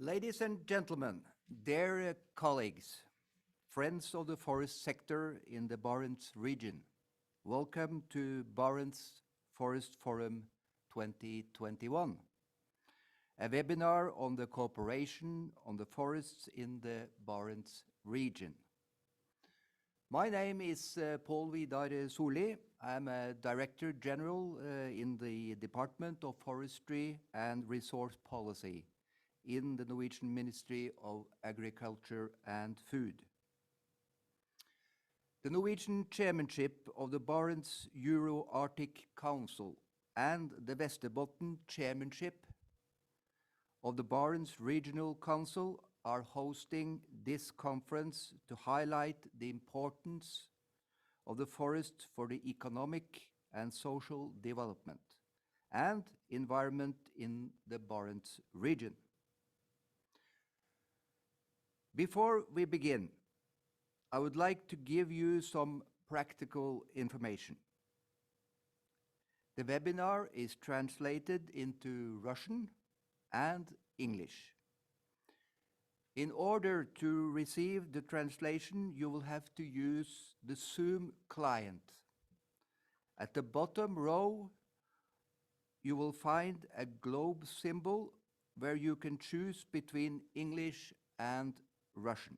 Ladies and gentlemen, dear colleagues, friends of the forest sector in the Barents region, welcome to Barents Forest Forum 2021, a webinar on the cooperation on the forests in the Barents region. My name is Pål Vidar Solli. I'm a Director General in the Department of Forestry and Resource Policy in the Norwegian Ministry of Agriculture and Food. The Norwegian chairmanship of the Barents Euro-Arctic Council and the Västerbotten chairmanship of the Barents Regional Council are hosting this conference to highlight the importance of the forest for the economic and social development and environment in the Barents region. Before we begin, I would like to give you some practical information. The webinar is translated into Russian and English. In order to receive the translation, you will have to use the Zoom client. At the bottom row, you will find a globe symbol where you can choose between English and Russian.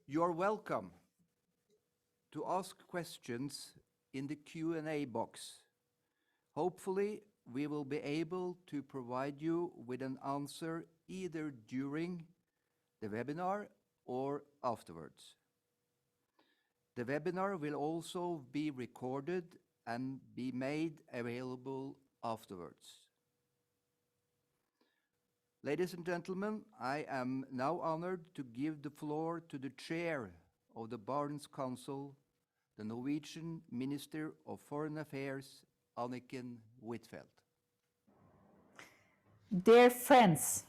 You're welcome to ask questions in the Q&A box. Hopefully, we will be able to provide you with an answer either during the webinar or afterwards. The webinar will also be recorded and be made available afterwards. Ladies and gentlemen, I am now honored to give the floor to the chair of the Barents Council, the Norwegian Minister of Foreign Affairs, Anniken Huitfeldt. Dear friends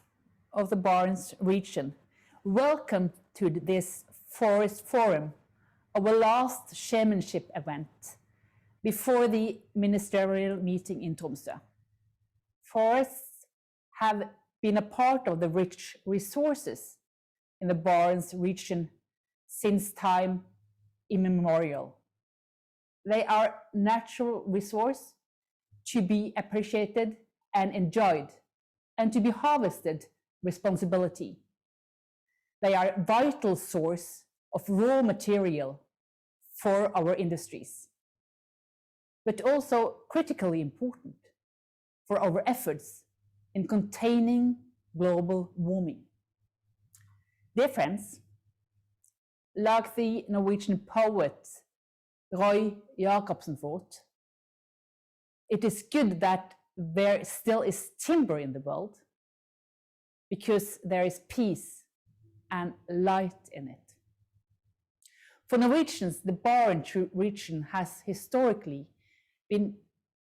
of the Barents region, welcome to this Forest Forum, our last chairmanship event before the ministerial meeting in Tromsø. Forests have been a part of the rich resources in the Barents region since time immemorial. They are natural resource to be appreciated and enjoyed, and to be harvested responsibility. They are a vital source of raw material for our industries, but also critically important for our efforts in containing global warming. Dear friends, like the Norwegian poet Roy Jacobsen wrote, it is good that there still is timber in the world because there is peace and light in it. For Norwegians, the Barents region has historically been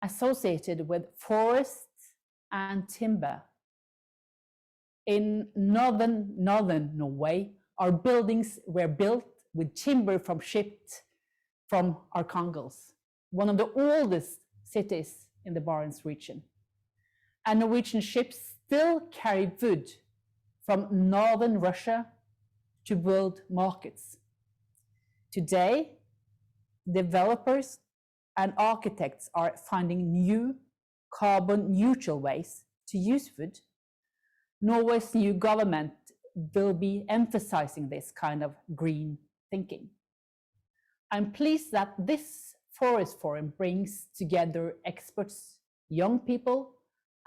associated with forests and timber. In northern Norway, our buildings were built with timber shipped from Arkangels, one of the oldest cities in the Barents region. And Norwegian ships still carry wood from northern Russia to world markets. Today, developers and architects are finding new carbon neutral ways to use wood. Norway's new government will be emphasizing this kind of green thinking. I'm pleased that this Forest Forum brings together experts, young people,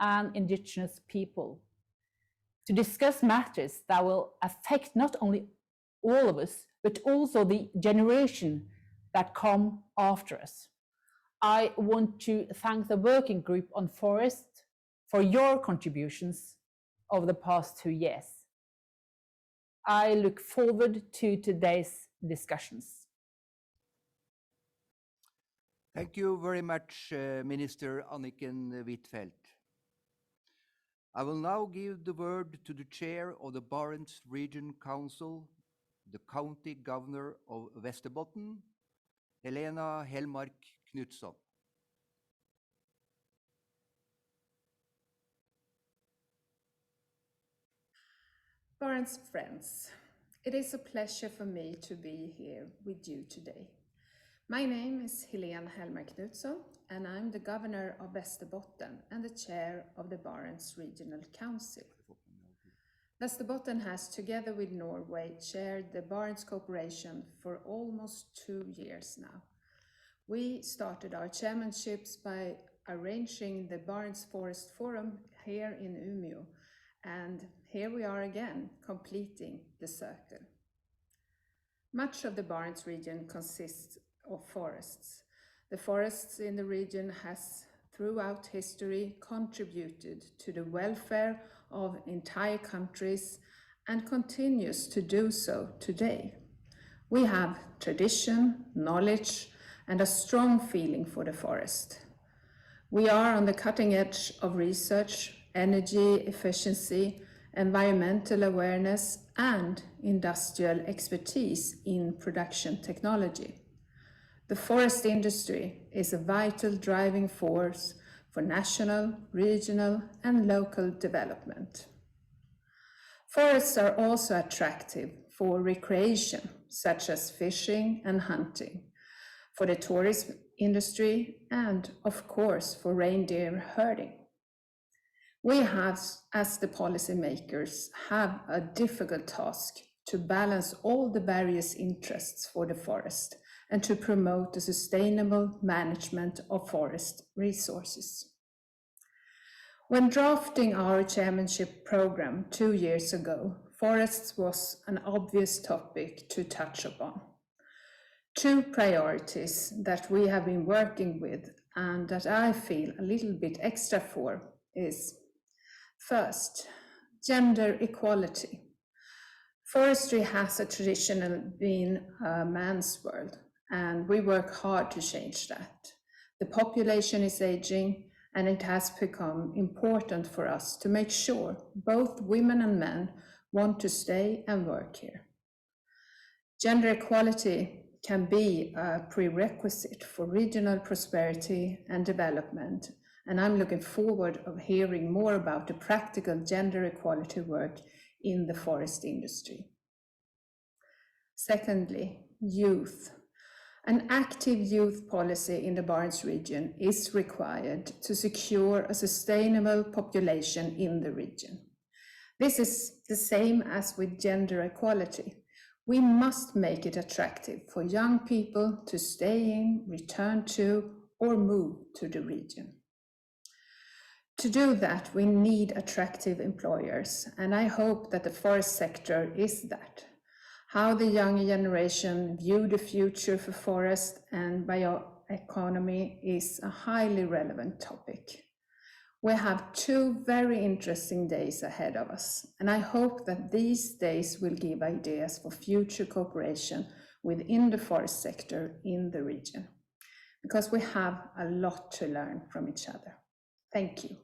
and indigenous people to discuss matters that will affect not only all of us, but also the generation that come after us. I want to thank the Working Group on Forest for your contributions over the past 2 years. I look forward to today's discussions. Thank you very much, Minister Anniken Huitfeldt. I will now give the word to the chair of the Barents Regional Council, the County Governor of Västerbotten, Helena Hellmark Knutsson. Barents friends, it is a pleasure for me to be here with you today. My name is Helena Hellmark Knutsson, and I'm the Governor of Västerbotten and the Chair of the Barents Regional Council. Västerbotten has, together with Norway, chaired the Barents Cooperation for almost 2 years now. We started our chairmanships by arranging the Barents Forest Forum here in Umeå, and here we are again, completing the circle. Much of the Barents region consists of forests. The forests in the region has throughout history contributed to the welfare of entire countries and continues to do so today. We have tradition, knowledge, and a strong feeling for the forest. We are on the cutting edge of research, energy efficiency, environmental awareness, and industrial expertise in production technology. The forest industry is a vital driving force for national, regional, and local development. Forests are also attractive for recreation, such as fishing and hunting, for the tourism industry, and of course for reindeer herding. We have, as the policymakers, have a difficult task to balance all the various interests for the forest and to promote the sustainable management of forest resources. When drafting our chairmanship program 2 years ago, forests was an obvious topic to touch upon. 2 priorities that we have been working with and that I feel a little bit extra for is, first, gender equality. Forestry has traditionally been a man's world, and we work hard to change that. The population is aging, and it has become important for us to make sure both women and men want to stay and work here. Gender equality can be a prerequisite for regional prosperity and development, and I'm looking forward of hearing more about the practical gender equality work in the forest industry. Secondly, youth. An active youth policy in the Barents region is required to secure a sustainable population in the region. This is the same as with gender equality. We must make it attractive for young people to stay in, return to, or move to the region. To do that, we need attractive employers, and I hope that the forest sector is that. How the younger generation view the future for forest and bioeconomy is a highly relevant topic. We have 2 very interesting days ahead of us, and I hope that these days will give ideas for future cooperation within the forest sector in the region, because we have a lot to learn from each other. Thank you.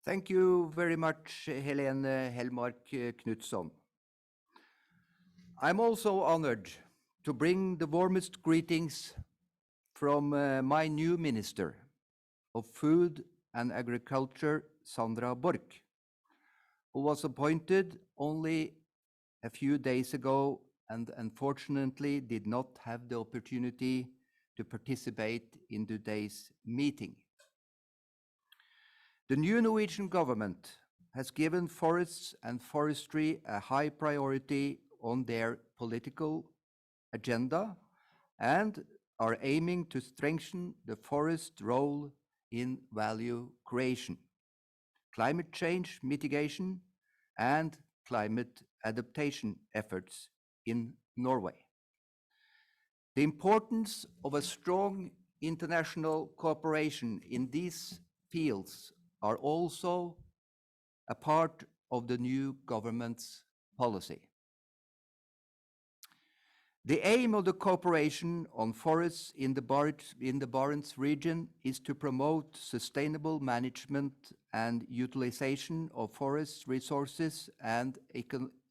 Thank you very much, Helene Hellmark Knutsson. I'm also honored to bring the warmest greetings from my new Minister of Food and Agriculture, Sandra Borch, who was appointed only a few days ago and unfortunately did not have the opportunity to participate in today's meeting. The new Norwegian government has given forests and forestry a high priority on their political agenda and are aiming to strengthen the forest role in value creation, climate change mitigation, and climate adaptation efforts in Norway. The importance of a strong international cooperation in these fields are also a part of the new government's policy. The aim of the cooperation on forests in the Barents region is to promote sustainable management and utilization of forest resources and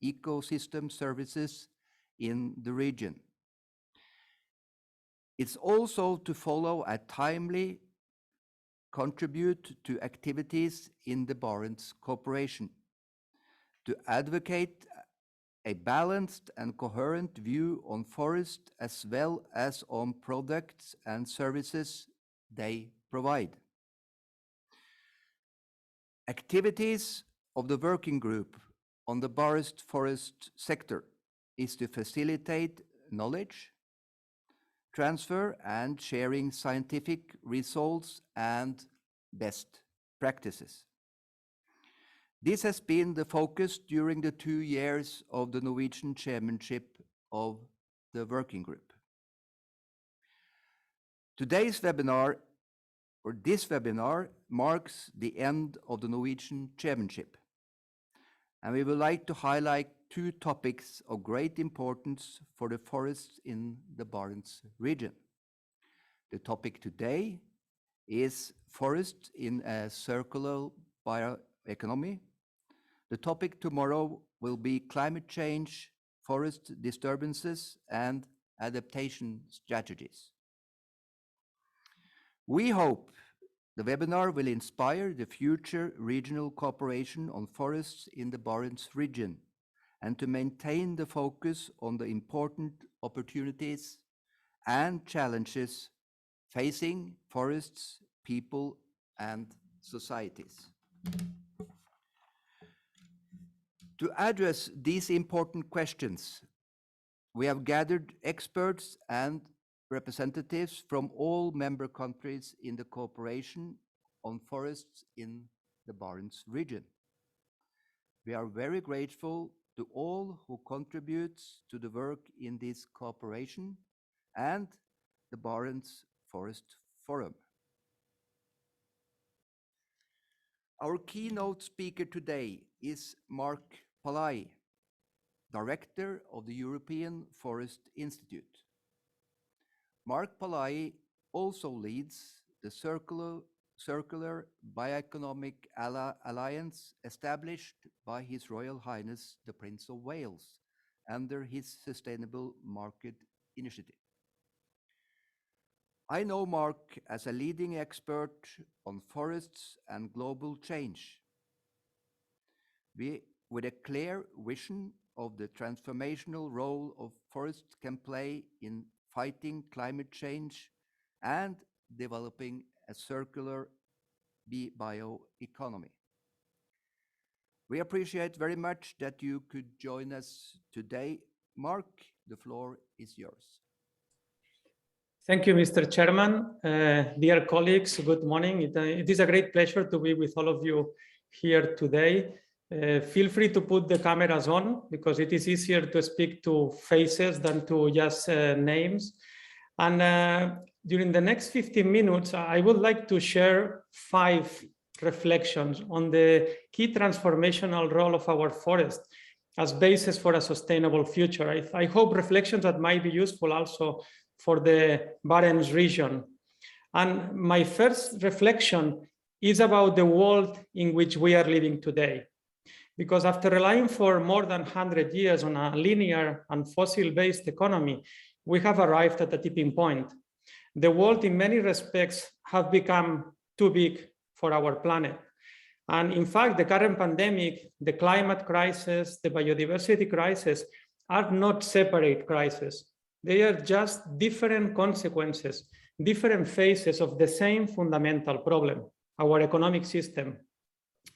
ecosystem services in the region. It's also to follow a timely contribute to activities in the Barents cooperation, to advocate a balanced and coherent view on forest as well as on products and services they provide. Activities of the working group on the Barents Forest sector is to facilitate knowledge transfer and sharing scientific results and best practices. This has been the focus during the 2 years of the Norwegian chairmanship of the working group. This webinar marks the end of the Norwegian chairmanship, and we would like to highlight 2 topics of great importance for the forests in the Barents region. The topic today is forests in a circular bioeconomy. The topic tomorrow will be climate change, forest disturbances, and adaptation strategies. We hope the webinar will inspire the future regional cooperation on forests in the Barents region and to maintain the focus on the important opportunities and challenges facing forests, people, and societies. To address these important questions, we have gathered experts and representatives from all member countries in the cooperation on forests in the Barents region. We are very grateful to all who contribute to the work in this cooperation and the Barents Forest Forum. Our keynote speaker today is Mark Pallai, Director of the European Forest Institute. Mark Pallai also leads the Circular Bioeconomic Alliance established by His Royal Highness the Prince of Wales under his Sustainable Market Initiative. I know Mark as a leading expert on forests and global change, with a clear vision of the transformational role of forests can play in fighting climate change and developing a circular bioeconomy. We appreciate very much that you could join us today. Mark, the floor is yours. Thank you, Mr. Chairman. Dear colleagues, good morning. It is a great pleasure to be with all of you here today. Feel free to put the cameras on because it is easier to speak to faces than to just names. And during the next 15 minutes, I would like to share 5 reflections on the key transformational role of our forest as basis for a sustainable future. I hope reflections that might be useful also for the Barents region. And my first reflection is about the world in which we are living today. Because after relying for more than 100 years on a linear and fossil-based economy, we have arrived at a tipping point. The world in many respects have become too big for our planet. And in fact, the current pandemic, the climate crisis, the biodiversity crisis are not separate crises. They are just different consequences, different phases of the same fundamental problem, our economic system.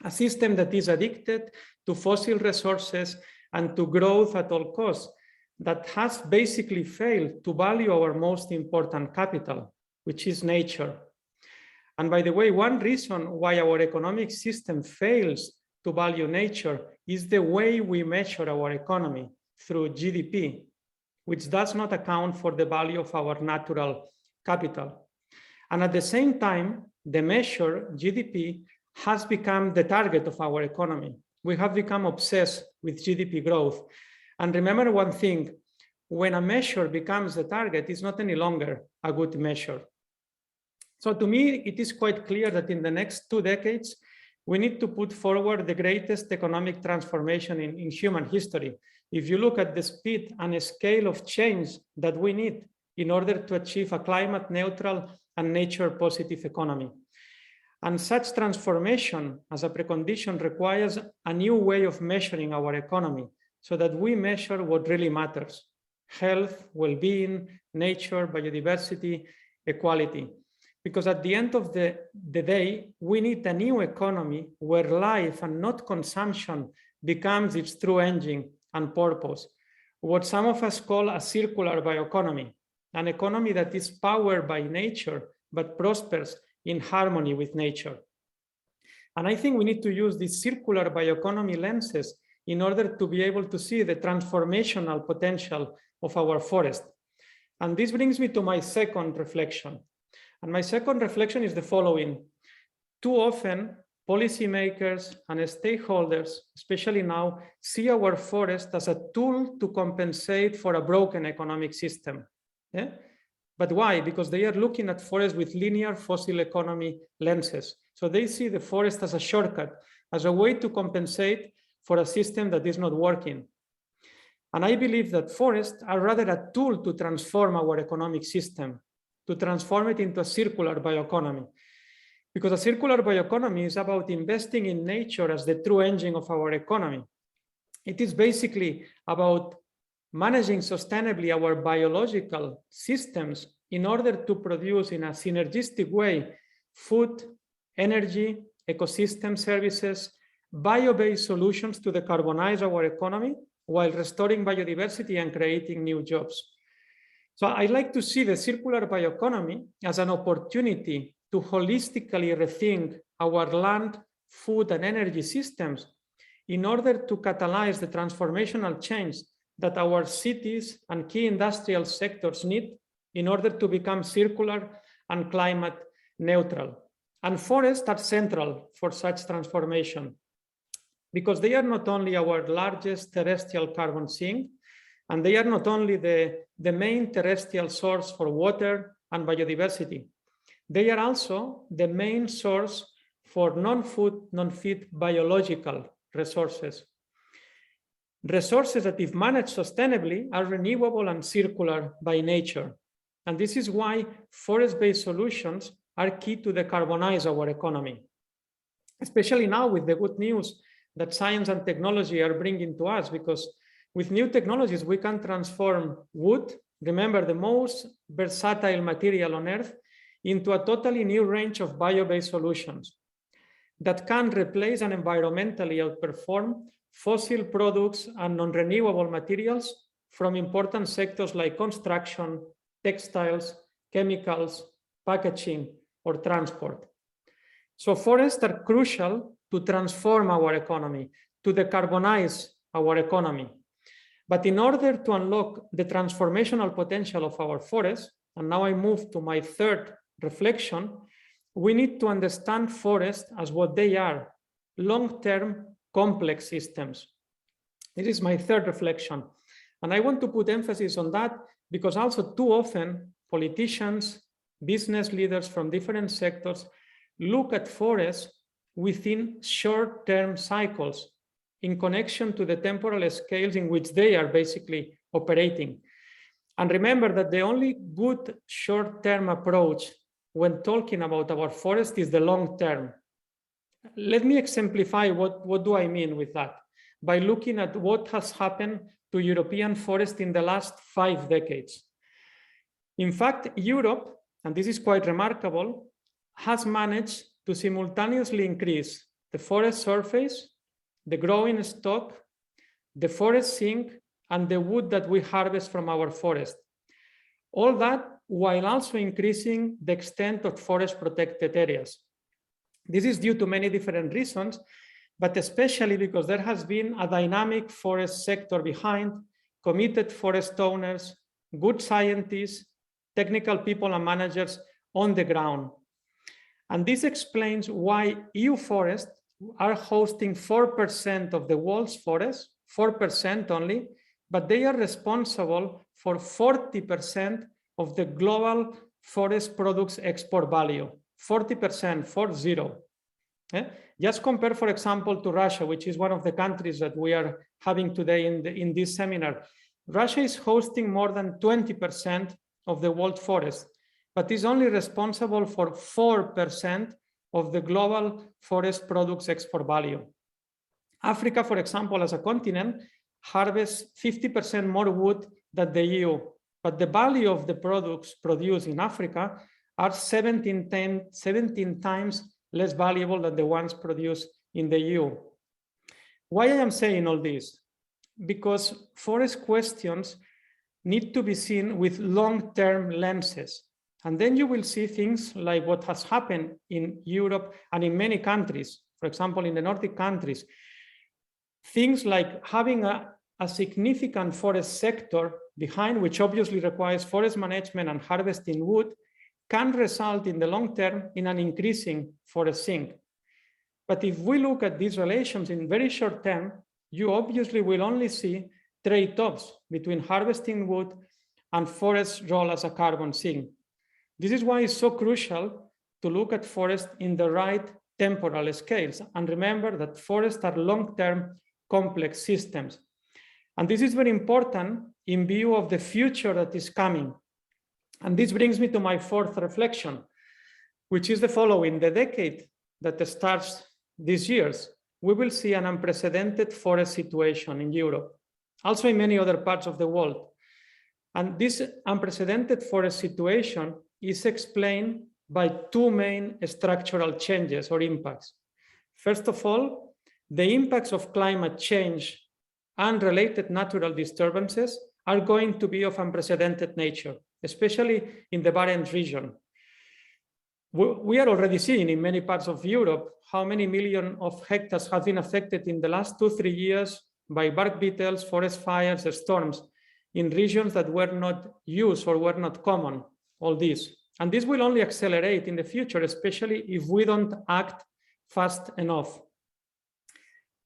A system that is addicted to fossil resources and to growth at all costs, that has basically failed to value our most important capital, which is nature. And by the way, one reason why our economic system fails to value nature is the way we measure our economy through GDP, which does not account for the value of our natural capital. And at the same time, the measure GDP has become the target of our economy. We have become obsessed with GDP growth. And remember one thing, when a measure becomes the target, it's not any longer a good measure. So to me, it is quite clear that in the next 2 decades, we need to put forward the greatest economic transformation in human history. If you look at the speed and scale of change that we need in order to achieve a climate neutral and nature positive economy. And such transformation as a precondition requires a new way of measuring our economy so that we measure what really matters: health, well-being, nature, biodiversity, equality. Because at the end of the day, we need a new economy where life and not consumption becomes its true engine and purpose. What some of us call a circular bioeconomy, an economy that is powered by nature, but prospers in harmony with nature. And I think we need to use these circular bioeconomy lenses in order to be able to see the transformational potential of our forest. And this brings me to my second reflection. And my second reflection is the following. Too often, policymakers and stakeholders, especially now, see our forest as a tool to compensate for a broken economic system. Yeah? But why? Because they are looking at forests with linear fossil economy lenses. So they see the forest as a shortcut, as a way to compensate for a system that is not working. And I believe that forests are rather a tool to transform our economic system, to transform it into a circular bioeconomy. Because a circular bioeconomy is about investing in nature as the true engine of our economy. It is basically about managing sustainably our biological systems in order to produce in a synergistic way food, energy, ecosystem services, bio-based solutions to decarbonize our economy while restoring biodiversity and creating new jobs. So I like to see the circular bioeconomy as an opportunity to holistically rethink our land, food, and energy systems in order to catalyze the transformational change that our cities and key industrial sectors need in order to become circular and climate neutral. And forests are central for such transformation because they are not only our largest terrestrial carbon sink, and they are not only the main terrestrial source for water and biodiversity. They are also the main source for non-food, non-feed biological resources. Resources that, if managed sustainably, are renewable and circular by nature. And this is why forest-based solutions are key to decarbonize our economy, especially now with the good news that science and technology are bringing to us, because with new technologies, we can transform wood, remember the most versatile material on Earth, into a totally new range of bio-based solutions that can replace and environmentally outperform fossil products and non-renewable materials from important sectors like construction, textiles, chemicals, packaging, or transport. So forests are crucial to transform our economy, to decarbonize our economy. But in order to unlock the transformational potential of our forests, and now I move to my third reflection, we need to understand forests as what they are, long-term complex systems. This is my third reflection. And I want to put emphasis on that because also too often politicians, business leaders from different sectors look at forests within short-term cycles in connection to the temporal scales in which they are basically operating. And remember that the only good short-term approach when talking about our forest is the long term. Let me exemplify what do I mean with that by looking at what has happened to European forest in the last 5 decades. In fact, Europe, and this is quite remarkable, has managed to simultaneously increase the forest surface, the growing stock, the forest sink, and the wood that we harvest from our forest. All that while also increasing the extent of forest protected areas. This is due to many different reasons, but especially because there has been a dynamic forest sector behind, committed forest owners, good scientists, technical people and managers on the ground. And this explains why EU forests are hosting 4% of the world's forests, 4% only, but they are responsible for 40% of the global forest products export value. 40%, 40. Just compare, for example, to Russia, which is one of the countries that we are having today in this seminar. Russia is hosting more than 20% of the world forest, but is only responsible for 4% of the global forest products export value. Africa, for example, as a continent, harvests 50% more wood than the EU, but the value of the products produced in Africa are 17 times less valuable than the ones produced in the EU. Why I am saying all this? Because forest questions need to be seen with long-term lenses. And then you will see things like what has happened in Europe and in many countries, for example, in the Nordic countries. Things like having a significant forest sector behind, which obviously requires forest management and harvesting wood, can result in the long term in an increasing forest sink. But if we look at these relations in very short term, you obviously will only see trade-offs between harvesting wood and forest's role as a carbon sink. This is why it's so crucial to look at forest in the right temporal scales. And remember that forests are long-term complex systems. And this is very important in view of the future that is coming. And this brings me to my fourth reflection, which is the following. The decade that starts this year, we will see an unprecedented forest situation in Europe, also in many other parts of the world. And this unprecedented forest situation is explained by two main structural changes or impacts. First of all, the impacts of climate change and related natural disturbances are going to be of unprecedented nature, especially in the Barents region. We are already seeing in many parts of Europe how many millions of hectares have been affected in the last 2-3 years by bark beetles, forest fires, storms in regions that were not used or were not common, all this. And this will only accelerate in the future, especially if we don't act fast enough.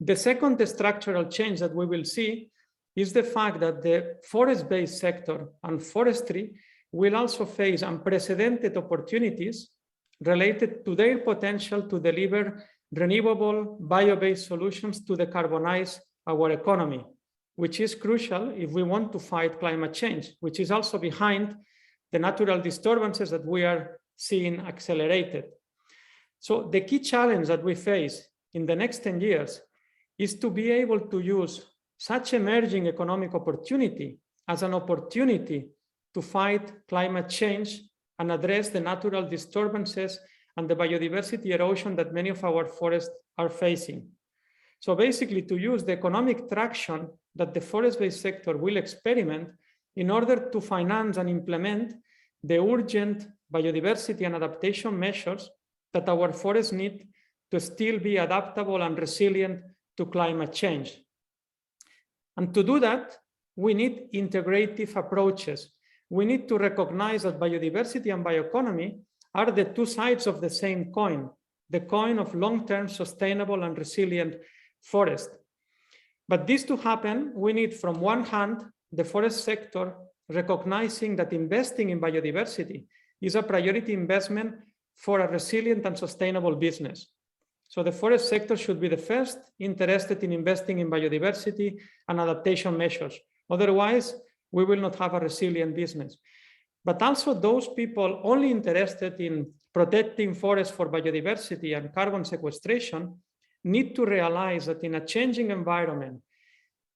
The second structural change that we will see is the fact that the forest-based sector and forestry will also face unprecedented opportunities related to their potential to deliver renewable bio-based solutions to decarbonize our economy, which is crucial if we want to fight climate change, which is also behind the natural disturbances that we are seeing accelerated. So the key challenge that we face in the next 10 years is to be able to use such emerging economic opportunity as an opportunity to fight climate change and address the natural disturbances and the biodiversity erosion that many of our forests are facing. So basically to use the economic traction that the forest-based sector will experiment in order to finance and implement the urgent biodiversity and adaptation measures that our forests need to still be adaptable and resilient to climate change. And to do that, we need integrative approaches. We need to recognize that biodiversity and bioeconomy are the two sides of the same coin, the coin of long-term sustainable and resilient forest. But this to happen, we need from one hand, the forest sector recognizing that investing in biodiversity is a priority investment for a resilient and sustainable business. So the forest sector should be the first interested in investing in biodiversity and adaptation measures. Otherwise, we will not have a resilient business. But also those people only interested in protecting forests for biodiversity and carbon sequestration need to realize that in a changing environment,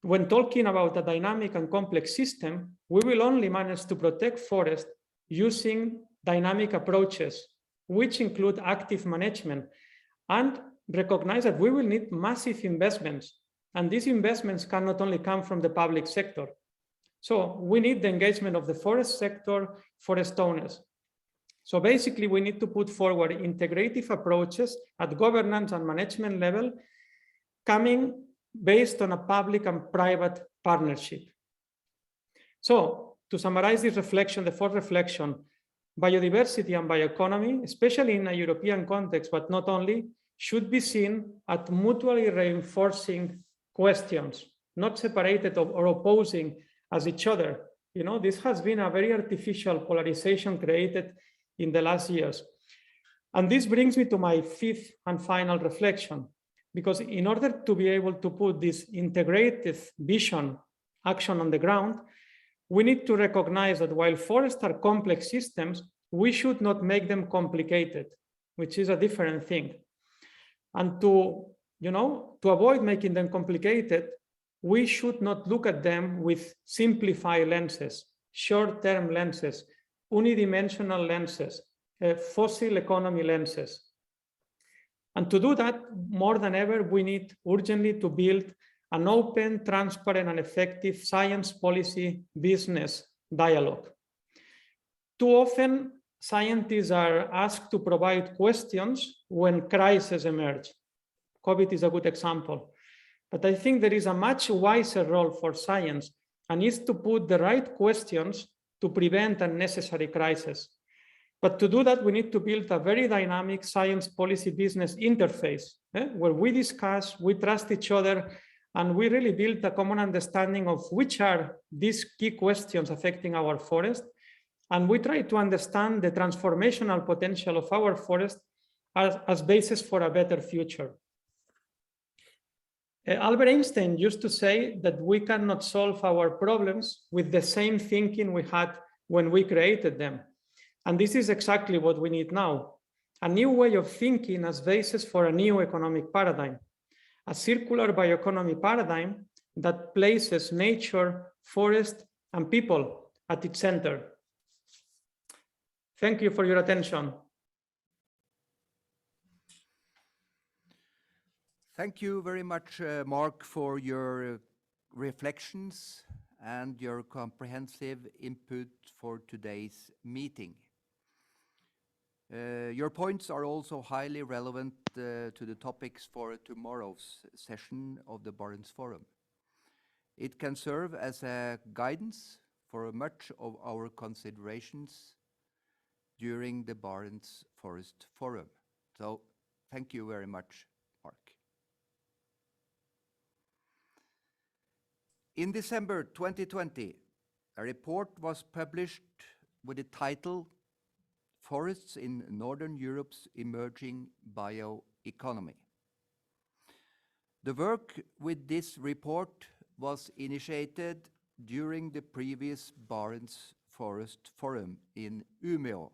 when talking about a dynamic and complex system, we will only manage to protect forests using dynamic approaches, which include active management, and recognize that we will need massive investments. And these investments can not only come from the public sector. So we need the engagement of the forest sector, forest owners. So basically, we need to put forward integrative approaches at governance and management level, coming based on a public and private partnership. So to summarize this reflection, the fourth reflection, biodiversity and bioeconomy, especially in a European context, but not only, should be seen as mutually reinforcing questions. not separated or opposing as each other. You know, this has been a very artificial polarization created in the last years. And this brings me to my fifth and final reflection, because in order to be able to put this integrated vision action on the ground, we need to recognize that while forests are complex systems, we should not make them complicated, which is a different thing. And to avoid making them complicated, we should not look at them with simplified lenses, short-term lenses, unidimensional lenses, fossil economy lenses. And to do that, more than ever, we need urgently to build an open, transparent, and effective science policy business dialogue. Too often, scientists are asked to provide questions when crises emerge. COVID is a good example. But I think there is a much wiser role for science, and is to put the right questions to prevent unnecessary crises. But to do that, we need to build a very dynamic science policy business interface, where we discuss, we trust each other, and we really build a common understanding of which are these key questions affecting our forest. And we try to understand the transformational potential of our forest as basis for a better future. Albert Einstein used to say that we cannot solve our problems with the same thinking we had when we created them. And this is exactly what we need now. A new way of thinking as basis for a new economic paradigm. A circular bioeconomy paradigm that places nature, forest, and people at its center. Thank you for your attention. Thank you very much, Mark, for your reflections and your comprehensive input for today's meeting. Your points are also highly relevant to the topics for tomorrow's session of the Barents Forum. It can serve as a guidance for much of our considerations during the Barents Forest Forum. So thank you very much, Mark. In December 2020, a report was published with the title Forests in Northern Europe's Emerging Bioeconomy. The work with this report was initiated during the previous Barents Forest Forum in Umeå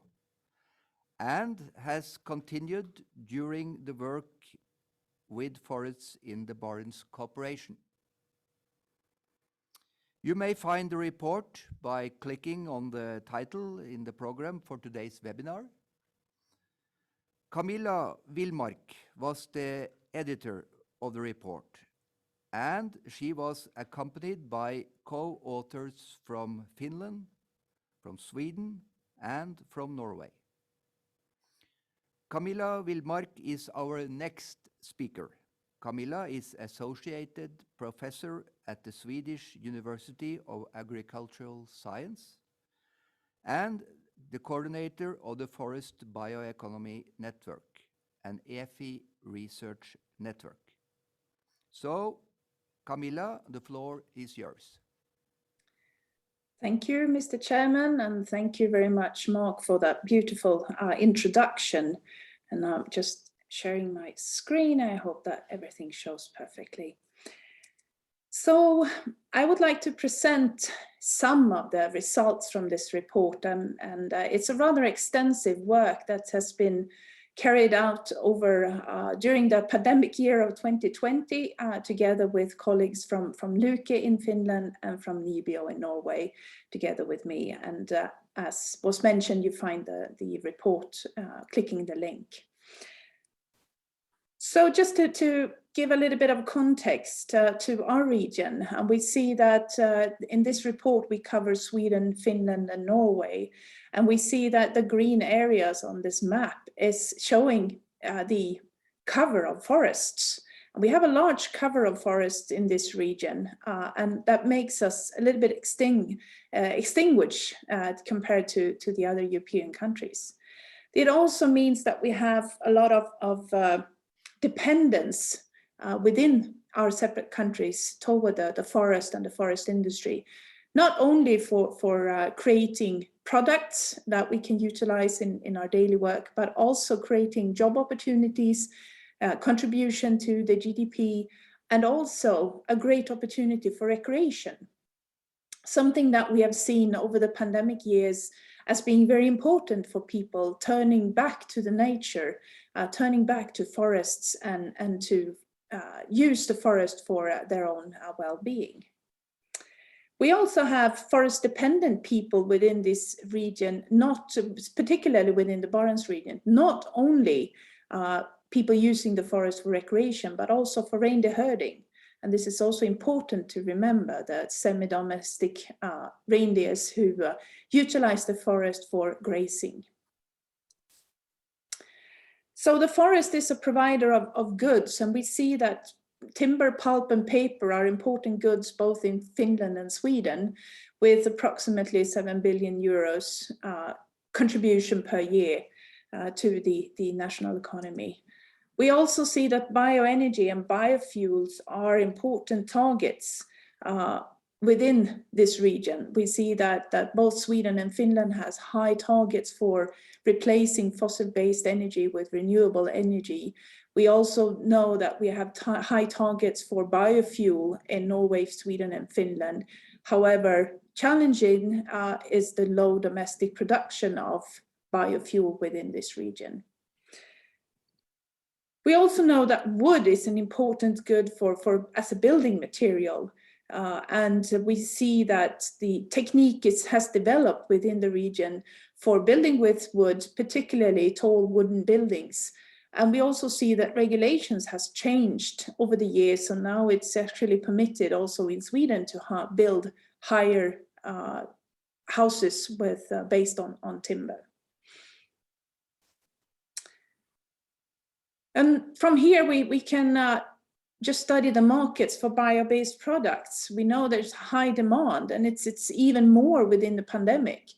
and has continued during the work with forests in the Barents Cooperation. You may find the report by clicking on the title in the program for today's webinar. Camilla Willmark was the editor of the report, and she was accompanied by co-authors from Finland, from Sweden, and from Norway. Camilla Willmark is our next speaker. Camilla is Associated Professor at the Swedish University of Agricultural Science and the coordinator of the Forest Bioeconomy Network, an EFI research network. So, Camilla, the floor is yours. Thank you, Mr. Chairman, and thank you very much, Mark, for that beautiful introduction. And I'm just sharing my screen. I hope that everything shows perfectly. So I would like to present some of the results from this report, and it's a rather extensive work that has been carried out over during the pandemic year of 2020, together with colleagues from Luke in Finland and from Nibio in Norway, together with me. And as was mentioned, you find the report clicking the link. So just to give a little bit of context to our region, we see that in this report we cover Sweden, Finland, and Norway, and we see that the green areas on this map is showing the cover of forests. We have a large cover of forests in this region, and that makes us a little bit extinguished compared to the other European countries. It also means that we have a lot of dependence within our separate countries toward the forest and the forest industry, not only for creating products that we can utilize in our daily work, but also creating job opportunities, contribution to the GDP, and also a great opportunity for recreation. Something that we have seen over the pandemic years as being very important for people turning back to the nature, turning back to forests and to use the forest for their own well-being. We also have forest-dependent people within this region, not particularly within the Barents region, not only people using the forest for recreation, but also for reindeer herding. And this is also important to remember, that semi-domestic reindeers who utilize the forest for grazing. So the forest is a provider of goods, and we see that timber, pulp and paper are important goods both in Finland and Sweden, with approximately 7 billion euros contribution per year to the national economy. We also see that bioenergy and biofuels are important targets within this region. We see that both Sweden and Finland has high targets for replacing fossil-based energy with renewable energy. We also know that we have high targets for biofuel in Norway, Sweden and Finland. However, challenging is the low domestic production of biofuel within this region. We also know that wood is an important good as a building material. And we see that the technique has developed within the region for building with wood, particularly tall wooden buildings. And we also see that regulations has changed over the years. So now it's actually permitted also in Sweden to build higher houses based on timber. And from here, we can just study the markets for bio-based products. We know there's high demand, and it's even more within the pandemic.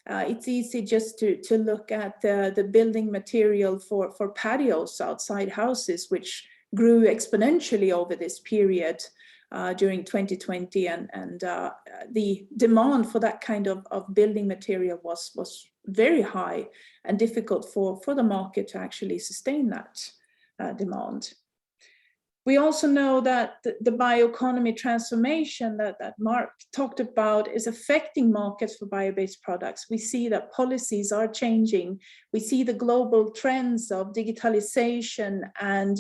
It's easy just to look at the building material for patios outside houses, which grew exponentially over this period during 2020. And the demand for that kind of building material was very high and difficult for the market to actually sustain that demand. We also know that the bioeconomy transformation that Mark talked about is affecting markets for bio-based products. We see that policies are changing. We see the global trends of digitalization and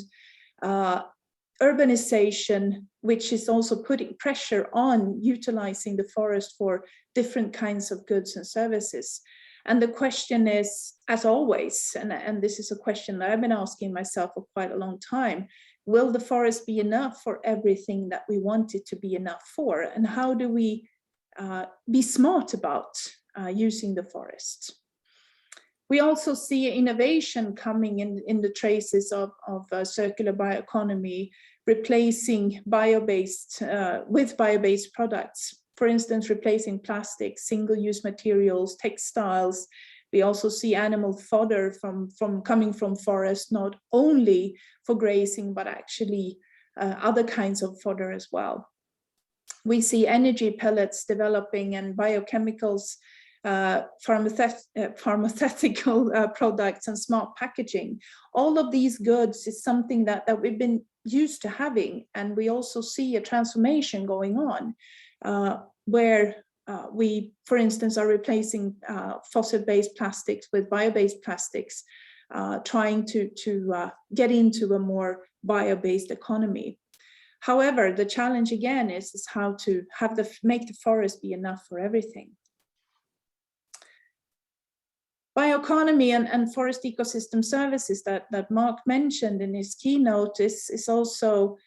urbanization, which is also putting pressure on utilizing the forest for different kinds of goods and services. And the question is, as always, and this is a question that I've been asking myself for quite a long time, will the forest be enough for everything that we want it to be enough for? And how do we be smart about using the forest? We also see innovation coming in the traces of circular bioeconomy, replacing bio-based with bio-based products. For instance, replacing plastics, single-use materials, textiles. We also see animal fodder coming from forest, not only for grazing, but actually other kinds of fodder as well. We see energy pellets developing and biochemicals, pharmaceutical products and smart packaging. All of these goods is something that we've been used to having. And we also see a transformation going on where we, for instance, are replacing fossil-based plastics with bio-based plastics, trying to get into a more bio-based economy. However, the challenge again is how to make the forest be enough for everything. Bioeconomy and forest ecosystem services that Mark mentioned in his keynote is also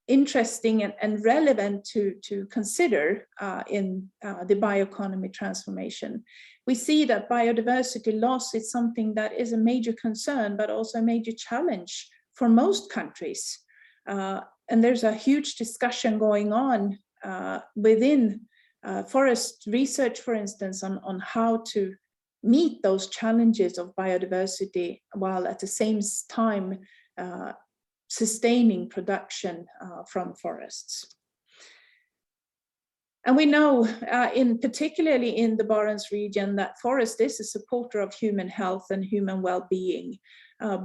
interesting and relevant to consider in the bioeconomy transformation. We see that biodiversity loss is something that is a major concern, but also a major challenge for most countries. And there's a huge discussion going on within forest research, for instance, on how to meet those challenges of biodiversity, while at the same time sustaining production from forests. And we know, particularly in the Barents region, that forest is a supporter of human health and human well-being,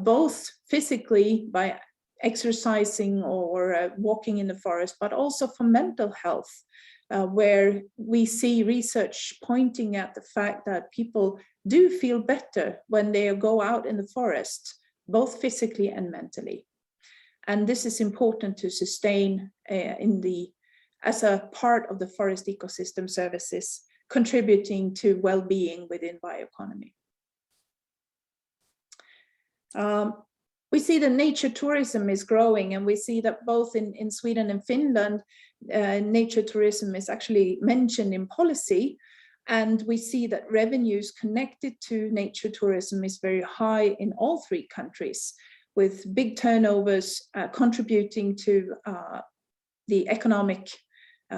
both physically by exercising or walking in the forest, but also for mental health, where we see research pointing at the fact that people do feel better when they go out in the forest, both physically and mentally. And this is important to sustain as a part of the forest ecosystem services, contributing to well-being within bioeconomy. We see that nature tourism is growing, and we see that both in Sweden and Finland, nature tourism is actually mentioned in policy. And we see that revenues connected to nature tourism is very high in all three countries, with big turnovers contributing to the economic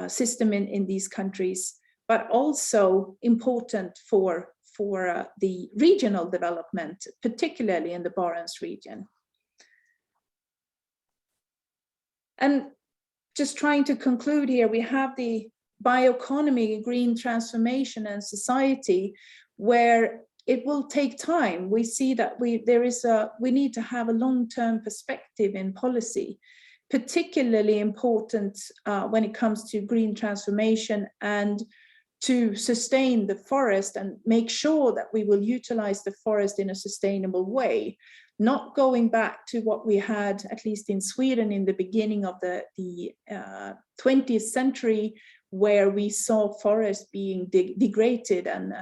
system in these countries, but also important for the regional development, particularly in the Barents region. And just trying to conclude here, we have the bioeconomy, green transformation and society, where it will take time. We see that we need to have a long-term perspective in policy, particularly important when it comes to green transformation and to sustain the forest and make sure that we will utilize the forest in a sustainable way, not going back to what we had, at least in Sweden, in the beginning of the 20th century, where we saw forests being degraded and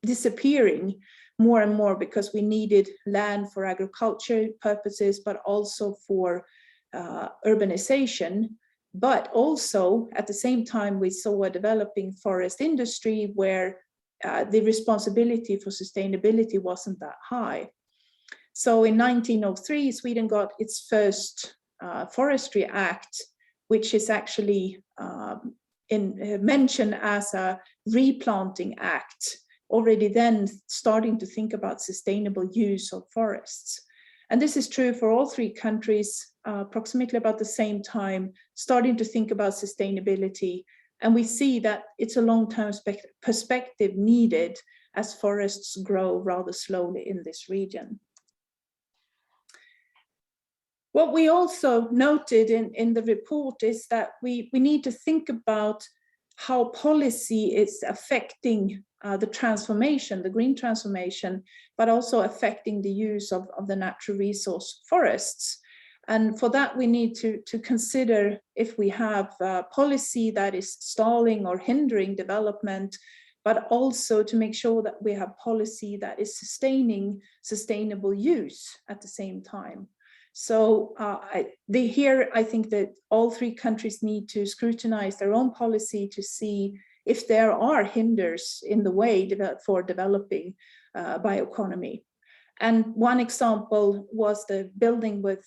disappearing more and more because we needed land for agriculture purposes, but also for urbanization. But also at the same time, we saw a developing forest industry where the responsibility for sustainability wasn't that high. So in 1903, Sweden got its first Forestry Act, which is actually mentioned as a replanting act, already then starting to think about sustainable use of forests. And this is true for all three countries, approximately about the same time, starting to think about sustainability. And we see that it's a long-term perspective needed as forests grow rather slowly in this region. What we also noted in the report is that we need to think about how policy is affecting the transformation, the green transformation, but also affecting the use of the natural resource forests. And for that, we need to consider if we have policy that is stalling or hindering development, but also to make sure that we have policy that is sustaining sustainable use at the same time. So here, I think that all three countries need to scrutinize their own policy to see if there are hinders in the way for developing bioeconomy. And one example was the building with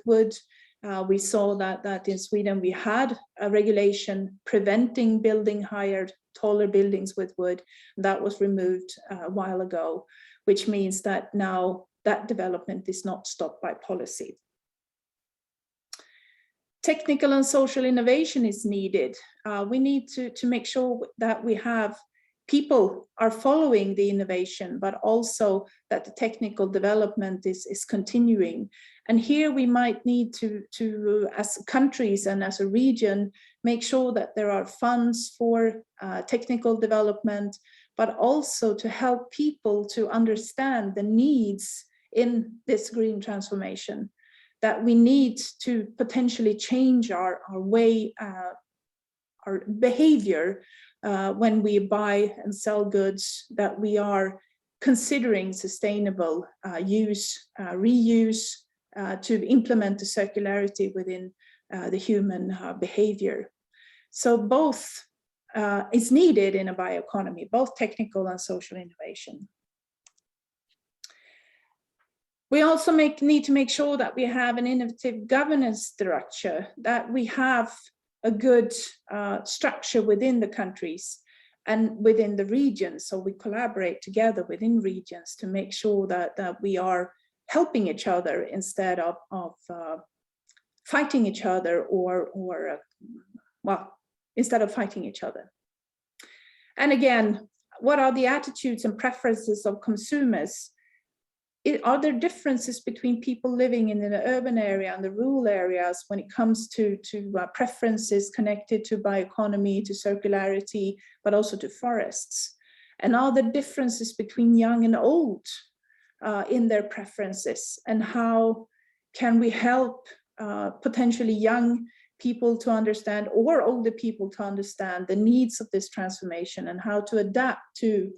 wood. We saw that in Sweden we had a regulation preventing building higher, taller buildings with wood. That was removed a while ago, which means that now that development is not stopped by policy. Technical and social innovation is needed. We need to make sure that we have people are following the innovation, but also that the technical development is continuing. And here we might need to as countries and as a region, make sure that there are funds for technical development, but also to help people to understand the needs in this green transformation, that we need to potentially change our way, our behavior when we buy and sell goods, that we are considering sustainable use, reuse, to implement the circularity within the human behavior. So both is needed in a bioeconomy, both technical and social innovation. We also need to make sure that we have an innovative governance structure, that we have a good structure within the countries and within the regions. So we collaborate together within regions to make sure that we are helping each other instead of fighting each other instead of fighting each other. And again, what are the attitudes and preferences of consumers? Are there differences between people living in the urban area and the rural areas when it comes to preferences connected to bioeconomy, to circularity, but also to forests? And are there differences between young and old in their preferences? And how can we help potentially young people to understand, or older people to understand, the needs of this transformation and how to adapt to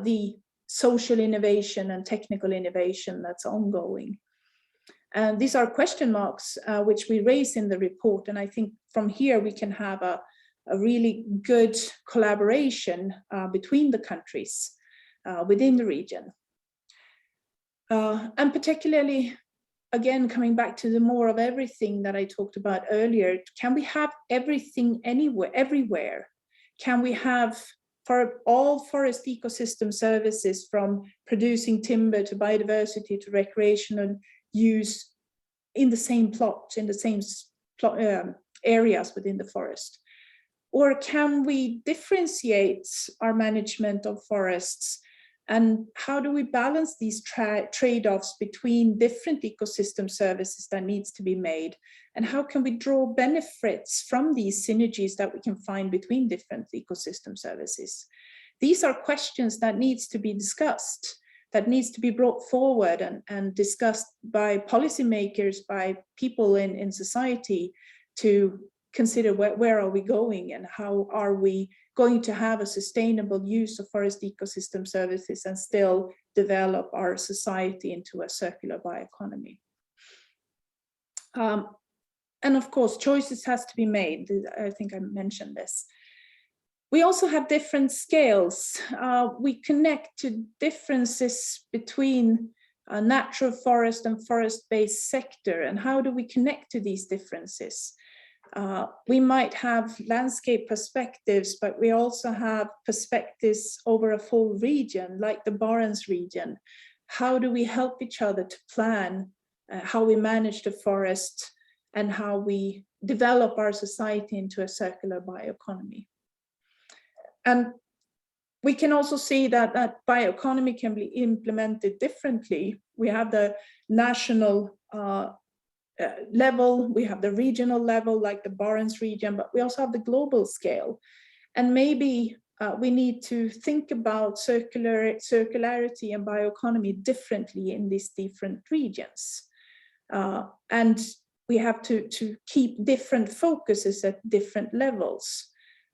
the social innovation and technical innovation that's ongoing? And these are question marks which we raise in the report. And I think from here we can have a really good collaboration between the countries within the region. And particularly, again, coming back to the more of everything that I talked about earlier, can we have everything anywhere, everywhere? Can we have for all forest ecosystem services, from producing timber to biodiversity to recreational use, in the same plot, in the same areas within the forest? Or can we differentiate our management of forests? And how do we balance these trade-offs between different ecosystem services that needs to be made? And how can we draw benefits from these synergies that we can find between different ecosystem services? These are questions that needs to be discussed, that needs to be brought forward and discussed by policymakers, by people in society, to consider where are we going and how are we going to have a sustainable use of forest ecosystem services and still develop our society into a circular bioeconomy. And of course, choices has to be made. I think I mentioned this. We also have different scales. We connect to differences between a natural forest and forest-based sector. And how do we connect to these differences? We might have landscape perspectives, but we also have perspectives over a full region, like the Barents region. How do we help each other to plan how we manage the forest and how we develop our society into a circular bioeconomy? And we can also see that bioeconomy can be implemented differently. We have the national level, we have the regional level, like the Barents region, but we also have the global scale. And maybe we need to think about circularity and bioeconomy differently in these different regions. And we have to keep different focuses at different levels.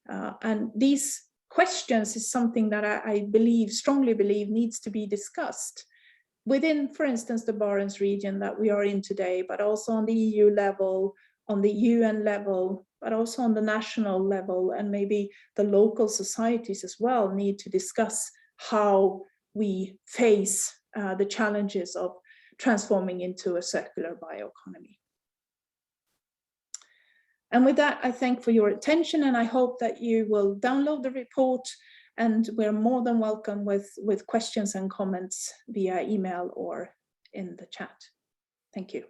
And these questions is something that I strongly believe needs to be discussed within, for instance, the Barents region that we are in today, but also on the EU level, on the UN level, but also on the national level, and maybe the local societies as well need to discuss how we face the challenges of transforming into a circular bioeconomy. And with that, I thank for your attention, and I hope that you will download the report, and we're more than welcome with questions and comments via email or in the chat. Thank you.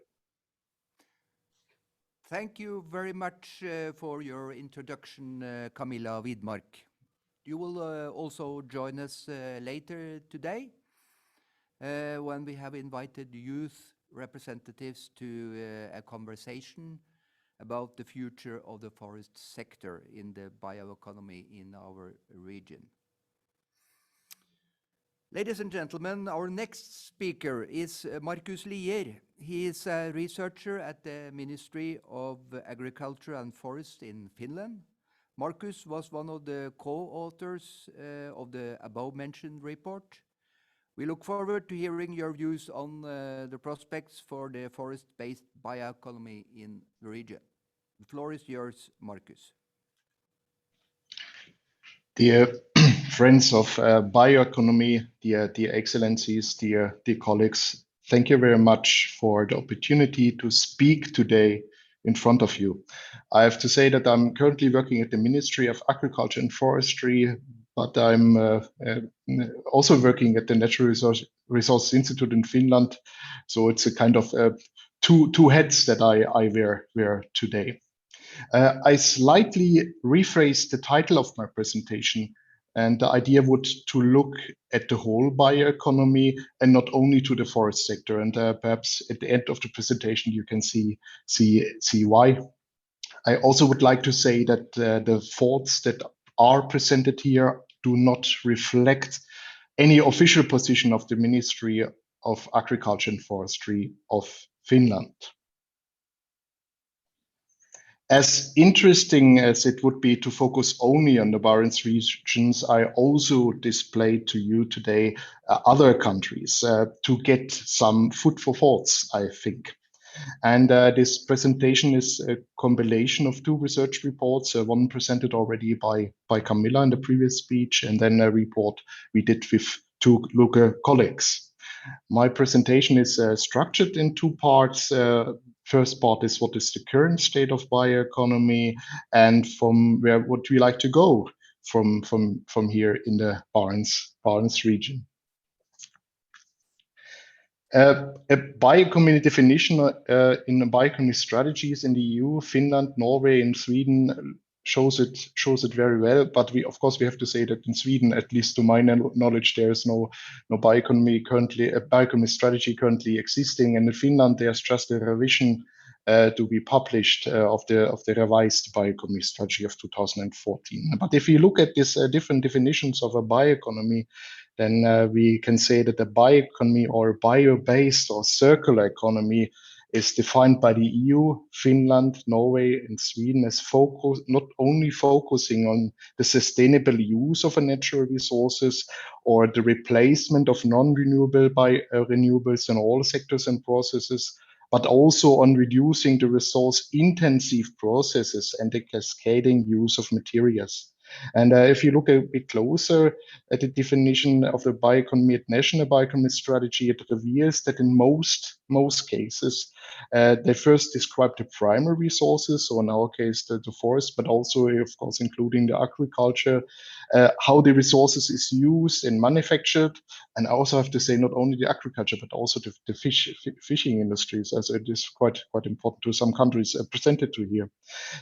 Thank you very much for your introduction, Camilla Widmark. You will also join us later today when we have invited youth representatives to a conversation about the future of the forest sector in the bioeconomy in our region. Ladies and gentlemen, our next speaker is Markus Lier. He is a researcher at the Ministry of Agriculture and Forest in Finland. Markus was one of the co-authors of the above-mentioned report. We look forward to hearing your views on the prospects for the forest-based bioeconomy in the region. The floor is yours, Markus. Dear friends of bioeconomy, dear excellencies, dear colleagues, thank you very much for the opportunity to speak today in front of you. I have to say that I'm currently working at the Ministry of Agriculture and Forestry, but I'm also working at the Natural Resources Institute in Finland. So it's a kind of two hats that I wear today. I slightly rephrased the title of my presentation, and the idea would to look at the whole bioeconomy and not only to the forest sector. And perhaps at the end of the presentation, you can see why. I also would like to say that the thoughts that are presented here do not reflect any official position of the Ministry of Agriculture and Forestry of Finland. As interesting as it would be to focus only on the Barents regions, I also displayed to you today other countries to get some food for thoughts, I think. And this presentation is a compilation of two research reports, one presented already by Camilla in the previous speech, and then a report we did with two local colleagues. My presentation is structured in two parts. First part is what is the current state of bioeconomy, and from where would we like to go from here in the Barents region. A bioeconomy definition in the bioeconomy strategies in the EU, Finland, Norway, and Sweden shows it very well. But of course we have to say that in Sweden, at least to my knowledge, there is no bioeconomy currently, a bioeconomy strategy currently existing. And in Finland, there's just a revision to be published of the revised bioeconomy strategy of 2014. But if you look at these different definitions of a bioeconomy, then we can say that the bioeconomy or bio-based or circular economy is defined by the EU, Finland, Norway, and Sweden as not only focusing on the sustainable use of natural resources or the replacement of non-renewable by renewables in all sectors and processes, but also on reducing the resource-intensive processes and the cascading use of materials. And if you look a bit closer at the definition of the bioeconomy at national bioeconomy strategy, it reveals that in most cases, they first describe the primary resources, so in our case, the forest, but also, of course, including the agriculture, how the resources is used and manufactured. And I also have to say, not only the agriculture, but also the fishing industries, as it is quite important to some countries presented to here.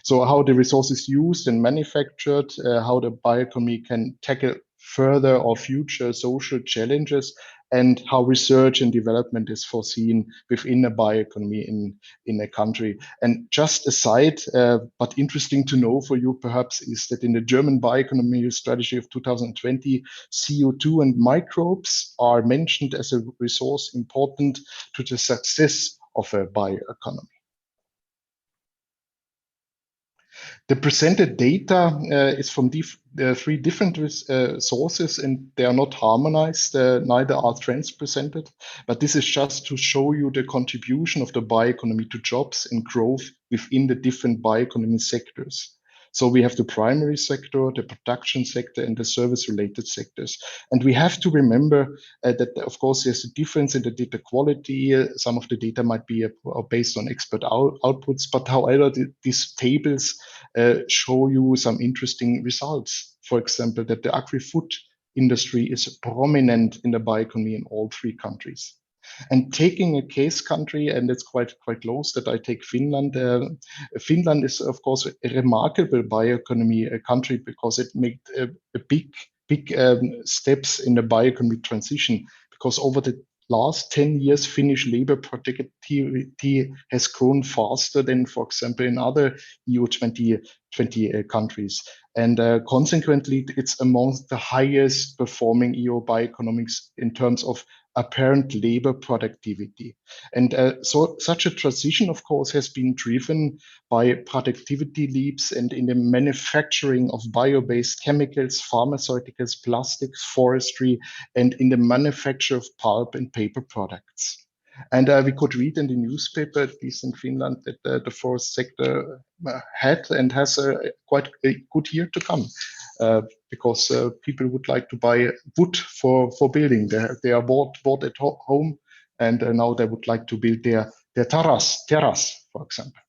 So how the resources used and manufactured, how the bioeconomy can tackle further or future social challenges, and how research and development is foreseen within a bioeconomy in a country. And just aside, but interesting to know for you perhaps, is that in the German bioeconomy strategy of 2020, CO2 and microbes are mentioned as a resource important to the success of a bioeconomy. The presented data is from three different sources, and they are not harmonized, neither are trends presented, but this is just to show you the contribution of the bioeconomy to jobs and growth within the different bioeconomy sectors. So we have the primary sector, the production sector, and the service-related sectors. And we have to remember that, of course, there's a difference in the data quality. Some of the data might be based on expert outputs, but however, these tables show you some interesting results. For example, that the agri-food industry is prominent in the bioeconomy in all three countries. And taking a case country, and it's quite close that I take Finland. Finland is, of course, a remarkable bioeconomy country because it made a big steps in the bioeconomy transition. Because over the last 10 years, Finnish labor productivity has grown faster than, for example, in other EU 2020 countries. And consequently, it's amongst the highest performing EU bioeconomics in terms of apparent labor productivity. And so such a transition, of course, has been driven by productivity leaps and in the manufacturing of bio-based chemicals, pharmaceuticals, plastics, forestry, and in the manufacture of pulp and paper products. And we could read in the newspaper, at least in Finland, that the forest sector had and has quite a good year to come. Because people would like to buy wood for building. They are bought at home, and now they would like to build their terrace, for example.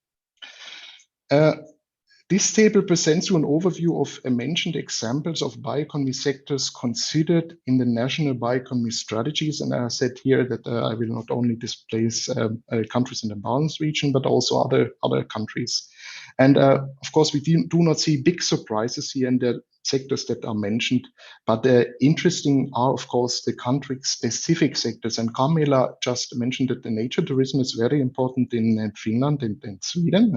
This table presents you an overview of mentioned examples of bioeconomy sectors considered in the national bioeconomy strategies. And I said here that I will not only display countries in the Barents region, but also other countries. And of course, we do not see big surprises here in the sectors that are mentioned, but interesting are, of course, the country-specific sectors. And Carmela just mentioned that the nature tourism is very important in Finland and in Sweden.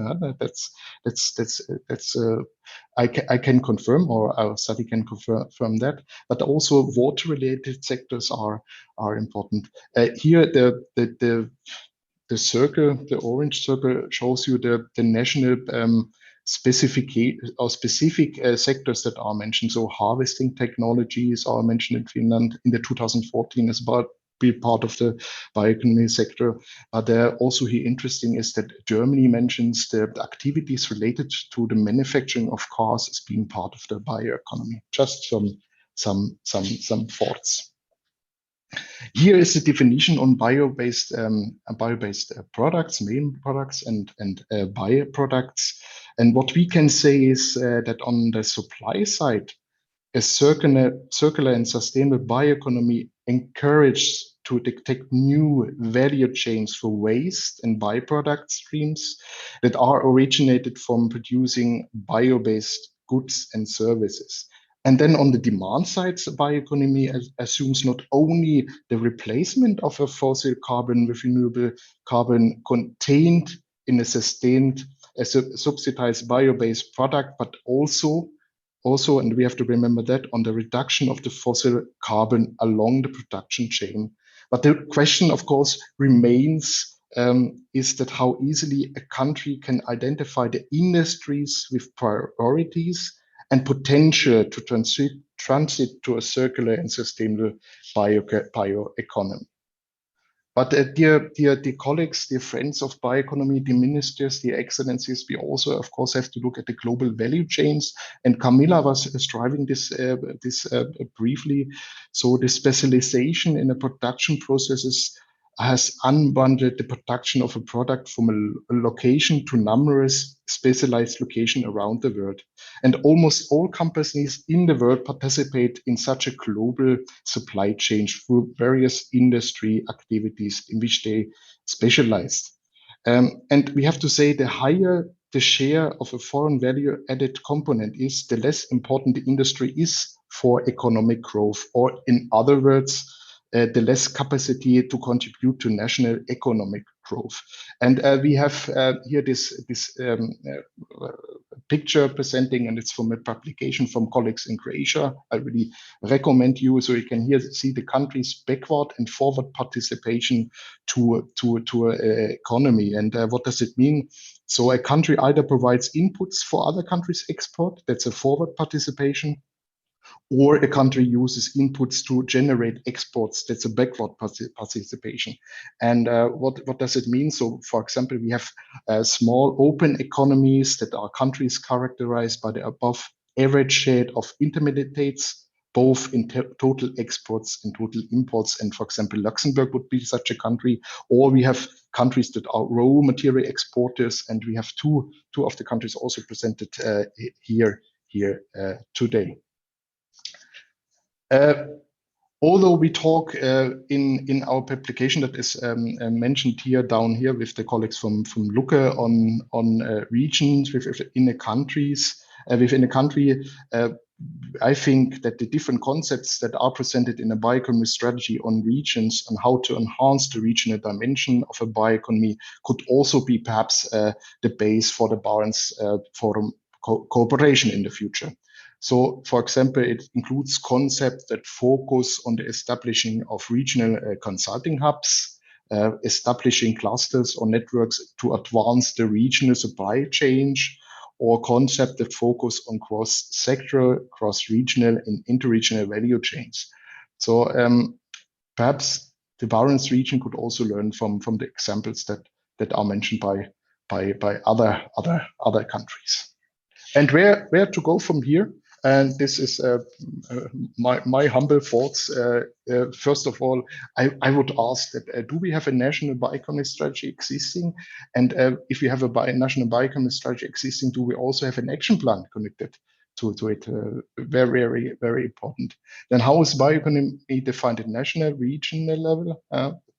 I can confirm, or our study can confirm that. But also water-related sectors are important. Here, the circle, the orange circle, shows you the national specific sectors that are mentioned. So harvesting technologies are mentioned in Finland in the 2014 as well, be part of the bioeconomy sector. But also here interesting is that Germany mentions the activities related to the manufacturing of cars as being part of the bioeconomy. Just some thoughts. Here is the definition on bio-based products, main products, and bioproducts. And what we can say is that on the supply side, a circular and sustainable bioeconomy encourages to detect new value chains for waste and byproduct streams that are originated from producing bio-based goods and services. And then on the demand side, the bioeconomy assumes not only the replacement of a fossil carbon with renewable carbon contained in a subsidized bio-based product, but also, and we have to remember that, on the reduction of the fossil carbon along the production chain. But the question, of course, remains is that how easily a country can identify the industries with priorities and potential to transit to a circular and sustainable bioeconomy. But dear colleagues, dear friends of bioeconomy, dear ministers, dear excellencies, we also, of course, have to look at the global value chains. And Camilla was driving this briefly. So the specialization in the production processes has unbundled the production of a product from a location to numerous specialized locations around the world. And almost all companies in the world participate in such a global supply chain through various industry activities in which they specialize. And we have to say the higher the share of a foreign value added component is, the less important the industry is for economic growth, or in other words, the less capacity to contribute to national economic growth. And we have here this picture presenting, and it's from a publication from colleagues in Croatia. I really recommend you, so you can here see the country's backward and forward participation to economy. And what does it mean? So a country either provides inputs for other countries' export, that's a forward participation, or a country uses inputs to generate exports, that's a backward participation. And what does it mean? So, for example, we have small open economies that are countries characterized by the above average share of intermediates, both in total exports and total imports. And for example, Luxembourg would be such a country. Or we have countries that are raw material exporters, and we have two of the countries also presented here today. Although we talk in our publication that is mentioned here down here with the colleagues from Lucke on regions within the countries, within a country, I think that the different concepts that are presented in a bioeconomy strategy on regions and how to enhance the regional dimension of a bioeconomy could also be perhaps the base for the Barents Forum cooperation in the future. So, for example, it includes concepts that focus on the establishing of regional consulting hubs, establishing clusters or networks to advance the regional supply chain, or concepts that focus on cross-sectoral, cross-regional, and interregional value chains. So perhaps the Barents region could also learn from the examples that are mentioned by other countries. And where to go from here? And this is my humble thoughts. First of all, I would ask that do we have a national bioeconomy strategy existing? And if we have a national bioeconomy strategy existing, do we also have an action plan connected to it? Very, very, very important. Then how is bioeconomy defined at national, regional level?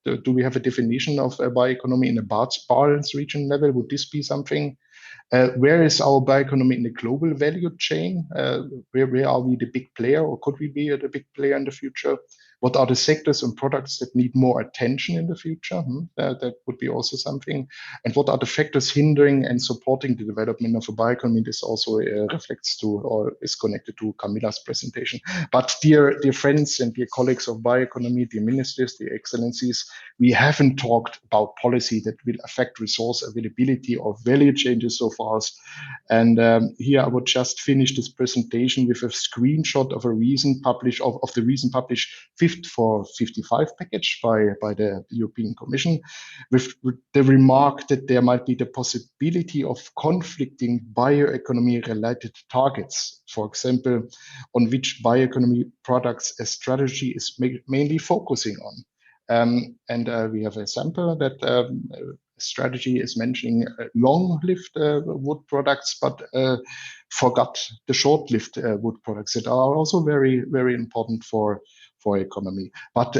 Do we have a definition of bioeconomy in a Barents region level? Would this be something? Where is our bioeconomy in the global value chain? Where are we the big player, or could we be the big player in the future? What are the sectors and products that need more attention in the future? That would be also something. And what are the factors hindering and supporting the development of a bioeconomy? This also reflects to or is connected to Camilla's presentation. But dear friends and dear colleagues of bioeconomy, dear ministers, dear excellencies, we haven't talked about policy that will affect resource availability or value changes so fast. And here I would just finish this presentation with a screenshot of a recent published of the recent published Fit for 55 package by the European Commission, with the remark that there might be the possibility of conflicting bioeconomy related targets, for example, on which bioeconomy products a strategy is mainly focusing on. We have a sample that strategy is mentioning long-lived wood products, but forgot the short-lived wood products that are also very, very important for economy. But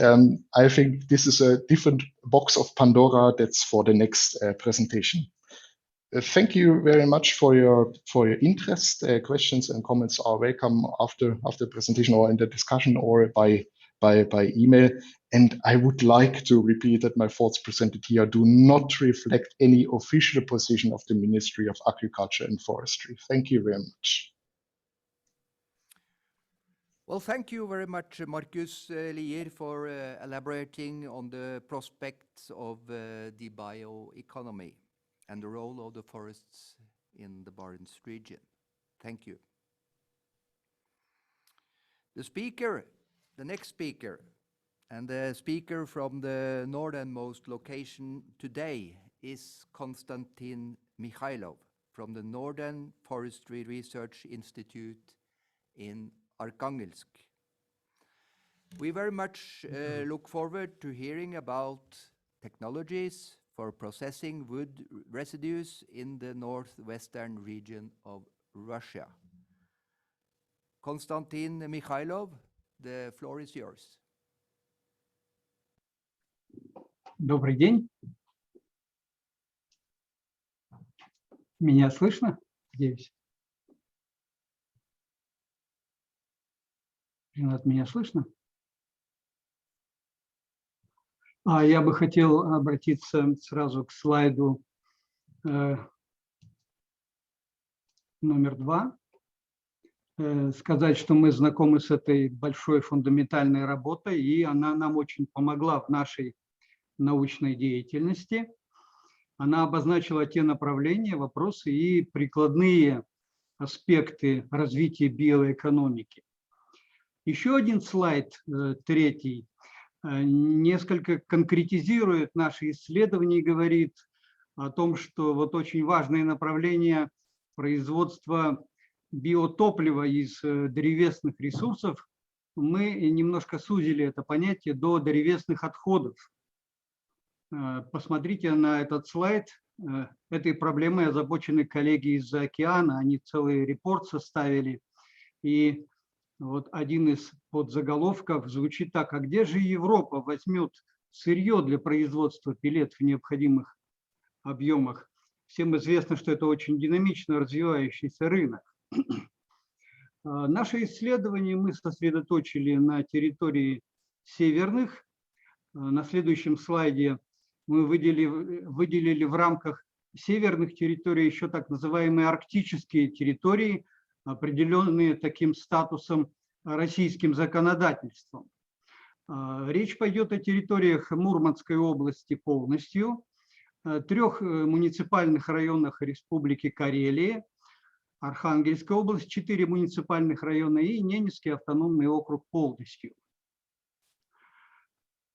I think this is a different box of Pandora. That's for the next presentation. Thank you very much for your interest. Questions and comments are welcome after the presentation or in the discussion or by email. And I would like to repeat that my thoughts presented here do not reflect any official position of the Ministry of Agriculture and Forestry. Thank you very much. Well, thank you very much, Markus Lier, for elaborating on the prospects of the bioeconomy and the role of the forests in the Barents region. Thank you. The next speaker, and the speaker from the northernmost location today is Konstantin Mikhailov from the Northern Forestry Research Institute in Arkhangelsk. We very much look forward to hearing about technologies for processing wood residues in the northwestern region of Russia. Konstantin Mikhailov, the floor is yours. Добрый день. Меня слышно? Надеюсь. Ренат, меня слышно? Я бы хотел обратиться сразу к слайду номер 2. Сказать, что мы знакомы с этой большой фундаментальной работой, и она нам очень помогла в нашей научной деятельности. Она обозначила те направления, вопросы и прикладные аспекты развития биоэкономики. Еще один слайд, 3, несколько конкретизирует наши исследования и говорит о том, что вот очень важное направление производства биотоплива из древесных ресурсов, мы немножко сузили это понятие до древесных отходов. Посмотрите на этот слайд. Этой проблемой озабочены коллеги из-за океана. Они целый репорт составили. И вот один из подзаголовков звучит так: а где же Европа возьмет сырье для производства пеллет в необходимых объемах? Всем известно, что это очень динамично развивающийся рынок. Наше исследование мы сосредоточили на территории северных. На следующем слайде мы выделили в рамках северных территорий еще так называемые арктические территории, определенные таким статусом российским законодательством. Речь пойдет о территориях Мурманской области полностью, 3 муниципальных районах Республики Карелия, Архангельская область, 4 муниципальных района и Ненецкий автономный округ полностью.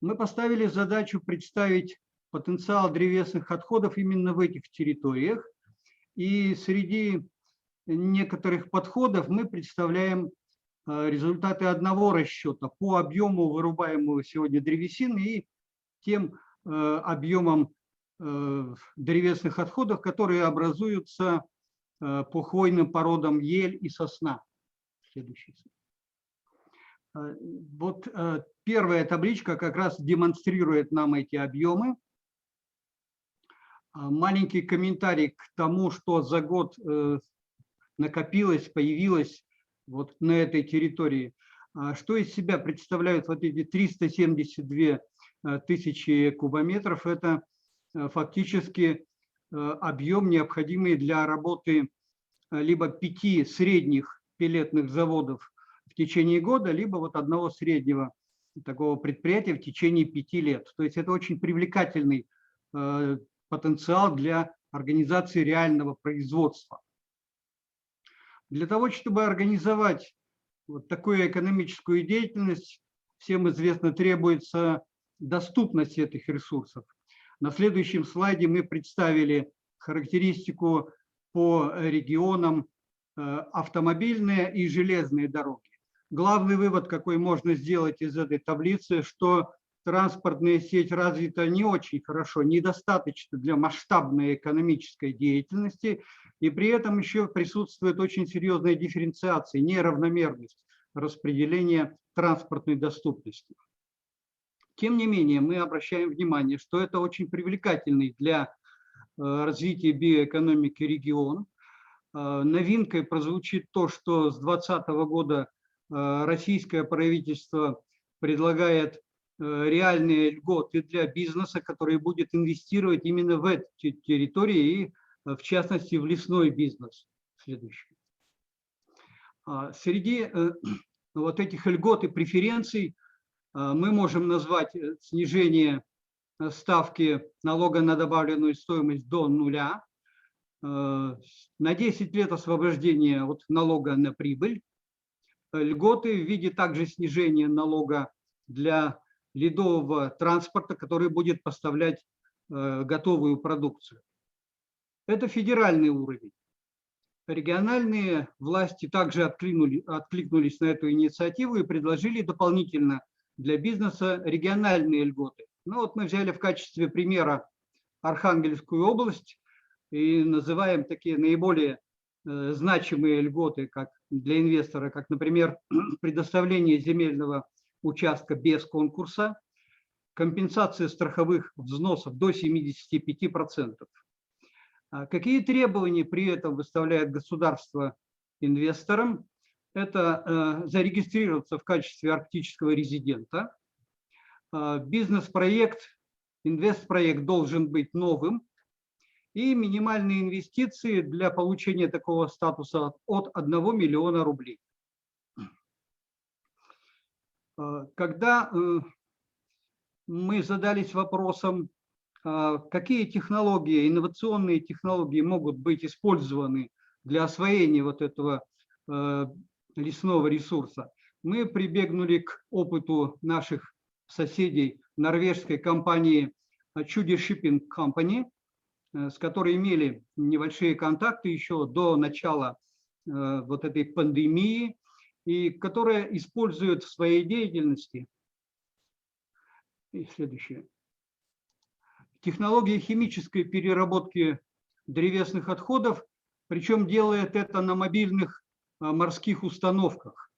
Мы поставили задачу представить потенциал древесных отходов именно в этих территориях. И среди некоторых подходов мы представляем результаты одного расчета по объему вырубаемого сегодня древесины и тем объемом древесных отходов, которые образуются по хвойным породам ель и сосна. Следующий. Вот первая табличка как раз демонстрирует нам эти объемы. Маленький комментарий к тому, что за год накопилось, появилось вот на этой территории. Что из себя представляют вот эти 372 тысячи кубометров? Это фактически объем, необходимый для работы либо 5 средних пеллетных заводов в течение года, либо вот одного среднего такого предприятия в течение 5 лет. То есть это очень привлекательный потенциал для организации реального производства. Для того, чтобы организовать вот такую экономическую деятельность, всем известно, требуется доступность этих ресурсов. На следующем слайде мы представили характеристику по регионам автомобильные и железные дороги. Главный вывод, какой можно сделать из этой таблицы, что транспортная сеть развита не очень хорошо, недостаточно для масштабной экономической деятельности, и при этом еще присутствует очень серьезная дифференциация, неравномерность распределения транспортной доступности. Тем не менее, мы обращаем внимание, что это очень привлекательный для развития биоэкономики регион. Новинкой прозвучит то, что с 2020 года российское правительство предлагает реальные льготы для бизнеса, который будет инвестировать именно в эти территории и, в частности, в лесной бизнес. Следующий. Среди вот этих льгот и преференций мы можем назвать снижение ставки налога на добавленную стоимость до 0, на 10 лет освобождения от налога на прибыль, льготы в виде также снижения налога для ледового транспорта, который будет поставлять готовую продукцию. Это федеральный уровень. Региональные власти также откликнулись на эту инициативу и предложили дополнительно для бизнеса региональные льготы. Ну вот мы взяли в качестве примера Архангельскую область и называем такие наиболее значимые льготы как для инвестора, как, например, предоставление земельного участка без конкурса, компенсация страховых взносов до 75%. Какие требования при этом выставляет государство инвесторам? Это зарегистрироваться в качестве арктического резидента. Бизнес-проект, инвестпроект должен быть новым. И минимальные инвестиции для получения такого статуса от 1 миллиона рублей. Когда мы задались вопросом, какие технологии, инновационные технологии могут быть использованы для освоения вот этого лесного ресурса, мы прибегнули к опыту наших соседей норвежской компании Чуди Shipping Company, с которой имели небольшие контакты еще до начала вот этой пандемии, и которая использует в своей деятельности следующее. Технологии химической переработки древесных отходов, причем делает это на мобильных морских установках.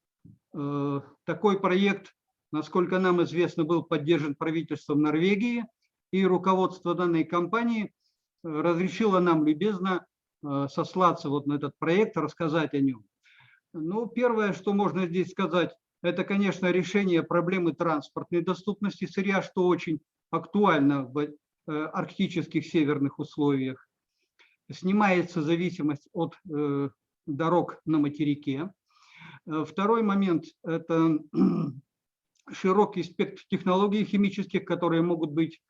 Такой проект, насколько нам известно, был поддержан правительством Норвегии, и руководство данной компании разрешило нам любезно сослаться вот на этот проект, рассказать о нем. Ну, первое, что можно здесь сказать, это, конечно, решение проблемы транспортной доступности сырья, что очень актуально в арктических северных условиях. Снимается зависимость от дорог на материке. Второй момент – это широкий спектр технологий химических, которые могут быть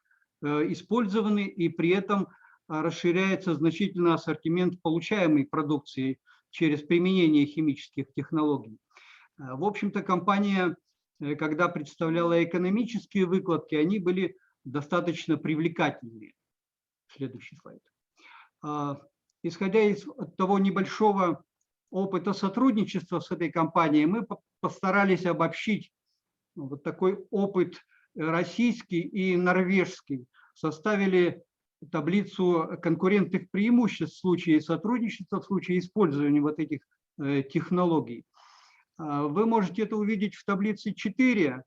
использованы, и при этом расширяется значительно ассортимент получаемой продукции через применение химических технологий. В общем-то, компания, когда представляла экономические выкладки, они были достаточно привлекательные. Следующий слайд. Исходя из того небольшого опыта сотрудничества с этой компанией мы постарались обобщить вот такой опыт российский и норвежский. Составили таблицу конкурентных преимуществ в случае сотрудничества, в случае использования вот этих технологий. Вы можете это увидеть в таблице 4.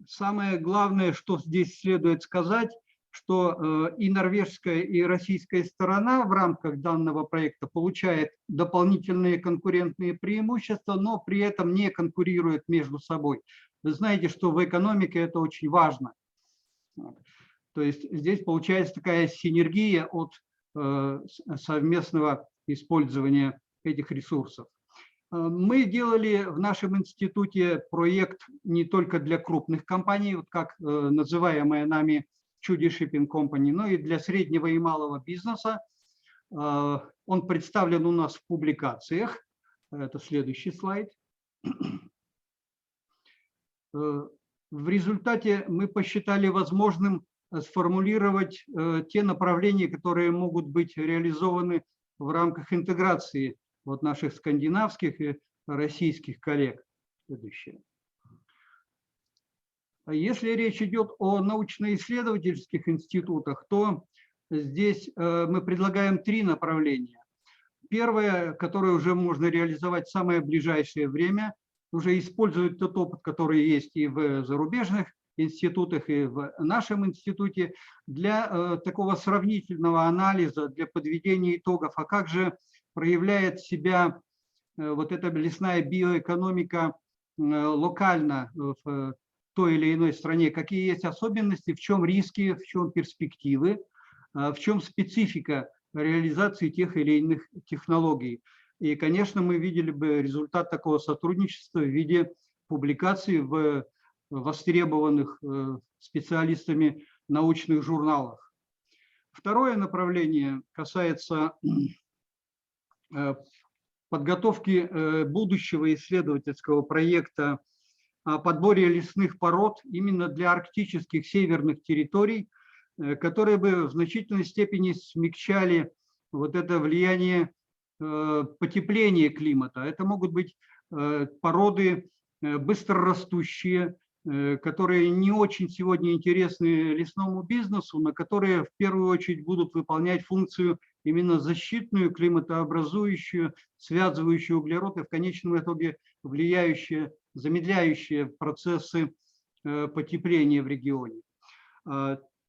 Самое главное, что здесь следует сказать, что и норвежская, и российская сторона в рамках данного проекта получает дополнительные конкурентные преимущества, но при этом не конкурирует между собой. Вы знаете, что в экономике это очень важно. То есть здесь получается такая синергия от совместного использования этих ресурсов. Мы делали в нашем институте проект не только для крупных компаний, вот как называемая нами Чуди Shipping Company, но и для среднего и малого бизнеса. Он представлен у нас в публикациях. Это следующий слайд. В результате мы посчитали возможным сформулировать те направления, которые могут быть реализованы в рамках интеграции вот наших скандинавских и российских коллег. Следующее. Если речь идет о научно-исследовательских институтах, то здесь мы предлагаем 3 направления. Первое, которое уже можно реализовать в самое ближайшее время, уже использовать тот опыт, который есть и в зарубежных институтах, и в нашем институте, для такого сравнительного анализа, для подведения итогов, а как же проявляет себя вот эта лесная биоэкономика локально в той или иной стране, какие есть особенности, в чем риски, в чем перспективы, в чем специфика реализации тех или иных технологий. И, конечно, мы видели бы результат такого сотрудничества в виде публикаций в востребованных специалистами научных журналах. Второе направление касается подготовки будущего исследовательского проекта о подборе лесных пород именно для арктических северных территорий, которые бы в значительной степени смягчали вот это влияние потепления климата. Это могут быть породы быстрорастущие, которые не очень сегодня интересны лесному бизнесу, но которые в первую очередь будут выполнять функцию именно защитную, климатообразующую, связывающую углерод и в конечном итоге влияющие, замедляющие процессы потепления в регионе.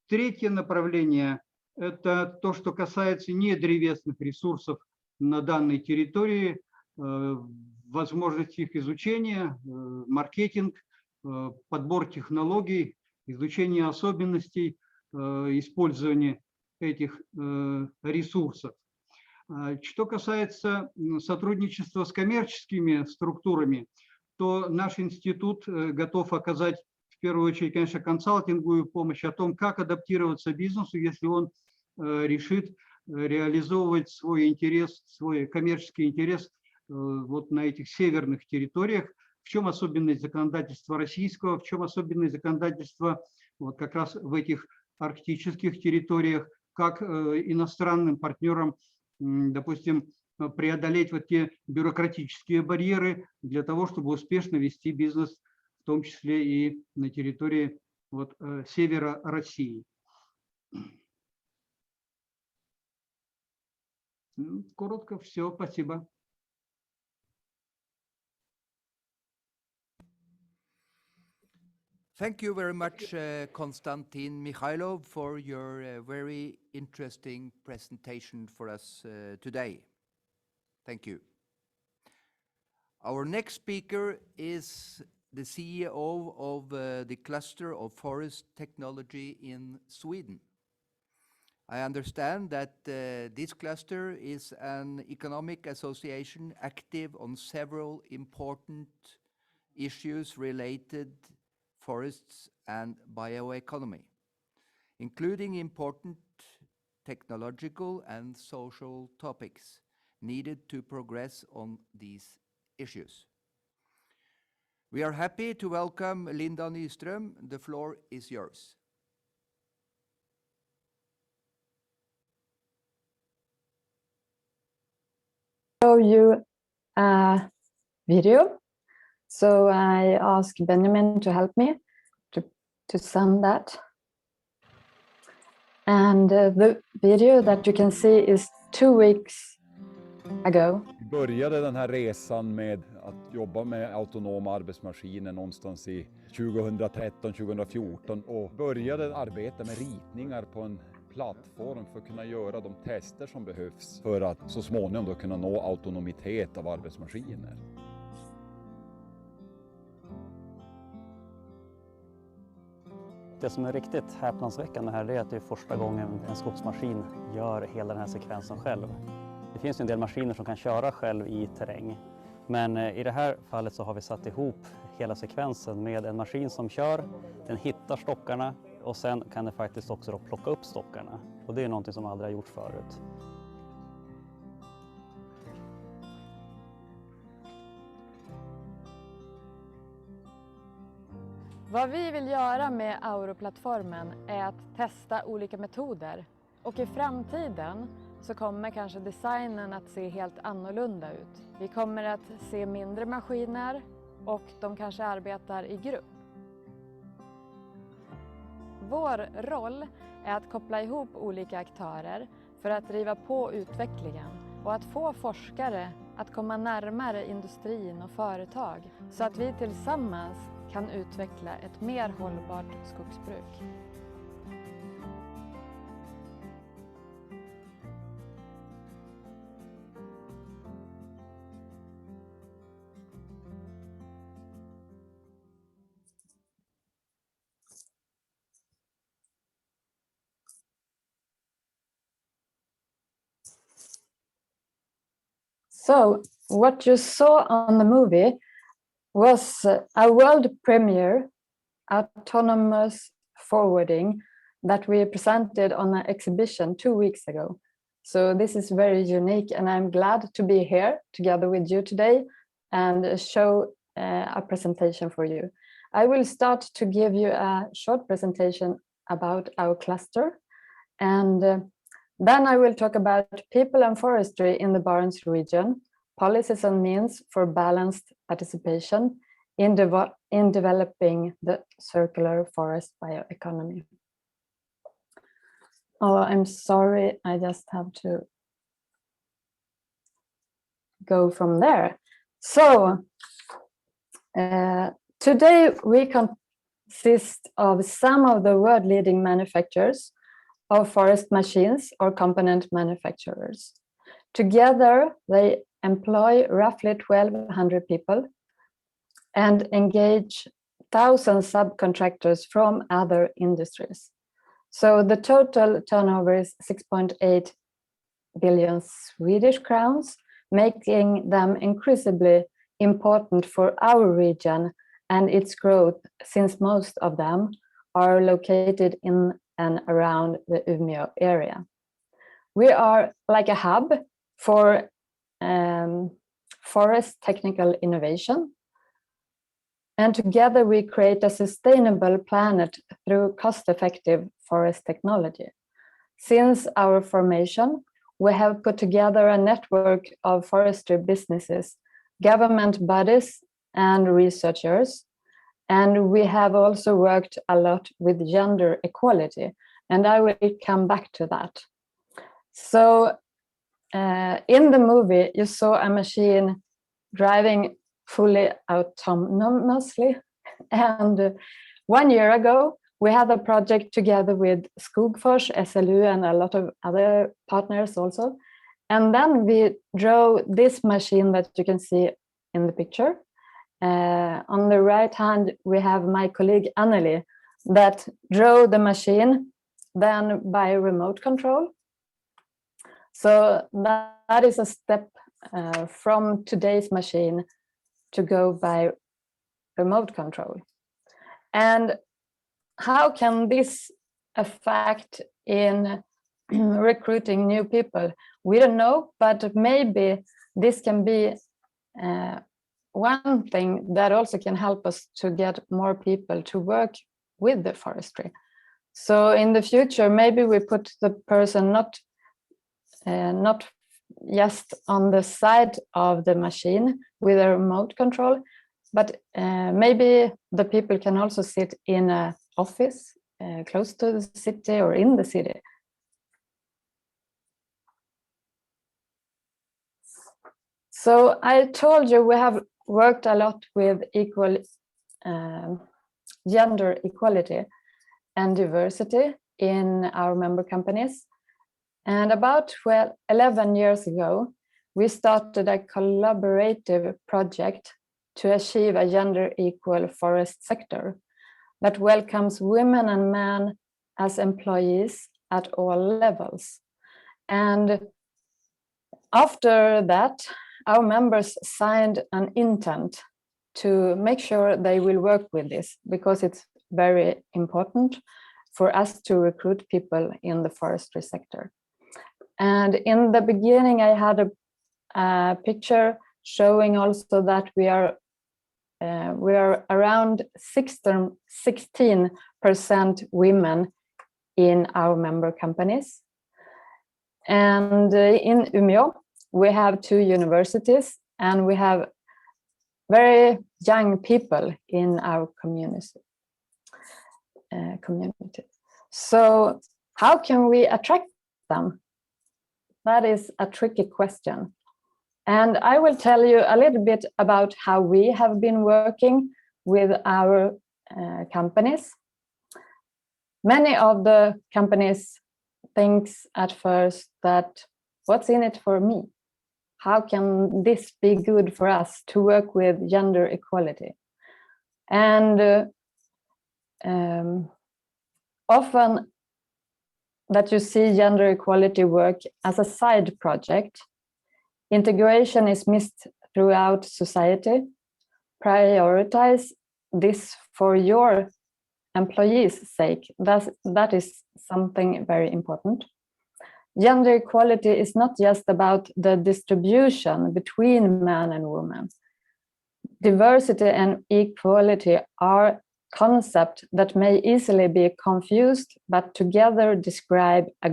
Третье направление – это то, что касается недревесных ресурсов на данной территории, возможность их изучения, маркетинг, подбор технологий, изучение особенностей использования этих ресурсов. Что касается сотрудничества с коммерческими структурами, то наш институт готов оказать в первую очередь, конечно, консалтинговую помощь о том, как адаптироваться бизнесу, если он решит реализовывать свой интерес, свой коммерческий интерес вот на этих северных территориях. В чем особенность законодательства российского, в чем особенность законодательства вот как раз в этих арктических территориях, как иностранным партнерам, допустим, преодолеть вот те бюрократические барьеры для того, чтобы успешно вести бизнес, в том числе и на территории вот, севера России. Коротко все, спасибо. Thank you very much, Konstantin Mikhailov, for your very interesting presentation for us today. Thank you. Our next speaker is the CEO of the Cluster of Forest Technology in Sweden. I understand that this cluster is an economic association active on several important issues related forests and bioeconomy, including important technological and social topics needed to progress on these issues. We are happy to welcome Linda Nyström. The floor is yours. show you a video. So I asked Benjamin to help me to send that. And the video that you can see is 2 weeks ago. Vi började den här resan med att jobba med autonoma arbetsmaskiner någonstans i 2013-2014 och började arbeta med ritningar på en plattform för att kunna göra de tester som behövs för att så småningom då kunna nå autonomitet av arbetsmaskiner. Det som är riktigt häpnadsväckande här är att det är första gången en skogsmaskin gör hela den här sekvensen själv. Det finns ju en del maskiner som kan köra själv i terräng. Men i det här fallet så har vi satt ihop hela sekvensen med en maskin som kör, den hittar stockarna och sen kan den faktiskt också då plocka upp stockarna. Och det är någonting som aldrig har gjorts förut. Vad vi vill göra med Auro-plattformen är att testa olika metoder. Och i framtiden så kommer kanske designen att se helt annorlunda ut. Vi kommer att se mindre maskiner och de kanske arbetar i grupp. Vår roll är att koppla ihop olika aktörer för att driva på utvecklingen och att få forskare att komma närmare industrin och företag så att vi tillsammans kan utveckla ett mer hållbart skogsbruk. So what you saw on the movie was a world premiere autonomous forwarding that we presented on an exhibition 2 weeks ago. So this is very unique and I'm glad to be here together with you today and show a presentation for you. I will start to give you a short presentation about our cluster and then I will talk about people and forestry in the Barents region, policies and means for balanced participation in developing the circular forest bioeconomy. Oh, I'm sorry, I just have to go from there. So, today we consist of some of the world-leading manufacturers of forest machines or component manufacturers. Together, they employ roughly 1,200 people and engage thousands subcontractors from other industries. So the total turnover is 6.8 billion Swedish crowns, making them increasingly important for our region and its growth, since most of them are located in and around the Umeå area. We are like a hub for forest technical innovation. And together we create a sustainable planet through cost-effective forest technology. Since our formation, we have put together a network of forestry businesses, government bodies, and researchers. And we have also worked a lot with gender equality, and I will come back to that. So in the movie, you saw a machine driving fully autonomously. And 1 year ago, we had a project together with Skogfors, SLU, and a lot of other partners also. And then we drove this machine that you can see in the picture. On the right hand, we have my colleague Anneli that drove the machine then by remote control. So that is a step from today's machine to go by remote control. And how can this affect in recruiting new people? We don't know, but maybe this can be one thing that also can help us to get more people to work with the forestry. So in the future, maybe we put the person not just on the side of the machine with a remote control, but maybe the people can also sit in an office close to the city or in the city. So I told you we have worked a lot with gender equality and diversity in our member companies. And about 11 years ago, we started a collaborative project to achieve a gender equal forest sector that welcomes women and men as employees at all levels. And after that, our members signed an intent to make sure they will work with this, because it's very important for us to recruit people in the forestry sector. And in the beginning, I had a picture showing also that we are around 16% women in our member companies. And in Umeå, we have 2 universities, and we have very young people in our community. So how can we attract them? That is a tricky question. And I will tell you a little bit about how we have been working with our companies. Many of the companies think at first that, what's in it for me? How can this be good for us to work with gender equality? And often that you see gender equality work as a side project. Integration is missed throughout society. Prioritize this for your employees' sake. That is something very important. Gender equality is not just about the distribution between men and women. Diversity and equality are concepts that may easily be confused, but together describe a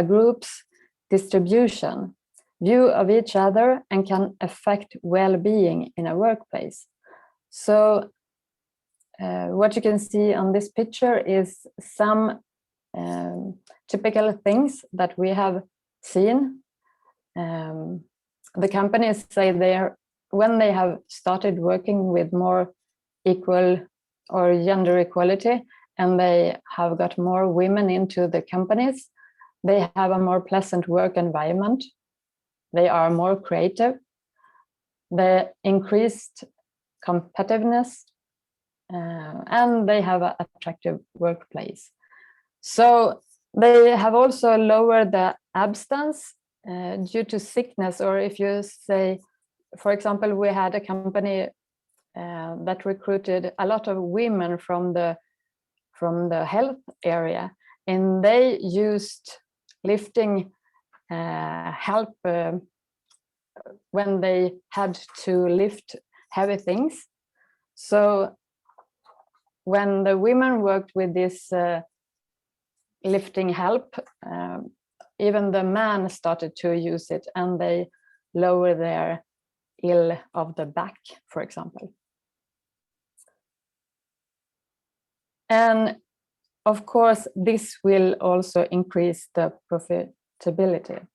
group's distribution, view of each other, and can affect well-being in a workplace. So what you can see on this picture is some typical things that we have seen. The companies say when they have started working with more equal or gender equality, and they have got more women into the companies, they have a more pleasant work environment. They are more creative. They increased competitiveness, and they have an attractive workplace. So they have also lowered the absence due to sickness, or if you say, for example, we had a company that recruited a lot of women from the health area, and they used lifting help when they had to lift heavy things. So when the women worked with this lifting help, even the men started to use it, and they lower their ill of the back, for example. And of course, this will also increase the profitability.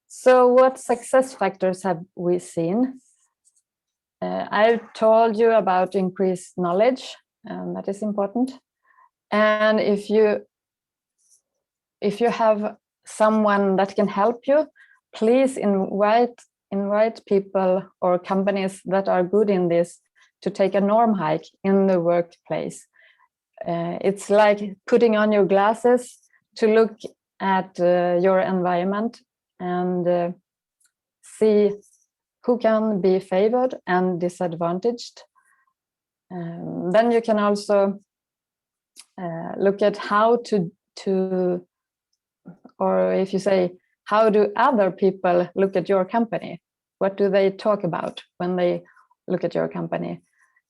So what success factors have we seen? I've told you about increased knowledge, and that is important. And if you have someone that can help you, please invite people or companies that are good in this to take a norm hike in the workplace. It's like putting on your glasses to look at your environment and see who can be favored and disadvantaged. Then you can also look at how to, or if you say, how do other people look at your company? What do they talk about when they look at your company?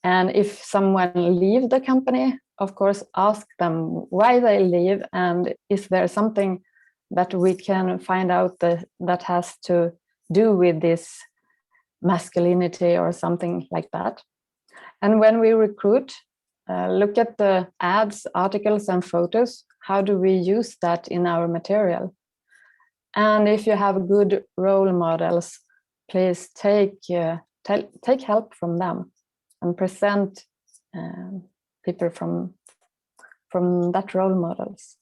And if someone leaves the company, of course, ask them why they leave, and is there something that we can find out that has to do with this masculinity or something like that. And when we recruit, look at the ads, articles, and photos. How do we use that in our material? And if you have good role models, please take help from them and present people from that role models.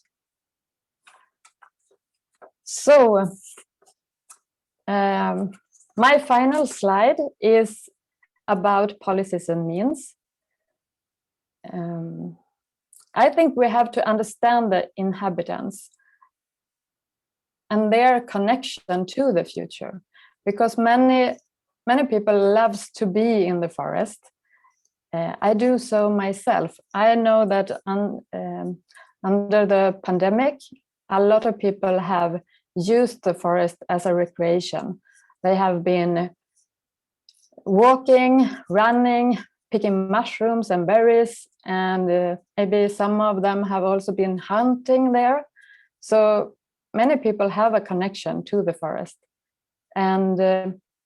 So my final slide is about policies and means. I think we have to understand the inhabitants and their connection to the future, because many people loves to be in the forest. I do so myself. I know that under the pandemic, a lot of people have used the forest as a recreation. They have been walking, running, picking mushrooms and berries, and maybe some of them have also been hunting there. So many people have a connection to the forest. And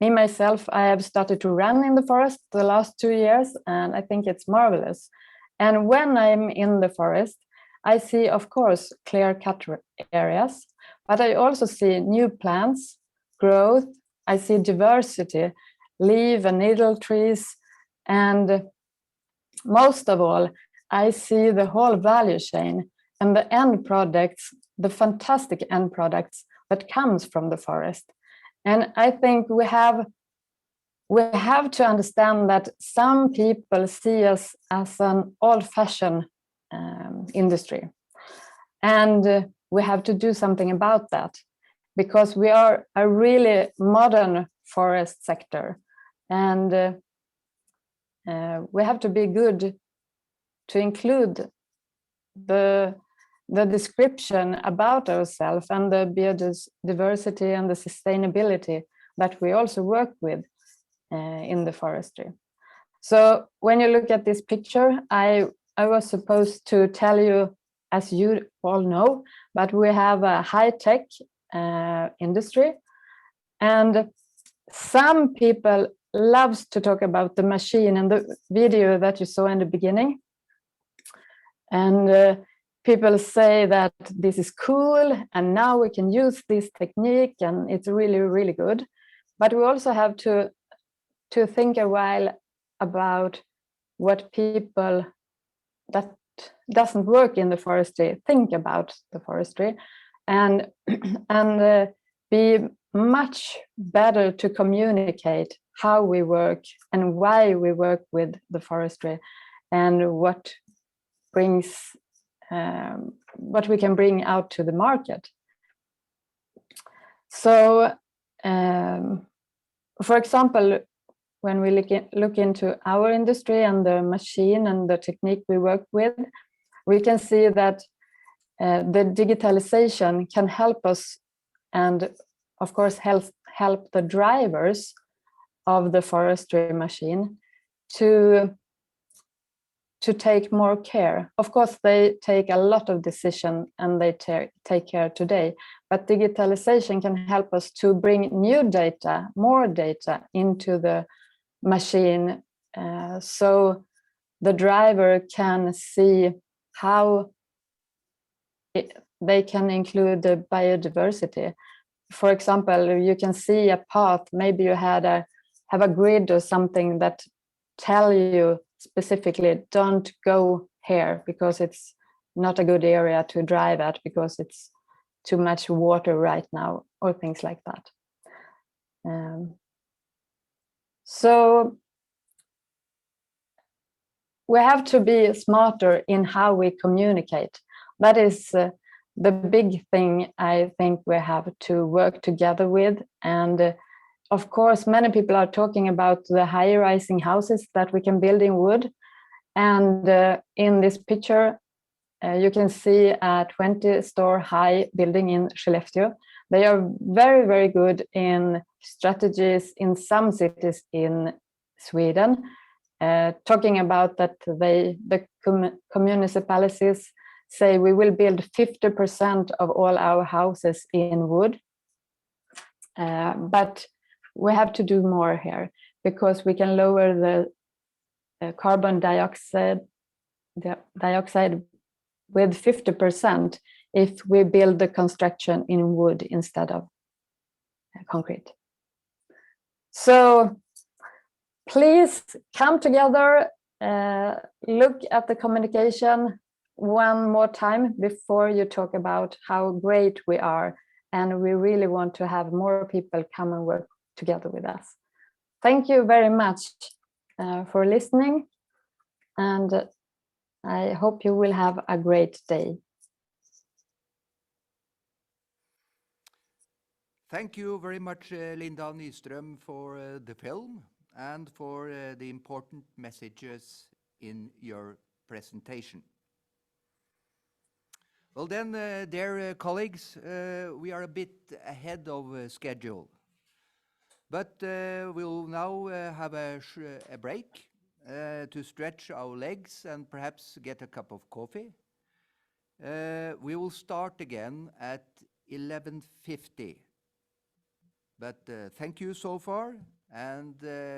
me, myself, I have started to run in the forest the last 2 years, and I think it's marvelous. And when I'm in the forest, I see, of course, clear-cut areas, but I also see new plants, growth. I see diversity, leaf and needle trees, and most of all, I see the whole value chain and the end products, the fantastic end products that comes from the forest. And I think we have to understand that some people see us as an old-fashioned industry, and we have to do something about that, because we are a really modern forest sector, and we have to be good to include the description about ourselves and the biodiversity and the sustainability that we also work with in the forestry. So when you look at this picture, I was supposed to tell you, as you all know, but we have a high-tech industry, and some people loves to talk about the machine and the video that you saw in the beginning. And people say that this is cool, and now we can use this technique, and it's really, really good. But we also have to think a while about what people that doesn't work in the forestry think about the forestry, and be much better to communicate how we work and why we work with the forestry, and what we can bring out to the market. So, for example, when we look into our industry and the machine and the technique we work with, we can see that the digitalization can help us, and of course help the drivers of the forestry machine to take more care. Of course, they take a lot of decision and they take care today, but digitalization can help us to bring new data, more data into the machine, so the driver can see how they can include the biodiversity. For example, you can see a path, maybe you have a grid or something that tell you specifically, don't go here because it's not a good area to drive at because it's too much water right now, or things like that. So we have to be smarter in how we communicate. That is the big thing I think we have to work together with. And of course, many people are talking about the high-rising houses that we can build in wood. And in this picture, you can see a 20-story high building in Skellefteå. They are very, very good in strategies in some cities in Sweden. talking about that the municipalities say we will build 50% of all our houses in wood. But we have to do more here, because we can lower the carbon dioxide with 50% if we build the construction in wood instead of concrete. So please come together, look at the communication one more time before you talk about how great we are, and we really want to have more people come and work together with us. Thank you very much for listening, and I hope you will have a great day. Thank you very much, Linda Nyström, for the film and for the important messages in your presentation. Well then, dear colleagues, we are a bit ahead of schedule, but we'll now have a break to stretch our legs and perhaps get a cup of coffee. We will start again at 11:50. But thank you so far, and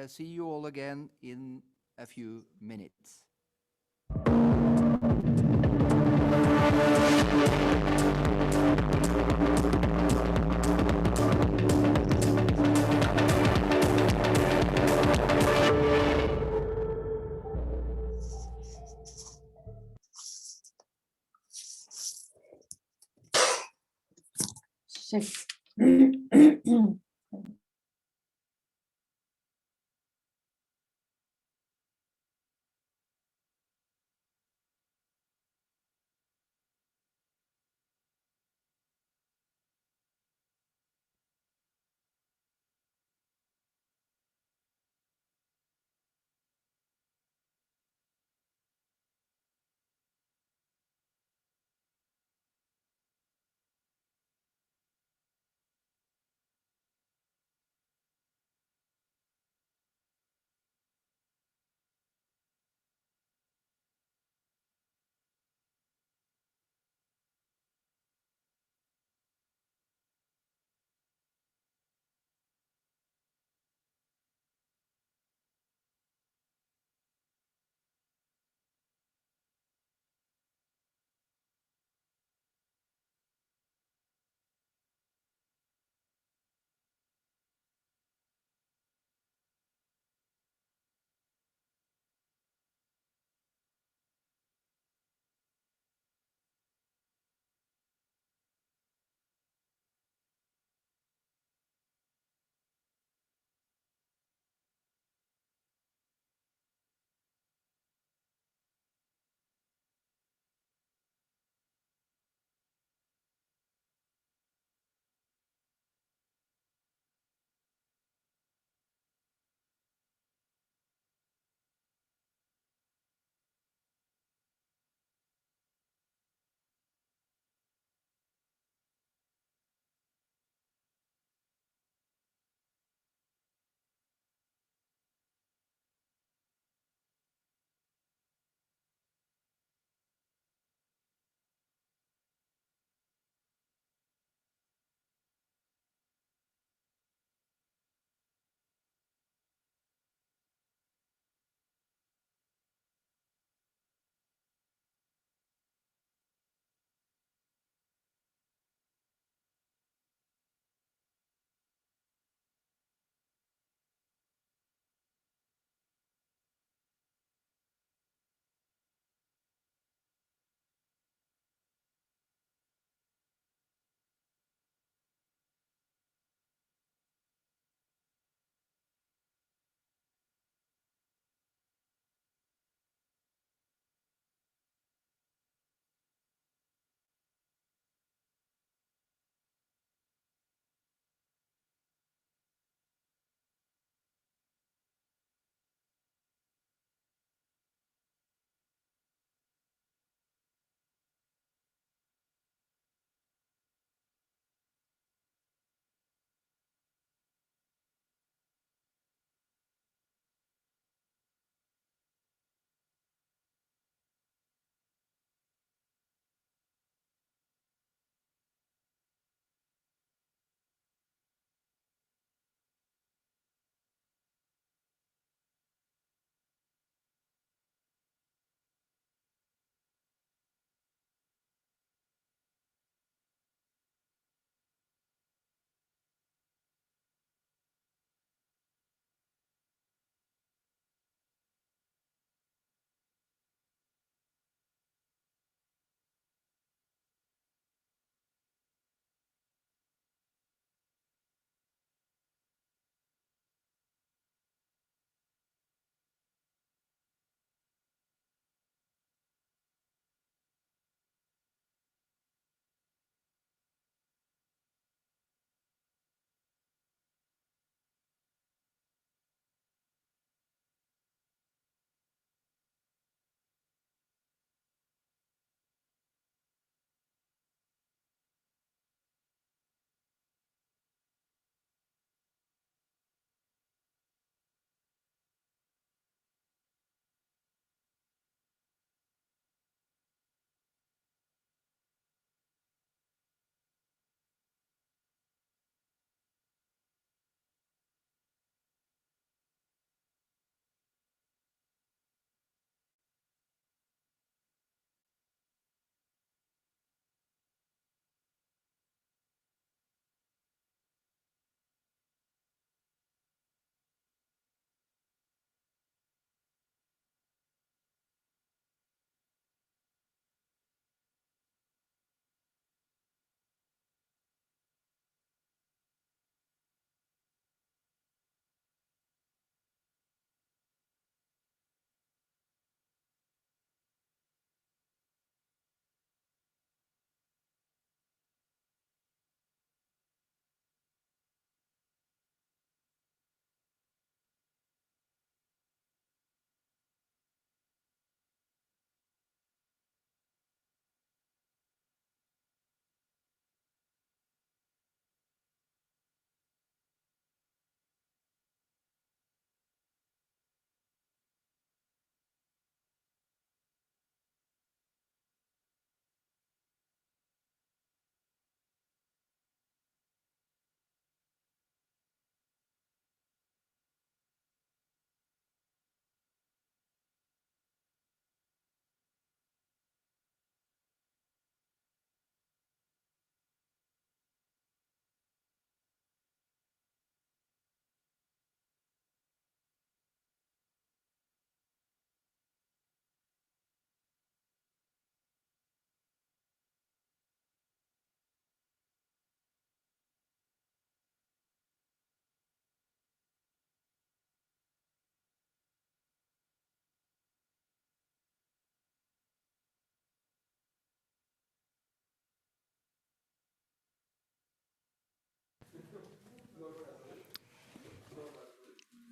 see you all again in a few minutes.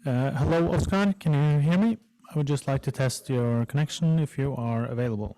Hello, Oscar. Can you hear me? I would just like to test your connection if you are available.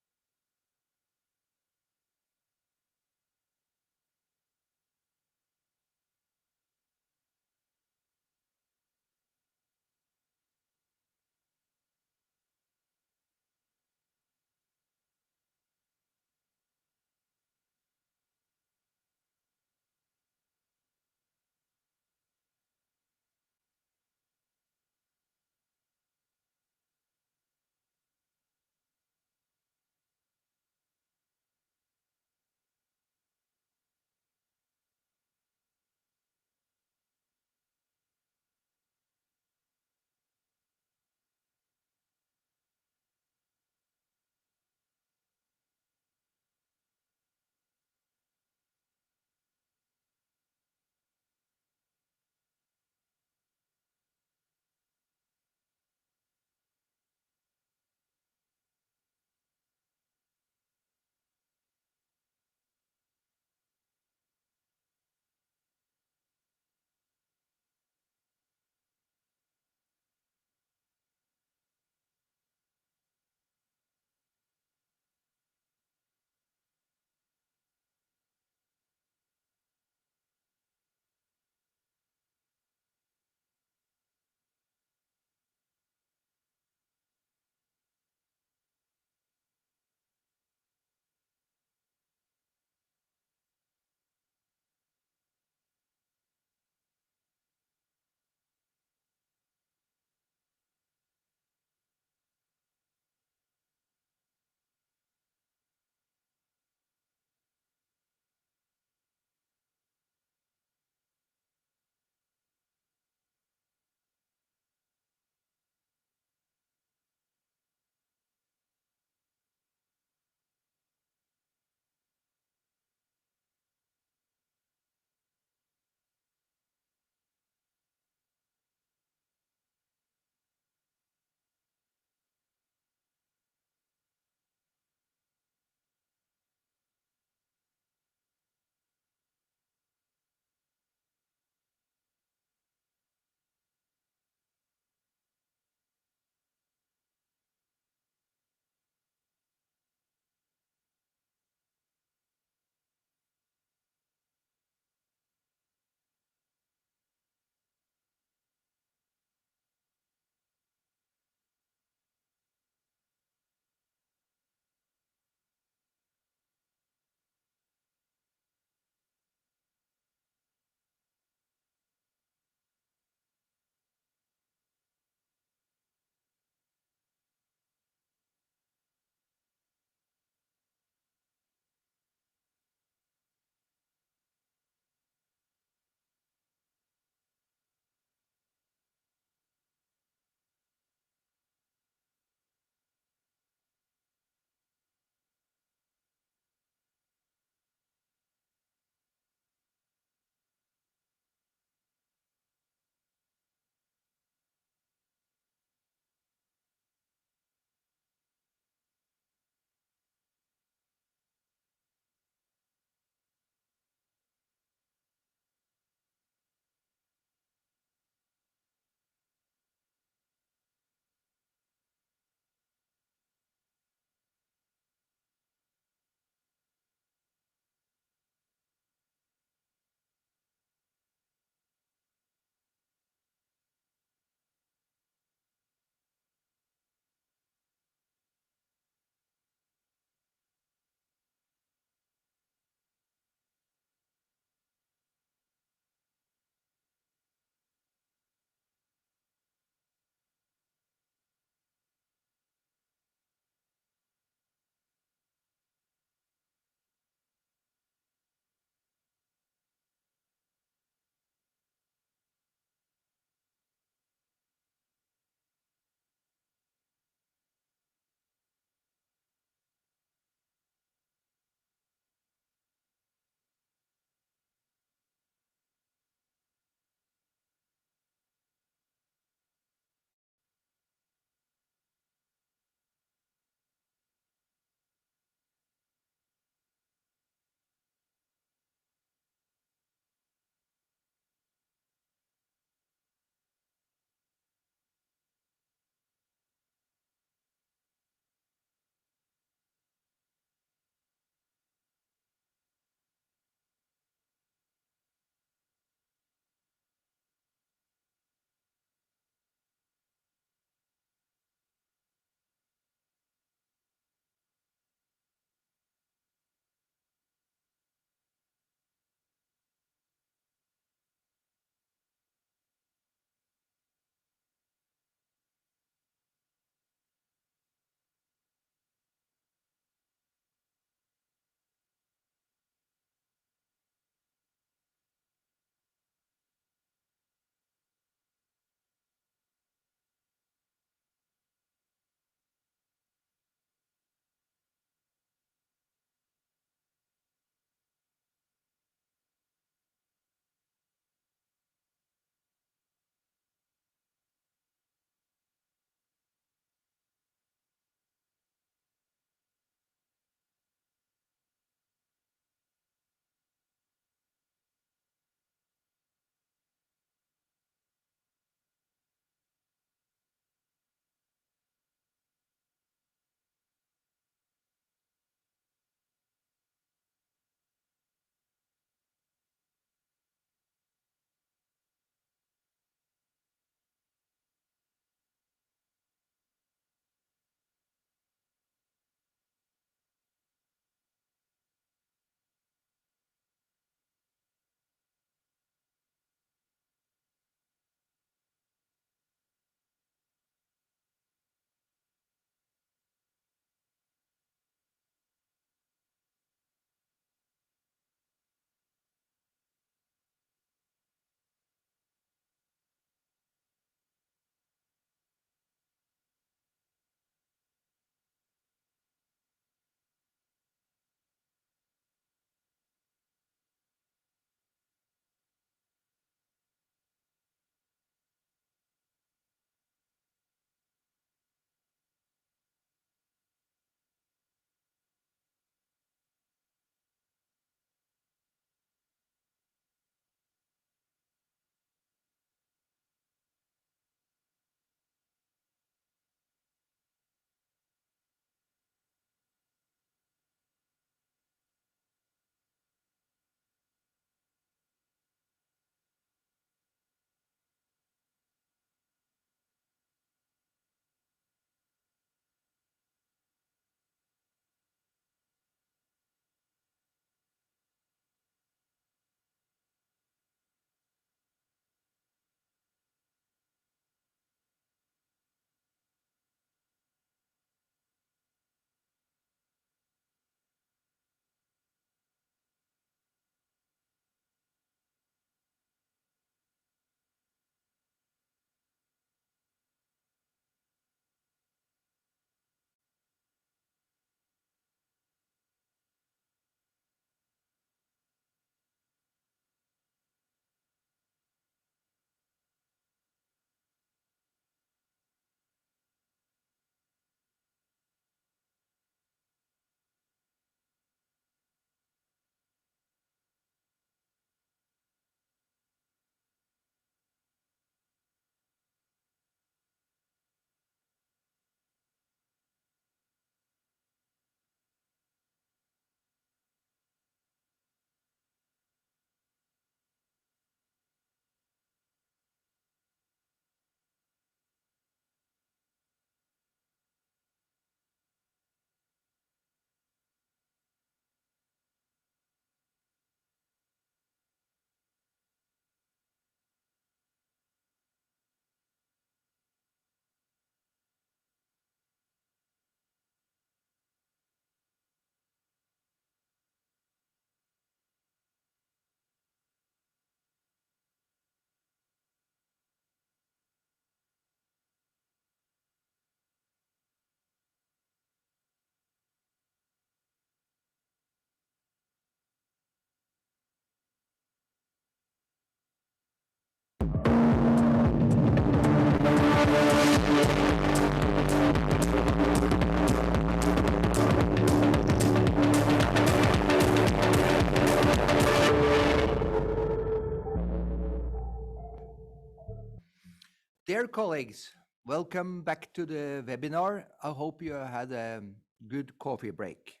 Dear colleagues, welcome back to the webinar. I hope you had a good coffee break.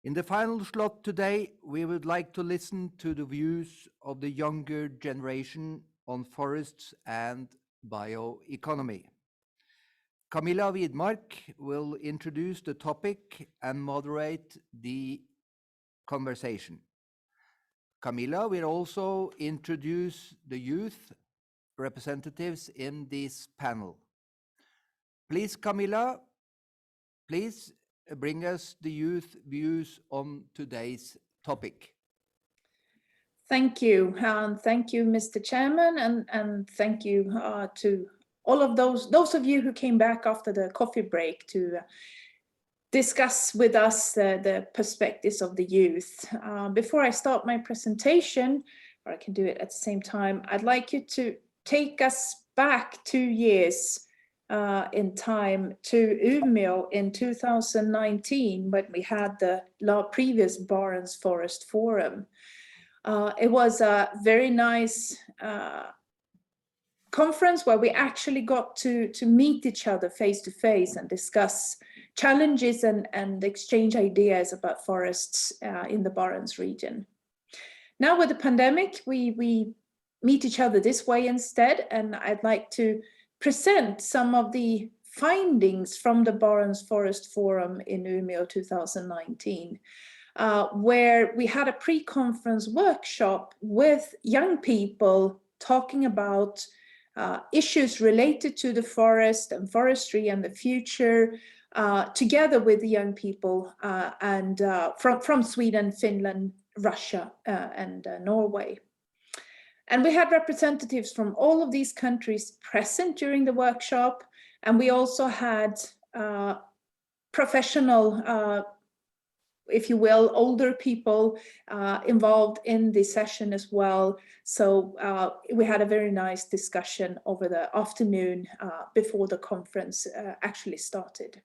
In the final slot today, we would like to listen to the views of the younger generation on forests and bioeconomy. Camilla Widmark will introduce the topic and moderate the conversation. Camilla will also introduce the youth representatives in this panel. Please, Camilla, please bring us the youth views on today's topic. Thank you. Thank you, Mr. Chairman, and thank you to all of those of you who came back after the coffee break to discuss with us the perspectives of the youth. Before I start my presentation, or I can do it at the same time, I'd like you to take us back 2 years in time to Umeå in 2019, when we had the previous Barents Forest Forum. It was a very nice conference where we actually got to meet each other face to face and discuss challenges and exchange ideas about forests in the Barents region. Now with the pandemic, we meet each other this way instead, and I'd like to present some of the findings from the Barents Forest Forum in Umeå 2019, where we had a pre-conference workshop with young people talking about issues related to the forest and forestry and the future, together with the young people and from Sweden, Finland, Russia, and Norway. And we had representatives from all of these countries present during the workshop, and we also had professional, if you will, older people involved in the session as well. So we had a very nice discussion over the afternoon before the conference actually started.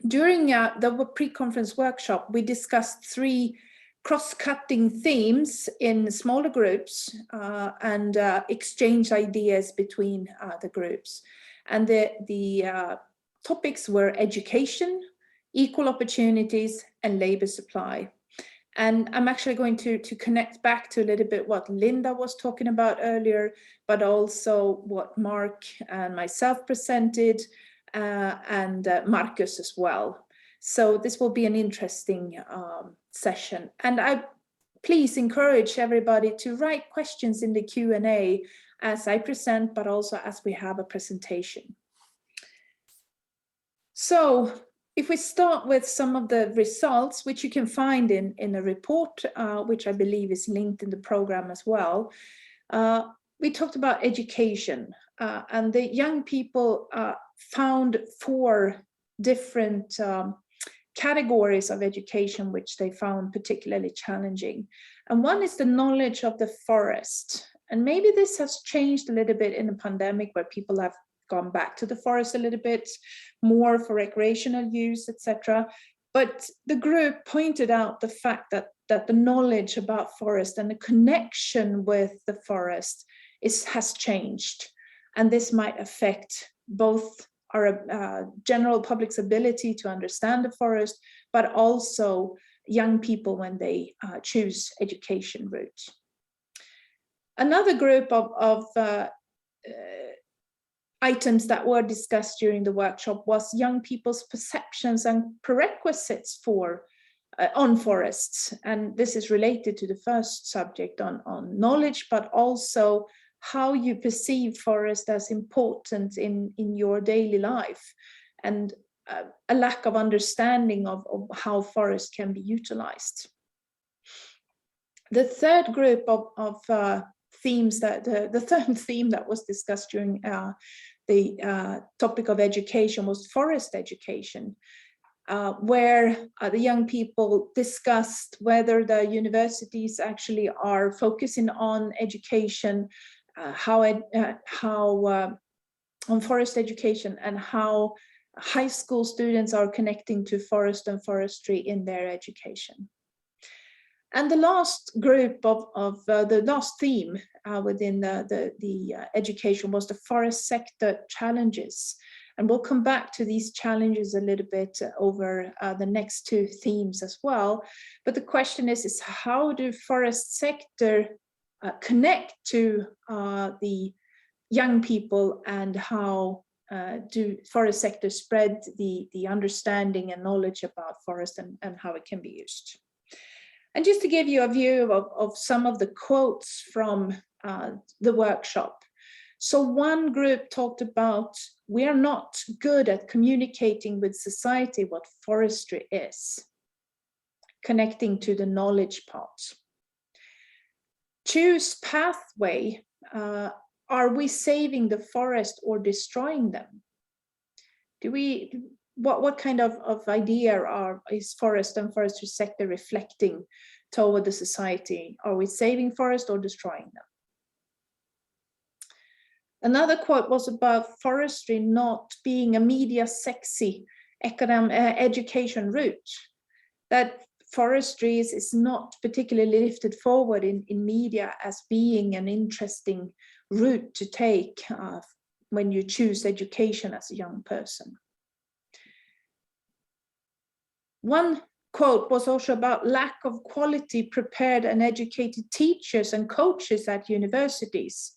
During the pre-conference workshop, we discussed 3 cross-cutting themes in smaller groups and exchange ideas between the groups. And the topics were education, equal opportunities, and labor supply. And I'm actually going to connect back to a little bit what Linda was talking about earlier, but also what Mark and myself presented, and Marcus as well. So this will be an interesting session. And I please encourage everybody to write questions in the Q&A as I present, but also as we have a presentation. So if we start with some of the results, which you can find in a report, which I believe is linked in the program as well, we talked about education, and the young people found 4 different categories of education which they found particularly challenging. And one is the knowledge of the forest. And maybe this has changed a little bit in the pandemic, where people have gone back to the forest a little bit more for recreational use, etc. But the group pointed out the fact that the knowledge about forest and the connection with the forest has changed. And this might affect both our general public's ability to understand the forest, but also young people when they choose education routes. Another group of items that were discussed during the workshop was young people's perceptions and prerequisites on forests. And this is related to the first subject on knowledge, but also how you perceive forest as important in your daily life, and a lack of understanding of how forest can be utilized. The third group of themes, the third theme that was discussed during the topic of education was forest education, where the young people discussed whether the universities actually are focusing on education, on forest education, and how high school students are connecting to forest and forestry in their education. And the last group of the last theme within the education was the forest sector challenges. And we'll come back to these challenges a little bit over the next two themes as well. But the question is how do forest sector connect to the young people, and how do forest sector spread the understanding and knowledge about forest and how it can be used. And just to give you a view of some of the quotes from the workshop. So one group talked about, we are not good at communicating with society what forestry is, connecting to the knowledge part. Choose pathway, are we saving the forest or destroying them? What kind of idea is forest and forestry sector reflecting toward the society? Are we saving forest or destroying them? Another quote was about forestry not being a media sexy education route, that forestry is not particularly lifted forward in media as being an interesting route to take when you choose education as a young person. One quote was also about lack of quality prepared and educated teachers and coaches at universities.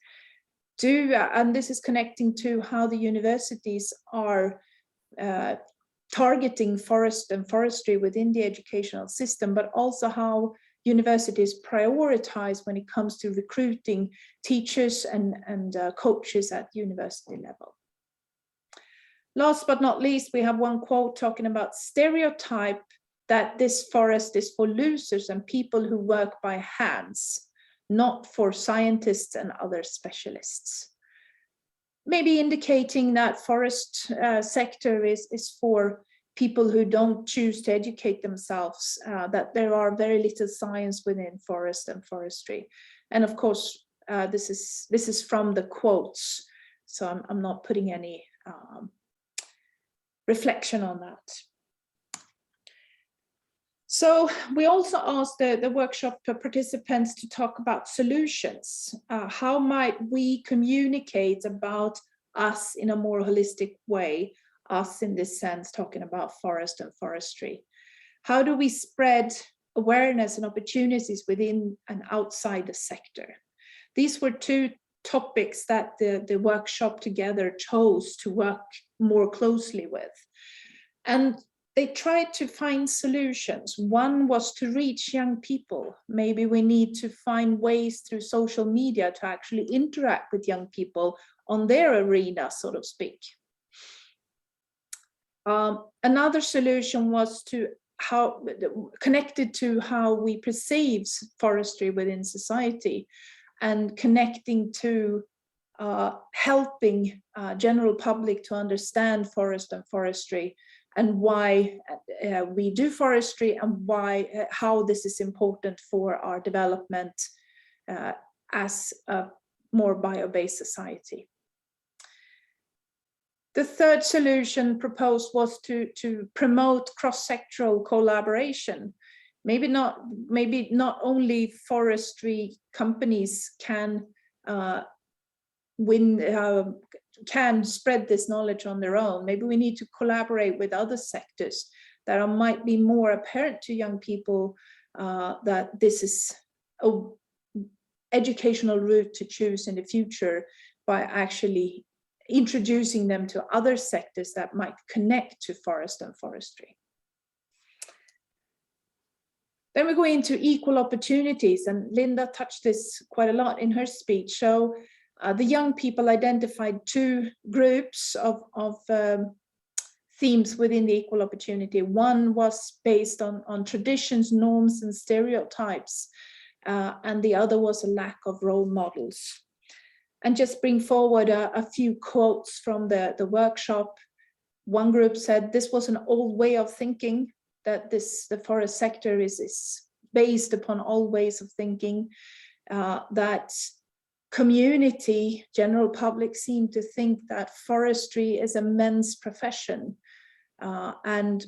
And this is connecting to how the universities are targeting forest and forestry within the educational system, but also how universities prioritize when it comes to recruiting teachers and coaches at university level. Last but not least, we have one quote talking about stereotype that this forest is for losers and people who work by hands, not for scientists and other specialists. Maybe indicating that forest sector is for people who don't choose to educate themselves, that there are very little science within forest and forestry. And of course, this is from the quotes, so I'm not putting any reflection on that. So we also asked the workshop participants to talk about solutions. How might we communicate about us in a more holistic way? Us in this sense, talking about forest and forestry. How do we spread awareness and opportunities within and outside the sector? These were two topics that the workshop together chose to work more closely with. And they tried to find solutions. One was to reach young people. Maybe we need to find ways through social media to actually interact with young people on their arena, so to speak. Another solution was connected to how we perceive forestry within society, and connecting to helping general public to understand forest and forestry, and why we do forestry, and how this is important for our development as a more bio-based society. The third solution proposed was to promote cross-sectoral collaboration. Maybe not only forestry companies can spread this knowledge on their own. Maybe we need to collaborate with other sectors that might be more apparent to young people that this is an educational route to choose in the future, by actually introducing them to other sectors that might connect to forest and forestry. Then we go into equal opportunities, and Linda touched this quite a lot in her speech. So the young people identified two groups of themes within the equal opportunity. One was based on traditions, norms, and stereotypes, and the other was a lack of role models. And just bring forward a few quotes from the workshop. One group said this was an old way of thinking, that the forest sector is based upon old ways of thinking, that community, general public seem to think that forestry is a men's profession, and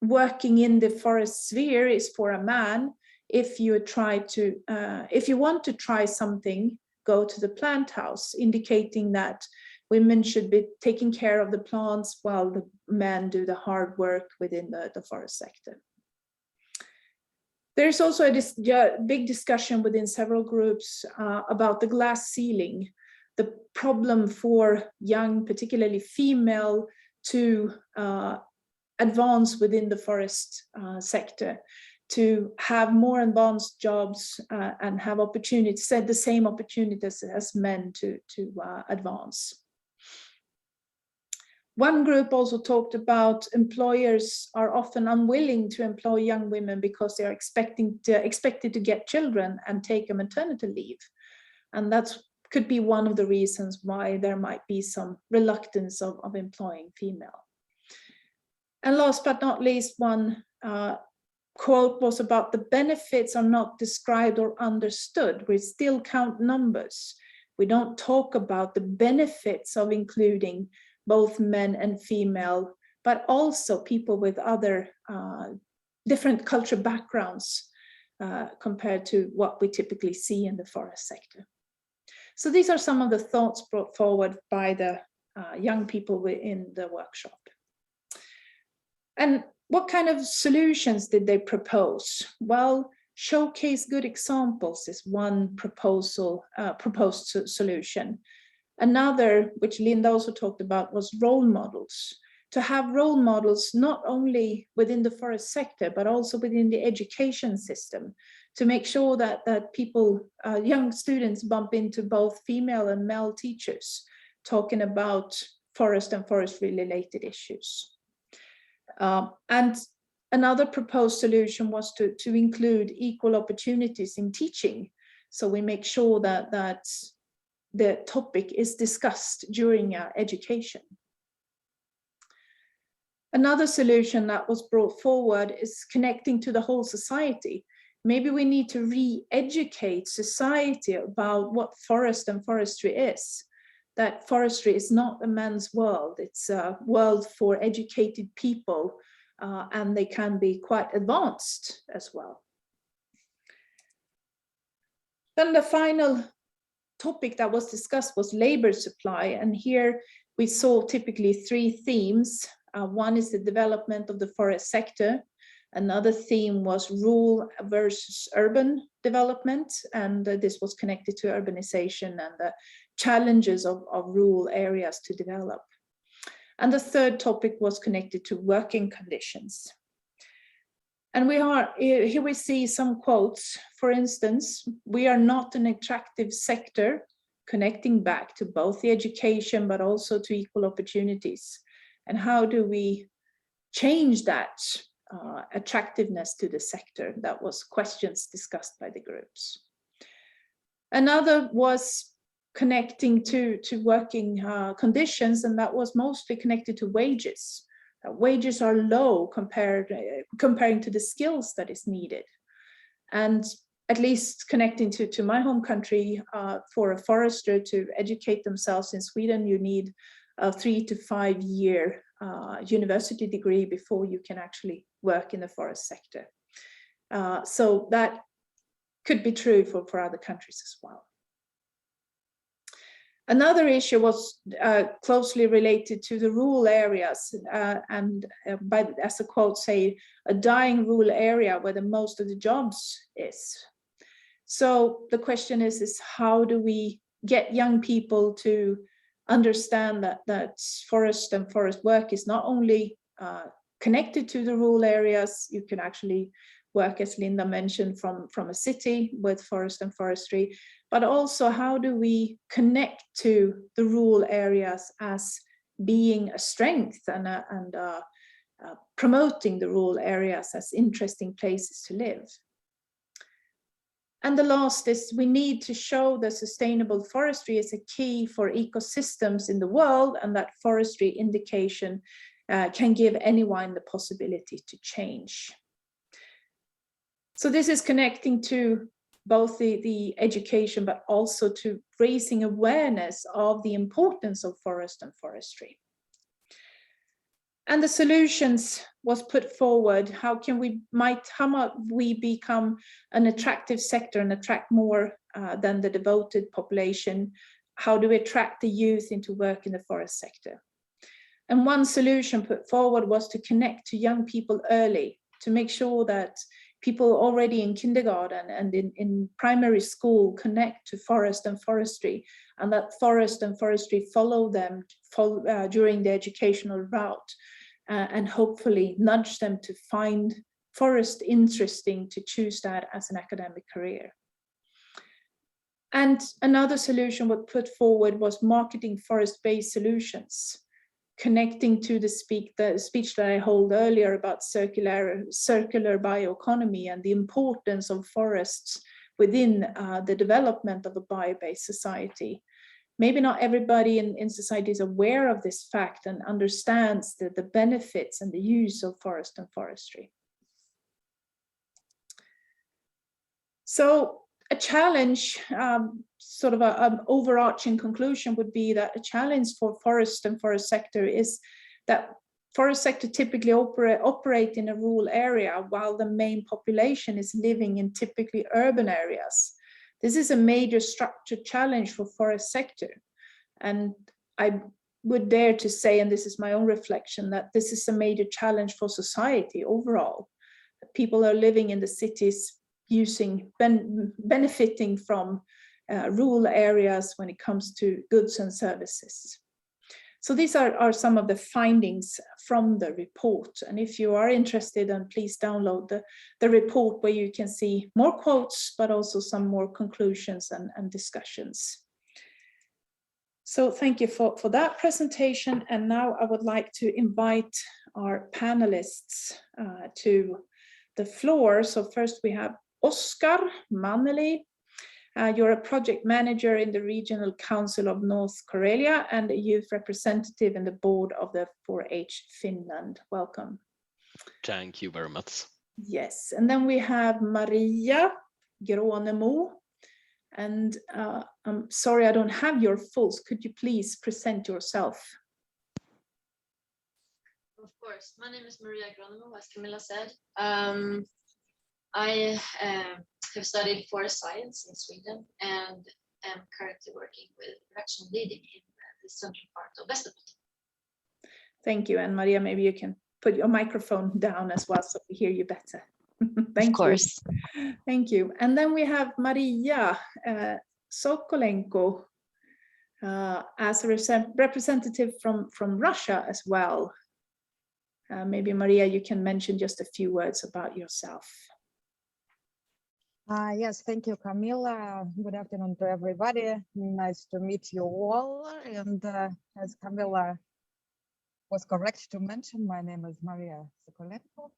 working in the forest sphere is for a man. if you want to try something, go to the plant house, indicating that women should be taking care of the plants while the men do the hard work within the forest sector. There's also a big discussion within several groups about the glass ceiling, the problem for young, particularly female, to advance within the forest sector, to have more advanced jobs and have opportunities, the same opportunities as men to advance. One group also talked about employers are often unwilling to employ young women because they are expected to get children and take a maternity leave. And that could be one of the reasons why there might be some reluctance of employing female. And last but not least, one quote was about the benefits are not described or understood. We still count numbers. We don't talk about the benefits of including both men and female, but also people with other different cultural backgrounds compared to what we typically see in the forest sector. So these are some of the thoughts brought forward by the young people in the workshop. And what kind of solutions did they propose? Well, showcase good examples is one proposed solution. Another, which Linda also talked about, was role models. To have role models not only within the forest sector, but also within the education system, to make sure that people, young students bump into both female and male teachers talking about forest and forestry related issues. And another proposed solution was to include equal opportunities in teaching. So we make sure that the topic is discussed during education. Another solution that was brought forward is connecting to the whole society. Maybe we need to re-educate society about what forest and forestry is. That forestry is not a man's world, it's a world for educated people, and they can be quite advanced as well. Then the final topic that was discussed was labor supply, and here we saw typically three themes. One is the development of the forest sector. Another theme was rural versus urban development, and this was connected to urbanization and the challenges of rural areas to develop. And the third topic was connected to working conditions. And here we see some quotes. For instance, we are not an attractive sector, connecting back to both the education but also to equal opportunities. And how do we change that attractiveness to the sector? That was questions discussed by the groups. Another was connecting to working conditions, and that was mostly connected to wages. Wages are low comparing to the skills that is needed. And at least connecting to my home country, for a forester to educate themselves in Sweden, you need a 3 to 5 year university degree before you can actually work in the forest sector. So that could be true for other countries as well. Another issue was closely related to the rural areas, and as the quote say, a dying rural area where the most of the jobs is. So the question is how do we get young people to understand that forest and forest work is not only connected to the rural areas, you can actually work, as Linda mentioned, from a city with forest and forestry, but also how do we connect to the rural areas as being a strength and promoting the rural areas as interesting places to live. And the last is we need to show that sustainable forestry is a key for ecosystems in the world, and that forestry indication can give anyone the possibility to change. So this is connecting to both the education, but also to raising awareness of the importance of forest and forestry. And the solutions was put forward. How might we become an attractive sector and attract more than the devoted population? How do we attract the youth into work in the forest sector? And one solution put forward was to connect to young people early, to make sure that people already in kindergarten and in primary school connect to forest and forestry, and that forest and forestry follow them during the educational route, and hopefully nudge them to find forest interesting, to choose that as an academic career. And another solution was put forward was marketing forest-based solutions, connecting to the speech that I held earlier about circular bioeconomy and the importance of forests within the development of a bio-based society. Maybe not everybody in society is aware of this fact and understands the benefits and the use of forest and forestry. So a challenge, sort of an overarching conclusion would be that a challenge for forest and forest sector is that forest sector typically operate in a rural area while the main population is living in typically urban areas. This is a major structural challenge for forest sector. And I would dare to say, and this is my own reflection, that this is a major challenge for society overall. People are living in the cities benefiting from rural areas when it comes to goods and services. So these are some of the findings from the report. And if you are interested, then please download the report where you can see more quotes, but also some more conclusions and discussions. So thank you for that presentation. And now I would like to invite our panelists to the floor. So first we have Oskar Manneli. You're a project manager in the Regional Council of North Karelia and a youth representative in the board of the 4-H Finland. Welcome. Thank you very much. Yes, and then we have Maria Gronemo. And I'm sorry, I don't have your fulls. Could you please present yourself? Of course. My name is Maria Gronemo, as Camilla said. I have studied forest science in Sweden and am currently working with production leading in the central part of Västerbotten. Thank you. And Maria, maybe you can put your microphone down as well so we hear you better. Thank of course. you. Thank you. And then we have Maria Sokolenko as a representative from Russia as well. Maybe Maria, you can mention just a few words about yourself. Yes, thank you, Camilla. Good afternoon to everybody. Nice to meet you all. And as Camilla was correct to mention, my name is Maria Sokolenko.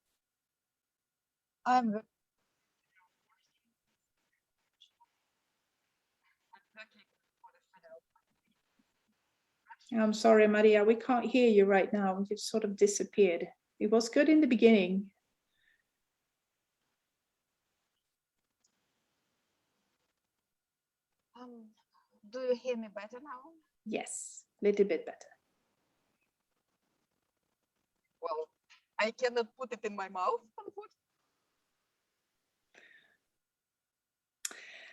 I'm sorry, Maria, we can't hear you right now. You've sort of disappeared. It was good in the beginning. Do you hear me better now? Yes, a little bit better. Well, I cannot put it in my mouth.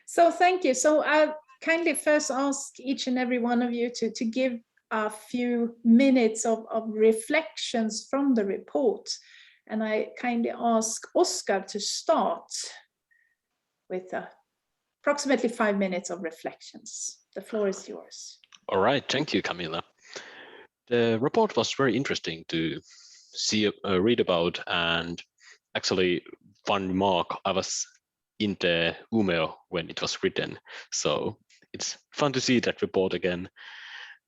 So thank you. So I'll kindly first ask each and every one of you to give a few minutes of reflections from the report. And I kindly ask Oskar to start with approximately 5 minutes of reflections. The floor is yours. All right, thank you, Camilla. The report was very interesting to see, read about, and actually, one remark, I was in the Umeå when it was written, so it's fun to see that report again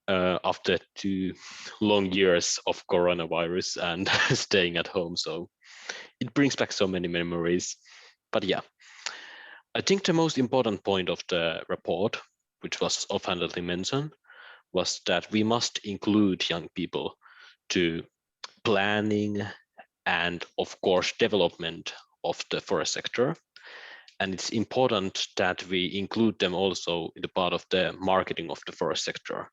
after 2 long years of coronavirus and staying at home. So it brings back so many memories. But yeah, I think the most important point of the report, which was offhandedly mentioned, was that we must include young people to planning and, of course, development of the forest sector. And it's important that we include them also in the part of the marketing of the forest sector.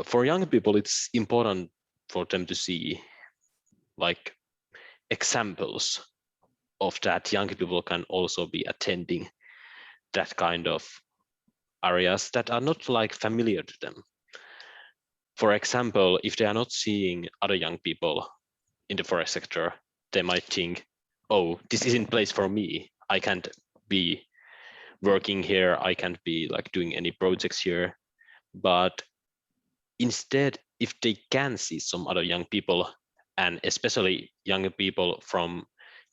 For young people, it's important for them to see like examples of that young people can also be attending that kind of areas that are not like familiar to them. For example, if they are not seeing other young people in the forest sector, they might think, oh, this isn't place for me. I can't be working here. I can't be like doing any projects here. But instead, if they can see some other young people, and especially young people from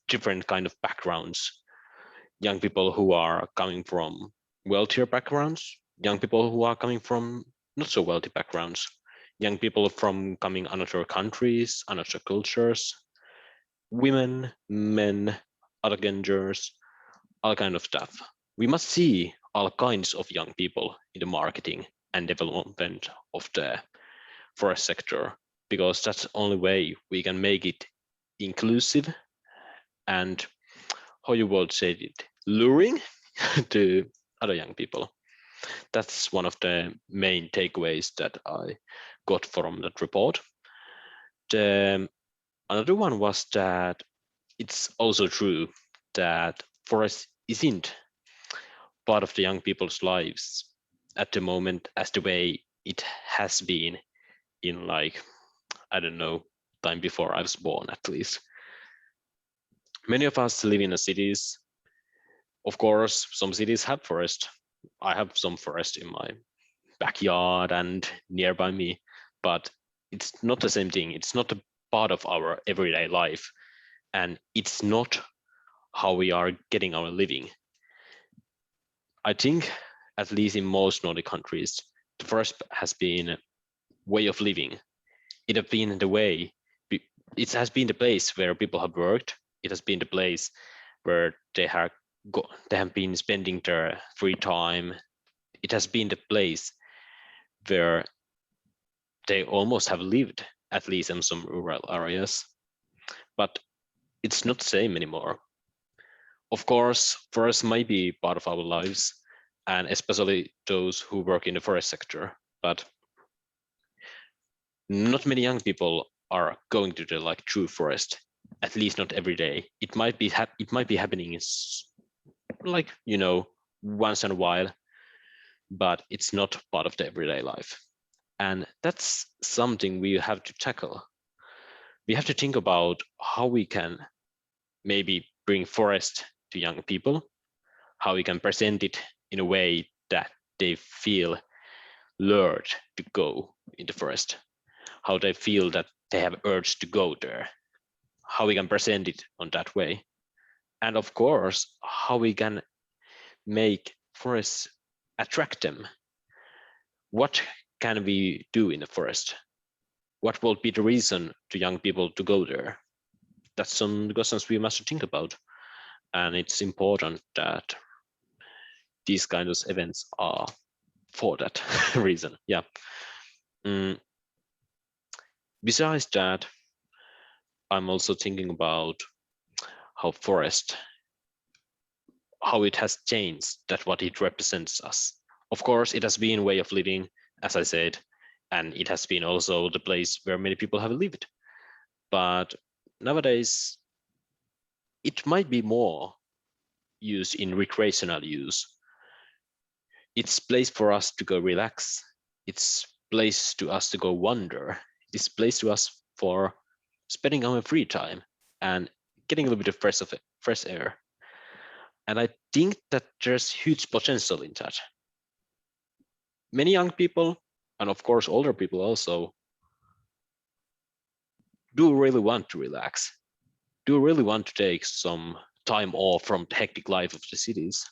different kind of backgrounds, young people who are coming from wealthier backgrounds, young people who are coming from not so wealthy backgrounds, young people from coming another countries, another cultures, women, men, other genders, all kind of stuff. We must see all kinds of young people in the marketing and development of the forest sector, because that's the only way we can make it inclusive and, how you would say it, luring to other young people. That's one of the main takeaways that I got from that report. Another one was that it's also true that forest isn't part of the young people's lives at the moment as the way it has been in, like, I don't know, time before I was born at least. Many of us live in the cities. Of course, some cities have forest. I have some forest in my backyard and nearby me, but it's not the same thing. It's not a part of our everyday life, and it's not how we are getting our living. I think, at least in most Nordic countries, the forest has been a way of living. It has been the way, it has been the place where people have worked. It has been the place where they have been spending their free time. It has been the place where they almost have lived, at least in some rural areas. But it's not the same anymore. Of course, forests might be part of our lives, and especially those who work in the forest sector, but not many young people are going to the like true forest, at least not every day. It might be happening like, you know, once in a while, but it's not part of the everyday life. And that's something we have to tackle. We have to think about how we can maybe bring forest to young people, how we can present it in a way that they feel lured to go in the forest, how they feel that they have urge to go there, how we can present it on that way. And of course, how we can make forests attract them. What can we do in the forest? What will be the reason to young people to go there? That's some questions we must think about. And it's important that these kinds of events are for that reason. Yeah. Besides that, I'm also thinking about how forest, how it has changed, that what it represents us. Of course, it has been a way of living, as I said, and it has been also the place where many people have lived. But nowadays, it might be more used in recreational use. It's place for us to go relax. It's place to us to go wander. It's place to us for spending our free time and getting a little bit of fresh air. And I think that there's huge potential in that. Many young people, and of course older people also, do really want to relax, do really want to take some time off from the hectic life of the cities.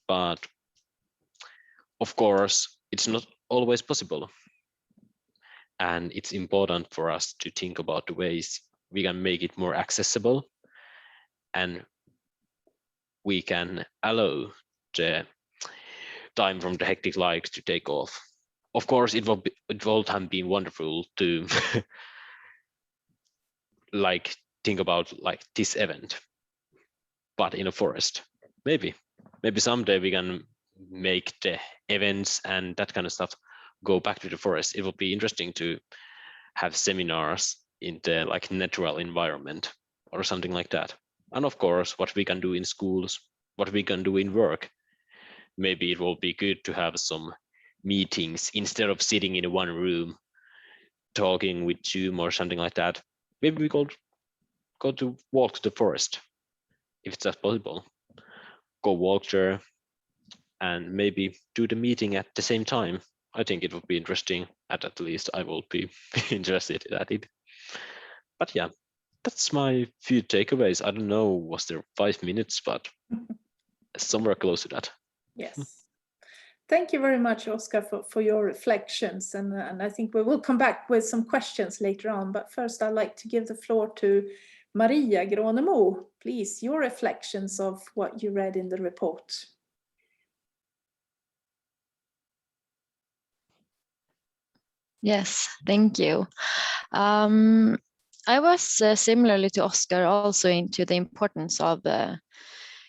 But of course, it's not always possible. And it's important for us to think about the ways we can make it more accessible, and we can allow the time from the hectic life to take off. Of course, it will have been wonderful to like think about like this event, but in a forest. Maybe someday we can make the events and that kind of stuff go back to the forest. It will be interesting to have seminars in the like natural environment or something like that. And of course, what we can do in schools, what we can do in work. Maybe it will be good to have some meetings instead of sitting in one room talking with Zoom or something like that. Maybe we go to walk to the forest if it's possible. Go walk there and maybe do the meeting at the same time. I think it would be interesting, at least I will be interested in it. But yeah, that's my few takeaways. I don't know, was there 5 minutes, but somewhere close to that. Yes. Thank you very much, Oscar, for your reflections. And I think we will come back with some questions later on. But first, I'd like to give the floor to Maria Gronemo. Please, your reflections of what you read in the report. Yes, thank you. I was similarly to Oscar also into the importance of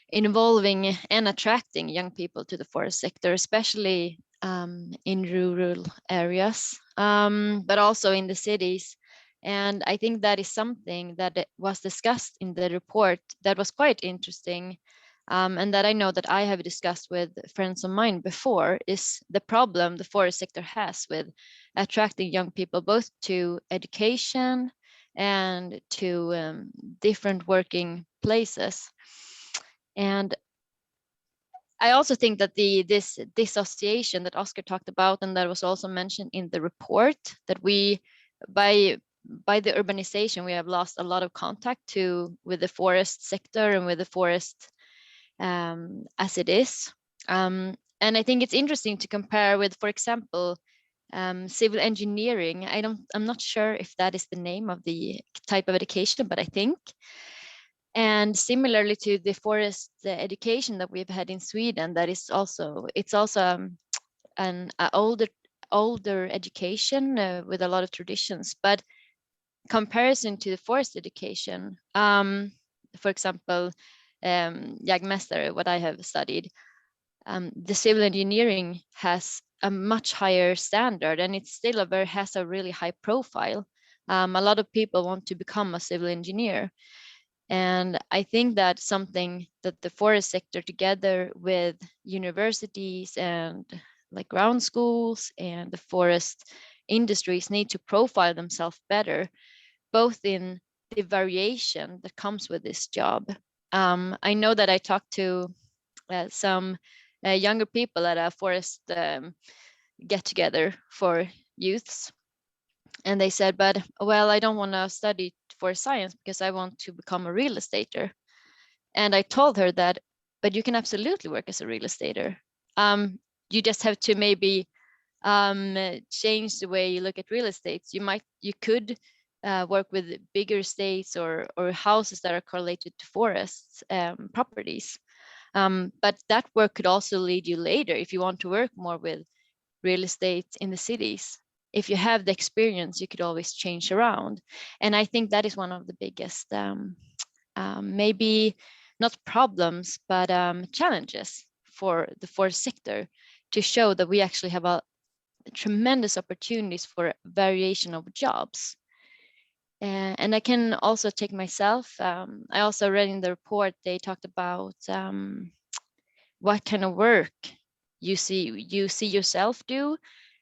involving and attracting young people to the forest sector, especially in rural areas, but also in the cities. And I think that is something that was discussed in the report that was quite interesting, and that I know that I have discussed with friends of mine before, is the problem the forest sector has with attracting young people both to education and to different working places. And I also think that this dissociation that Oscar talked about, and that was also mentioned in the report, that we by the urbanization we have lost a lot of contact with the forest sector and with the forest as it is. And I think it's interesting to compare with, for example, civil engineering. I'm not sure if that is the name of the type of education, but I think. And similarly to the forest education that we've had in Sweden, that is also, it's also an older education with a lot of traditions. But comparison to the forest education, for example, Jägmästare, what I have studied, the civil engineering has a much higher standard, and it's still has a really high profile. A lot of people want to become a civil engineer. And I think that's something that the forest sector, together with universities and like ground schools and the forest industries, need to profile themselves better, both in the variation that comes with this job. I know that I talked to some younger people at a forest get together for youths. And they said, but well, I don't want to study for science because I want to become a real estater. And I told her that, but you can absolutely work as a real estater. You just have to maybe change the way you look at real estates. You could work with bigger estates or houses that are correlated to forests properties. But that work could also lead you later if you want to work more with real estate in the cities. If you have the experience, you could always change around. And I think that is one of the biggest, maybe not problems, but challenges for the forest sector, to show that we actually have a tremendous opportunities for variation of jobs. And I can also take myself, I also read in the report, they talked about what kind of work you see yourself do,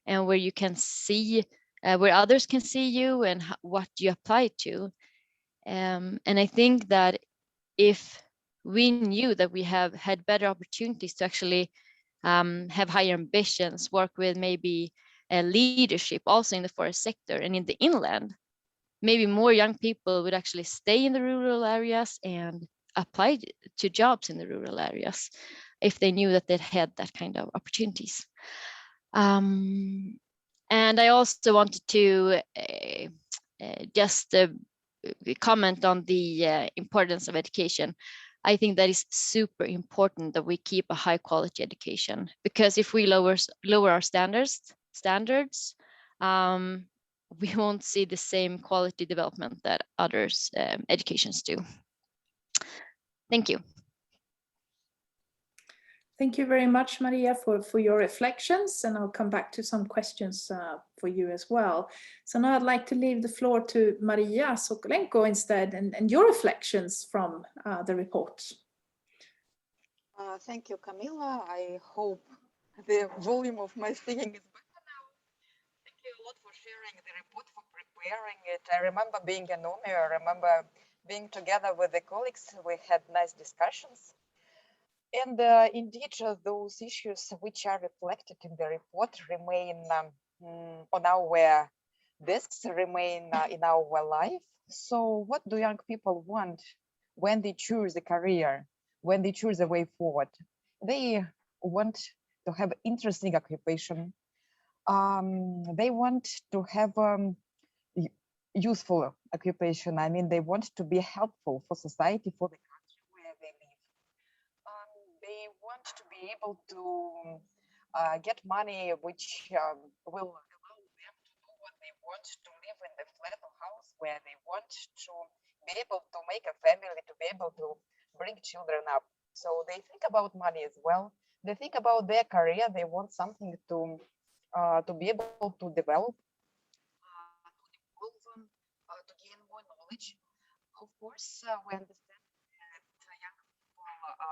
and where you can see where others can see you, and what you apply to. And I think that if we knew that we have had better opportunities to actually have higher ambitions, work with maybe leadership also in the forest sector and in the inland, maybe more young people would actually stay in the rural areas and apply to jobs in the rural areas if they knew that they had that kind of opportunities. And I also wanted to just comment on the importance of education. I think that is super important that we keep a high quality education, because if we lower our standards, we won't see the same quality development that others educations do. Thank you. Thank you very much, Maria, for your reflections, and I'll come back to some questions for you as well. So now I'd like to leave the floor to Maria Sokolenko instead, and your reflections from the report. Thank you, Camilla. I hope the volume of my speaking is better now. Thank you a lot for sharing the report, for preparing it. I remember being in Norway, I remember being together with the colleagues. We had nice discussions. And indeed, those issues which are reflected in the report remain on our desks, remain in our life. So what do young people want when they choose a career, when they choose a way forward? They want to have interesting occupation. They want to have useful occupation. I mean, they want to be helpful for society, for the country where they live. They want to be able to get money which will allow them to do what they want, to live in the flat or house where they want, to be able to make a family, to be able to bring children up. So they think about money as well. They think about their career. They want something to be able to develop, to evolve, to gain more knowledge. Of course, we understand that young people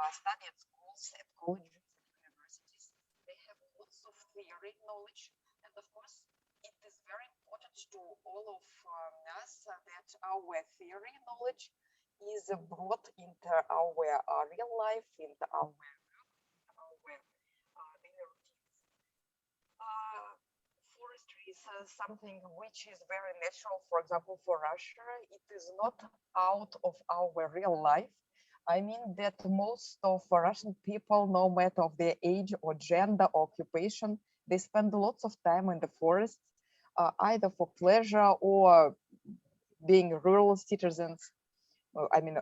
study at schools, at colleges, at universities. They have lots of theory knowledge, and of course, it is very important to all of us that our theory knowledge is brought into our real life, into our work, into our daily routines. Forestry is something which is very natural. For example, for Russia, it is not out of our real life. I mean that most of Russian people, no matter of their age or gender or occupation, they spend lots of time in the forests, either for pleasure or being rural citizens. I mean,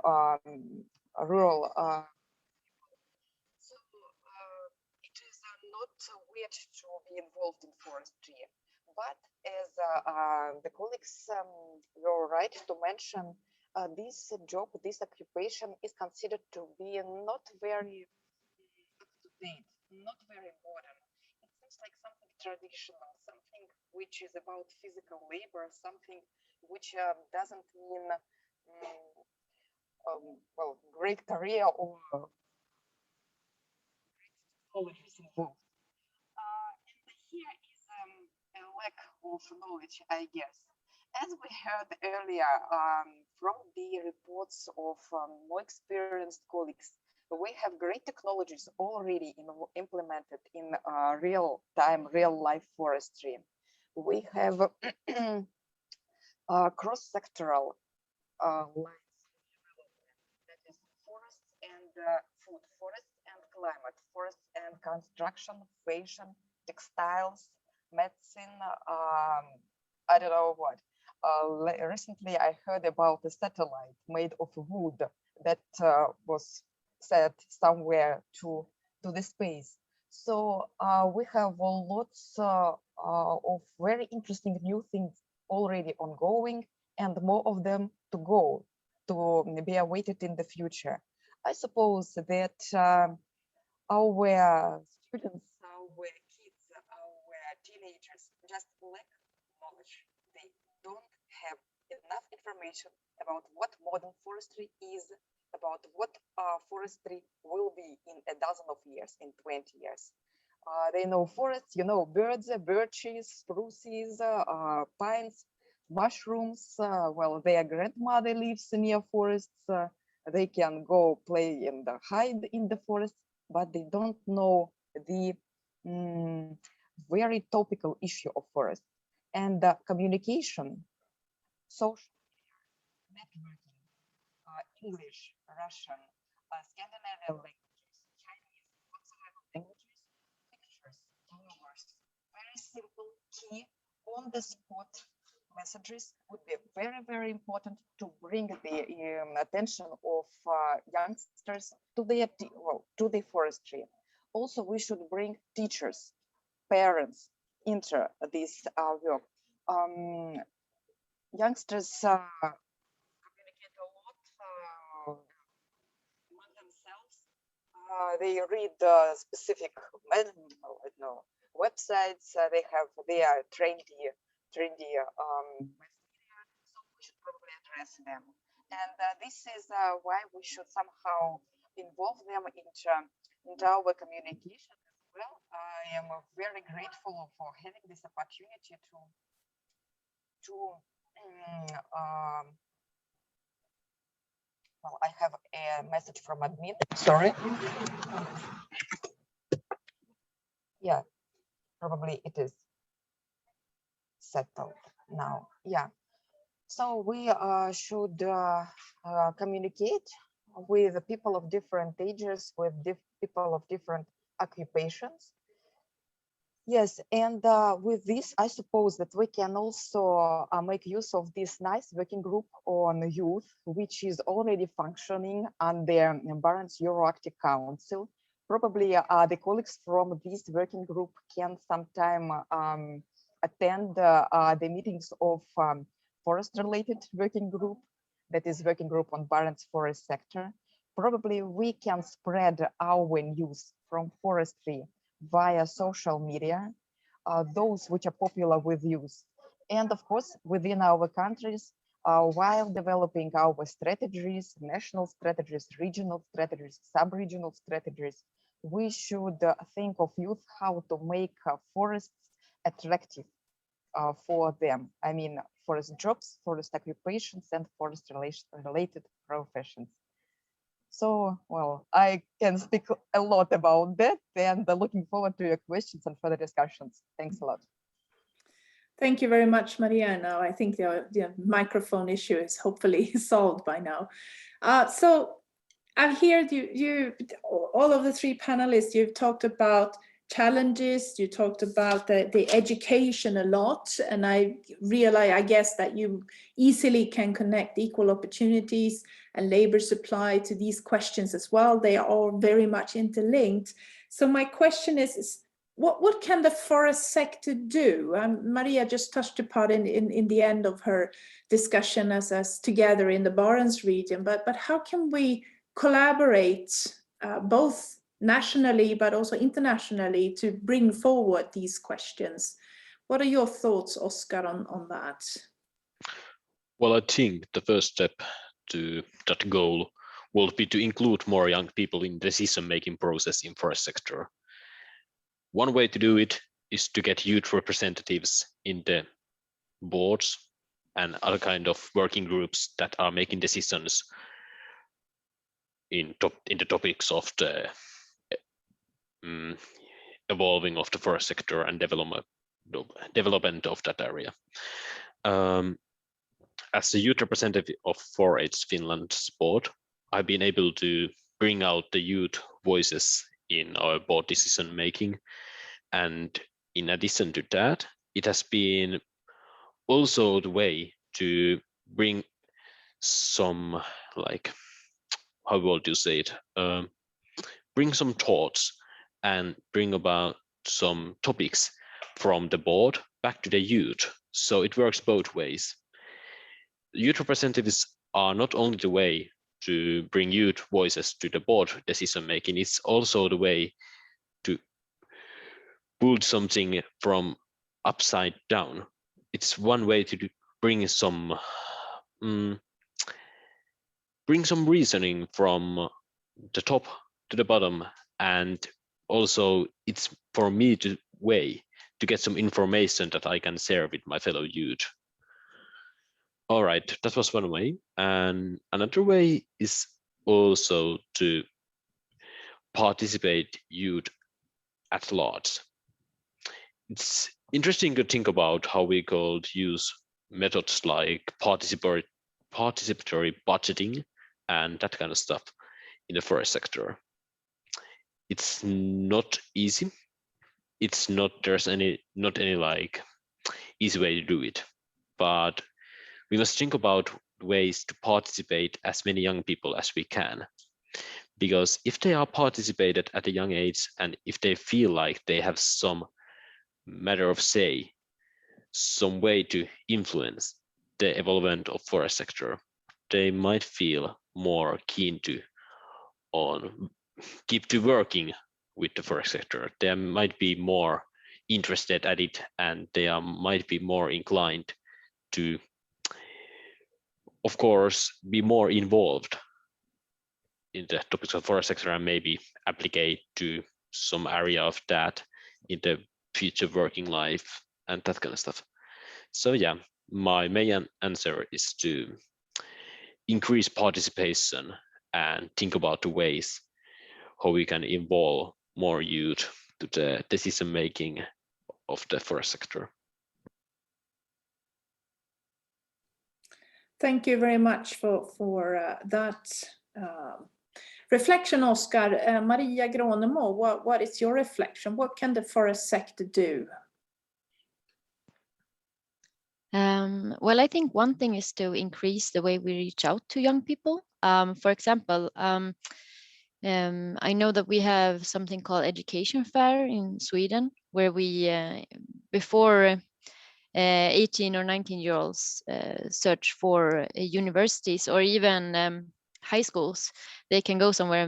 rural. So it is not weird to be involved in forestry. But as the colleagues were right to mention, this job, this occupation is considered to be not very up-to-date, not very modern. It seems like something traditional, something which is about physical labor, something which doesn't mean, well, great career or great technologies involved. And here is a lack of knowledge, I guess. As we heard earlier from the reports of more experienced colleagues, we have great technologies already implemented in real-time, real-life forestry. We have cross-sectoral lines of development, that is forests and food, forests and climate, forests and construction, fashion, textiles, medicine, I don't know what. Recently, I heard about a satellite made of wood that was set somewhere to the space. So we have lots of very interesting new things already ongoing, and more of them to go, to be awaited in the future. I suppose that our students, our kids, our teenagers just lack knowledge. They don't have enough information about what modern forestry is, about what forestry will be in a dozen of years, in 20 years. They know forests, you know, birds, birches, spruces, pines, mushrooms. Well, their grandmother lives near forests. They can go play and hide in the forest, but they don't know the very topical issue of forest. And communication, social media, networking, English, Russian, Scandinavian languages, Chinese, whatsoever languages, pictures, rumors, very simple, key, on the spot messages would be very, very important to bring the attention of youngsters to the forestry. Also, we should bring teachers, parents into this work. Youngsters communicate a lot among themselves. they read specific websites. They have their trendy so we should probably address them. And this is why we should somehow involve them into our communication as well. I am very grateful for having this opportunity well, I have a message from admin. Sorry. Yeah, probably it is settled now. Yeah. So we should communicate with the people of different ages, with people of different occupations. Yes, and with this, I suppose that we can also make use of this nice working group on youth, which is already functioning under Barents Euro-Arctic Council. Probably the colleagues from this working group can sometime attend the meetings of forest-related working group, that is working group on Barents forest sector. Probably we can spread our news from forestry via social media, those which are popular with youth. And of course, within our countries, while developing our strategies, national strategies, regional strategies, sub-regional strategies, we should think of youth how to make forests attractive for them. I mean, forest jobs, forest occupations, and forest related professions. So, well, I can speak a lot about that and looking forward to your questions and further discussions. Thanks a lot. Thank you very much, Maria. Now I think the microphone issue is hopefully solved by now. So I've heard you, all of the three panelists, you've talked about challenges, you talked about the education a lot, and I guess that you easily can connect equal opportunities and labor supply to these questions as well. They are all very much interlinked. So my question is what can the forest sector do? Maria just touched upon in the end of her discussion as together in the Barents region, but how can we collaborate both nationally but also internationally to bring forward these questions? What are your thoughts, Oscar, on that? Well, I think the first step to that goal will be to include more young people in decision-making process in forest sector. One way to do it is to get youth representatives in the boards and other kind of working groups that are making decisions in the topics of the evolving of the forest sector and development of that area. As a youth representative of 4H Finland's board, I've been able to bring out the youth voices in our board decision making. And in addition to that, it has been also the way to bring some, like, how would you say it? Bring some thoughts and bring about some topics from the board back to the youth. So it works both ways. Youth representatives are not only the way to bring youth voices to the board decision making, it's also the way to build something from upside down. It's one way to bring some reasoning from the top to the bottom, and also it's for me to way to get some information that I can share with my fellow youth. All right, that was one way. And another way is also to participate youth at large. It's interesting to think about how we could use methods like participatory budgeting and that kind of stuff in the forest sector. It's not easy. It's not, there's not any like easy way to do it, but we must think about ways to participate as many young people as we can. Because if they are participated at a young age and if they feel like they have some matter of say, some way to influence the development of forest sector, they might feel more keen to on keep to working with the forest sector. They might be more interested at it, and they might be more inclined to, of course, be more involved in the topics of forest sector and maybe apply to some area of that in the future working life and that kind of stuff. So yeah, my main answer is to increase participation and think about the ways how we can involve more youth to the decision making of the forest sector. Thank you very much for that reflection, Oscar. Maria Gronemo, what is your reflection? What can the forest sector do? Well, I think one thing is to increase the way we reach out to young people. For example, I know that we have something called education fair in Sweden, where we, before 18 or 19-year-olds search for universities or even high schools, they can go somewhere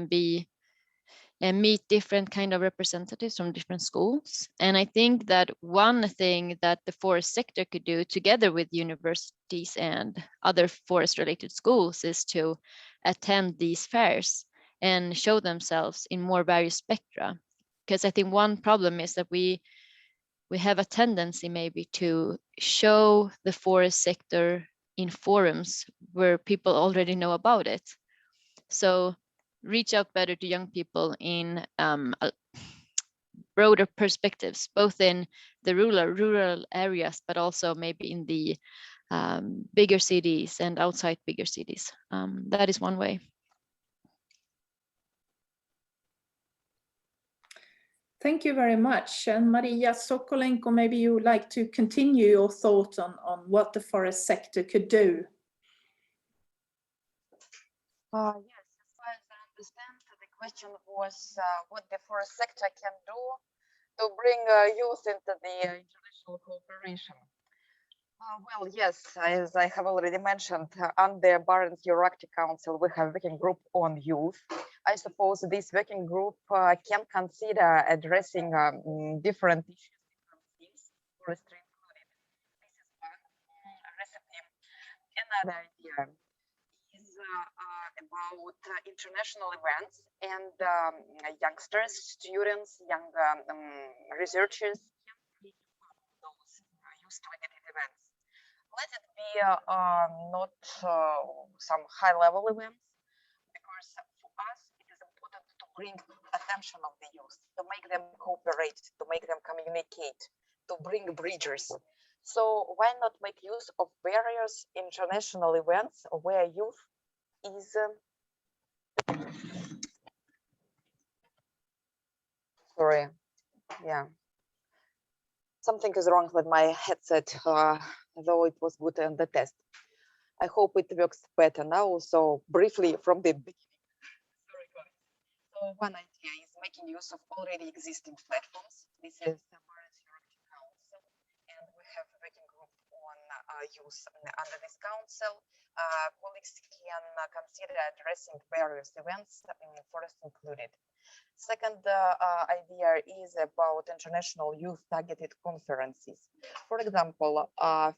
and meet different kind of representatives from different schools. And I think that one thing that the forest sector could do together with universities and other forest related schools is to attend these fairs and show themselves in more various spectra. Because I think one problem is that we have a tendency maybe to show the forest sector in forums where people already know about it. So reach out better to young people in broader perspectives, both in the rural areas, but also maybe in the bigger cities and outside bigger cities. That is one way. Thank you very much. And Maria Sokolenko, maybe you would like to continue your thought on what the forest sector could do. Yes, as far as I understand, the question was what the forest sector can do to bring youth into the international cooperation. Well, yes, as I have already mentioned, under Barents Regional Council, we have a working group on youth. I suppose this working group can consider addressing different issues, different themes, forestry included. This is one recipe. Another idea is about international events and youngsters, students, young researchers can be part of those youth-targeted events. Let it be not some high-level events, because for us it is important to bring attention of the youth, to make them cooperate, to make them communicate, to bring bridges. So why not make use of various international events where youth is sorry, yeah, something is wrong with my headset, though it was good on the test. I hope it works better now. So briefly from the beginning. Sorry, guys. So one idea is making use of already existing platforms. This is the Barents Regional Council, and we have a working group on youth under this council. Colleagues can consider addressing various events, forest included. Second idea is about international youth targeted conferences. For example,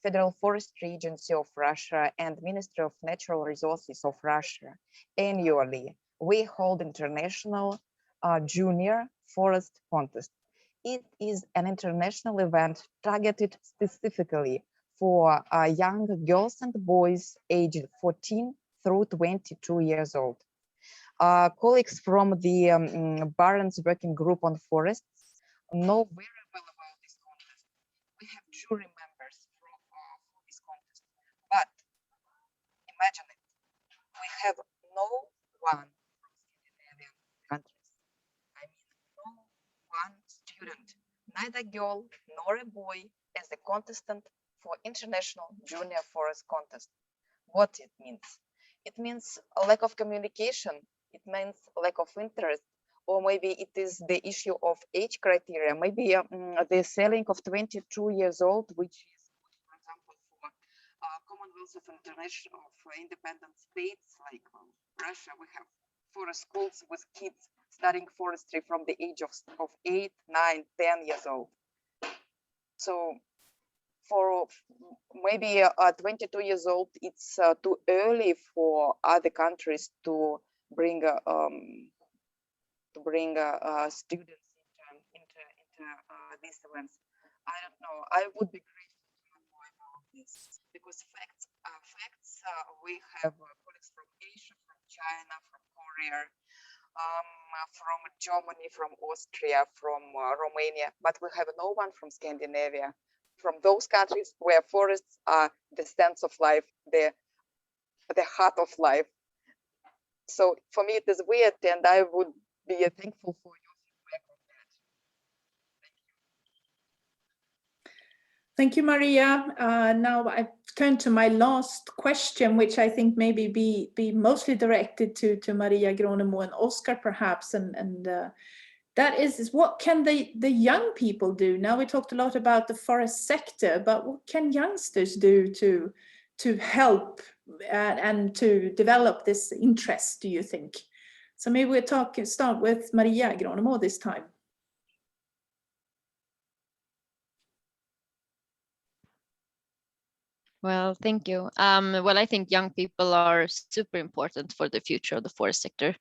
Federal Forestry Agency of Russia and Ministry of Natural Resources of Russia annually we hold international junior forest contest. It is an international event targeted specifically for young girls and boys aged 14 through 22 years old. Colleagues from the Barents Working Group on Forests know very well about this contest. We have jury members for this contest, but imagine it, we have no one from Scandinavian countries. I mean, no one student, neither girl nor a boy, as a contestant for International Junior Forest Contest. What it means? It means a lack of communication. It means lack of interest, or maybe it is the issue of age criteria. Maybe the selling of 22 years old, which is, for example, for Commonwealth of International of Independent States like Russia, we have forest schools with kids studying forestry from the age of 8, 9, 10 years old. So for maybe 22 years old, it's too early for other countries to bring students into these events. I don't know. I would be grateful to know more about this because facts. We have colleagues from Asia, from China, from Korea, from Germany, from Austria, from Romania, but we have no one from Scandinavia, from those countries where forests are the sense of life, the heart of life. So for me, it is weird, and I would be thankful for your feedback on that. Thank you, Maria. Now I turn to my last question, which I think maybe be mostly directed to Maria Gronemo and Oscar, perhaps, and that is what can the young people do? Now we talked a lot about the forest sector, but what can youngsters do to help and to develop this interest, do you think? So maybe we'll start with Maria Gronemo this time. Well, thank you. Well, I think young people are super important for the future of the forest sector.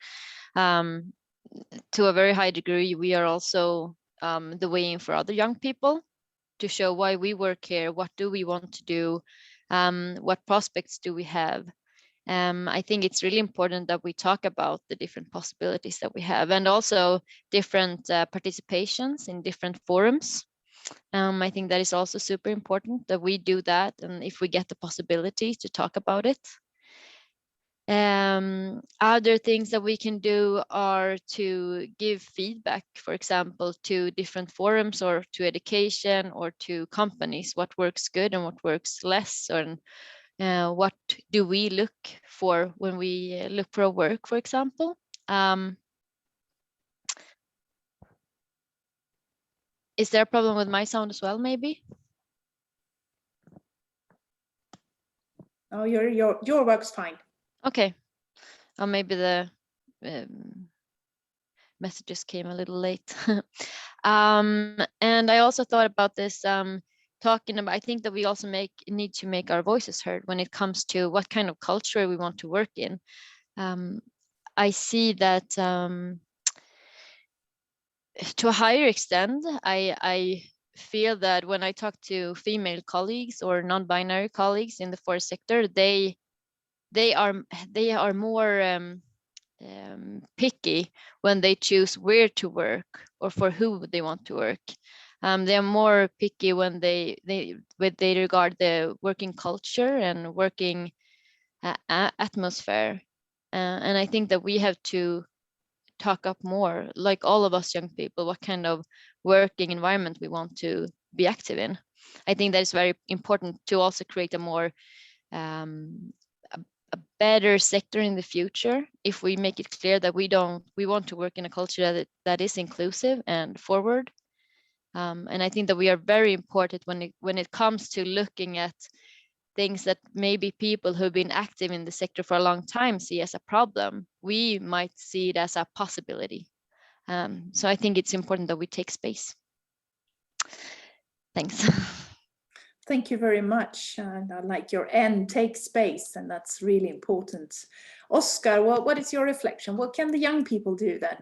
To a very high degree, we are also the way in for other young people to show why we work here, what do we want to do, what prospects do we have. I think it's really important that we talk about the different possibilities that we have and also different participations in different forums. I think that is also super important that we do that, and if we get the possibility to talk about it. Other things that we can do are to give feedback, for example, to different forums or to education or to companies, what works good and what works less, and what do we look for when we look for a work, for example. Is there a problem with my sound as well, maybe? Oh, your work's fine. Okay. Or maybe the messages came a little late. And I also thought about this, talking about, I think that we also need to make our voices heard when it comes to what kind of culture we want to work in. I see that to a higher extent, I feel that when I talk to female colleagues or non-binary colleagues in the forest sector, they are more picky when they choose where to work or for who they want to work. They are more picky when they regard the working culture and working atmosphere. And I think that we have to talk up more, like all of us young people, what kind of working environment we want to be active in. I think that is very important to also create a more a better sector in the future if we make it clear that we want to work in a culture that is inclusive and forward. And I think that we are very important when it comes to looking at things that maybe people who've been active in the sector for a long time see as a problem. We might see it as a possibility. So I think it's important that we take space. Thanks. Thank you very much. And I like your end, take space, and that's really important. Oscar, what is your reflection? What can the young people do then?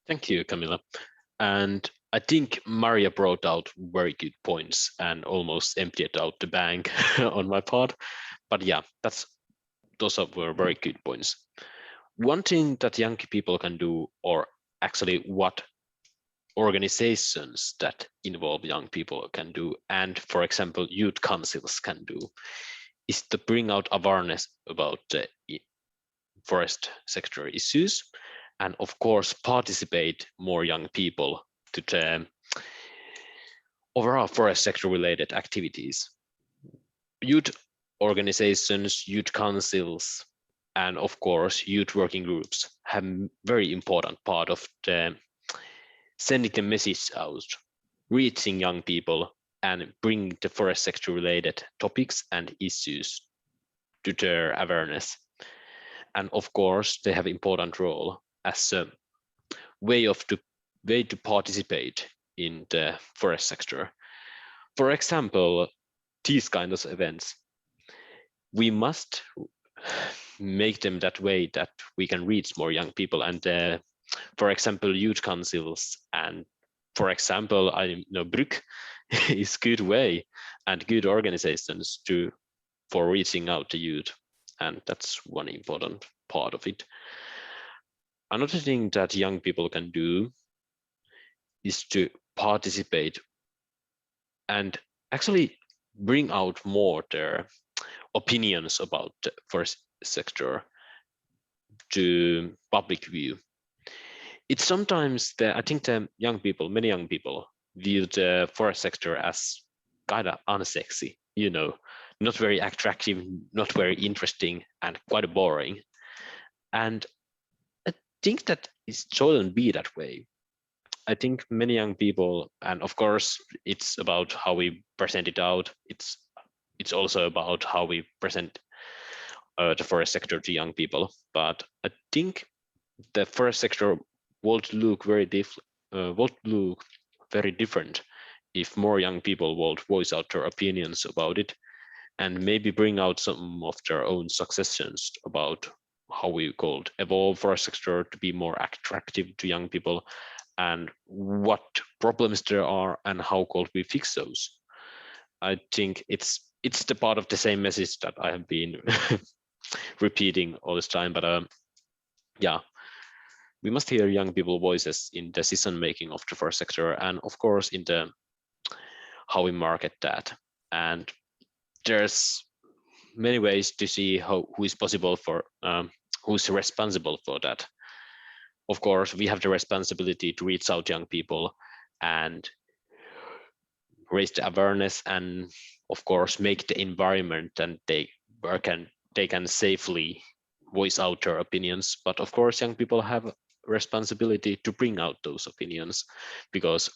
Thank you, Camilla. And I think Maria brought out very good points and almost emptied out the bank on my part. But yeah, those were very good points. One thing that young people can do, or actually what organizations that involve young people can do, and for example, youth councils can do, is to bring out awareness about the forest sector issues, and of course, participate more young people to the overall forest sector related activities. Youth organizations, youth councils, and of course, youth working groups have a very important part of the sending the message out, reaching young people, and bring the forest sector related topics and issues to their awareness. And of course, they have an important role as way to participate in the forest sector. For example, these kind of events, we must make them that way that we can reach more young people. And for example, youth councils and for example, I know Brück is good way and good organizations for reaching out to youth. And that's one important part of it. Another thing that young people can do is to participate and actually bring out more their opinions about the forest sector to public view. It's sometimes I think the many young people view the forest sector as kind of unsexy, you know, not very attractive, not very interesting, and quite boring. And I think that it shouldn't be that way. I think many young people, and of course, it's about how we present it out. It's also about how we present the forest sector to young people. But I think the forest sector would look very different if more young people would voice out their opinions about it and maybe bring out some of their own suggestions about how we could evolve forest sector to be more attractive to young people and what problems there are and how could we fix those. I think it's the part of the same message that I have been repeating all this time, but yeah, we must hear young people's voices in decision making of the forest sector and of course in the how we market that. And there's many ways to see who's responsible for that. Of course, we have the responsibility to reach out to young people and raise the awareness and of course make the environment and they can safely voice out their opinions. But of course, young people have responsibility to bring out those opinions because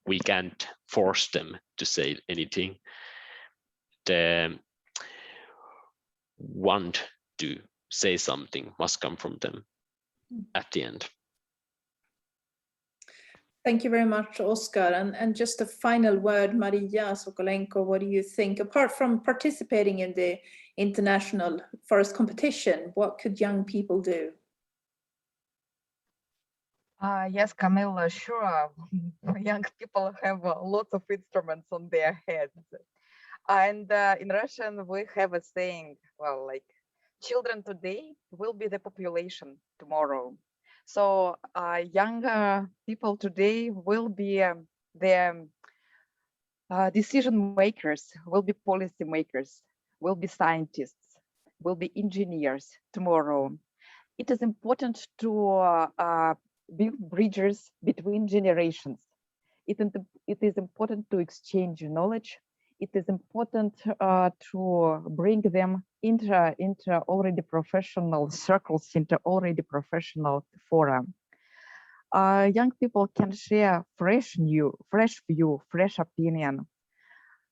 we can't force them to say anything. The want to say something must come from them at the end. Thank you very much, Oskar. And just a final word, Maria Sokolenko, what do you think? Apart from participating in the international forest competition, what could young people do? Yes, Camilla, sure. Young people have lots of instruments on their heads. And in Russian, we have a saying, well, like, children today will be the population tomorrow. So younger people today will be the decision makers, will be policy makers, will be scientists, will be engineers tomorrow. It is important to build bridges between generations. It is important to exchange knowledge. It is important to bring them into already professional circles, into already professional fora. Young people can share fresh view, fresh opinion.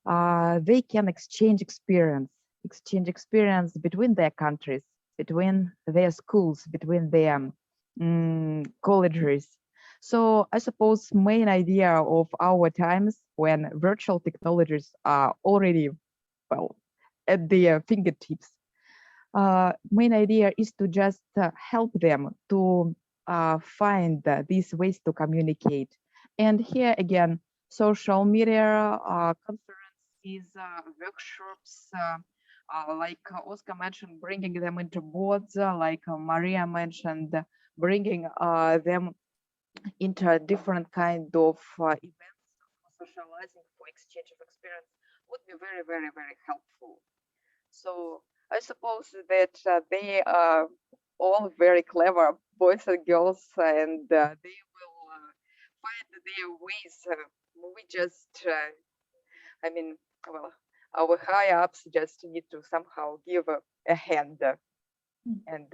They can exchange experience between their countries, between their schools, between their colleges. So I suppose main idea of our times when virtual technologies are already, well, at their fingertips, main idea is to just help them to find these ways to communicate. And here again, social media, conferences, workshops, like Oskar mentioned, bringing them into boards, like Maria mentioned, bringing them into different kind of events for socializing, for exchange of experience would be very, very, very helpful. So I suppose that they are all very clever boys and girls, and they will find their ways. We just, I mean, well, our higher ups just need to somehow give a hand. And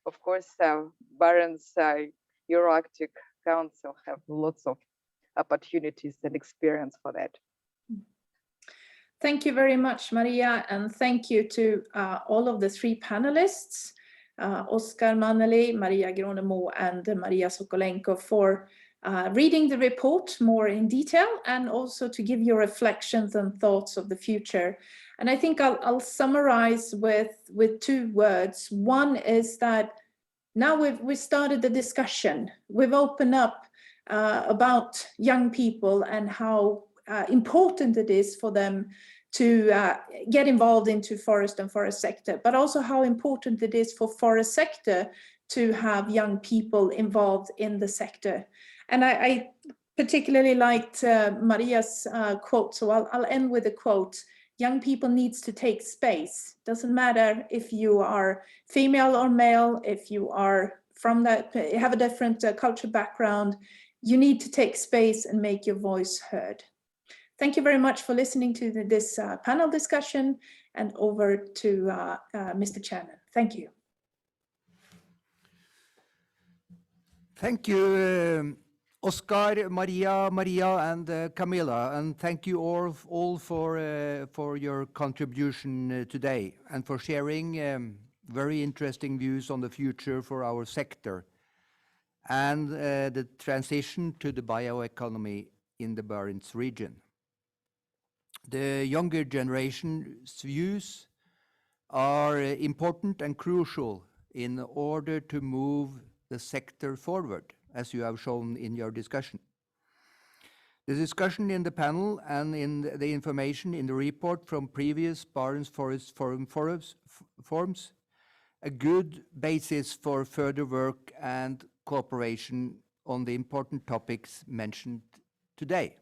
of course, Barents Euro-Arctic Council have lots of opportunities and experience for that. Thank you very much, Maria, and thank you to all of the three panelists. Oskar Maneli, Maria Gronemo, and Maria Sokolenko for reading the report more in detail and also to give your reflections and thoughts of the future. And I think I'll summarize with 2 words. One is that now we've started the discussion. We've opened up about young people and how important it is for them to get involved into forest and forest sector, but also how important it is for forest sector to have young people involved in the sector. And I particularly liked Maria's quote, so I'll end with a quote. Young people needs to take space. Doesn't matter if you are female or male, if you are from that, have a different culture background, you need to take space and make your voice heard. Thank you very much for listening to this panel discussion, and over to Mr. Chairman. Thank you. Thank you, Oskar, Maria, and Camilla, and thank you all for your contribution today and for sharing very interesting views on the future for our sector and the transition to the bioeconomy in the Barents region. The younger generation's views are important and crucial in order to move the sector forward, as you have shown in your discussion. The discussion in the panel and in the information in the report from previous Barents Forest Forum forums a good basis for further work and cooperation on the important topics mentioned today.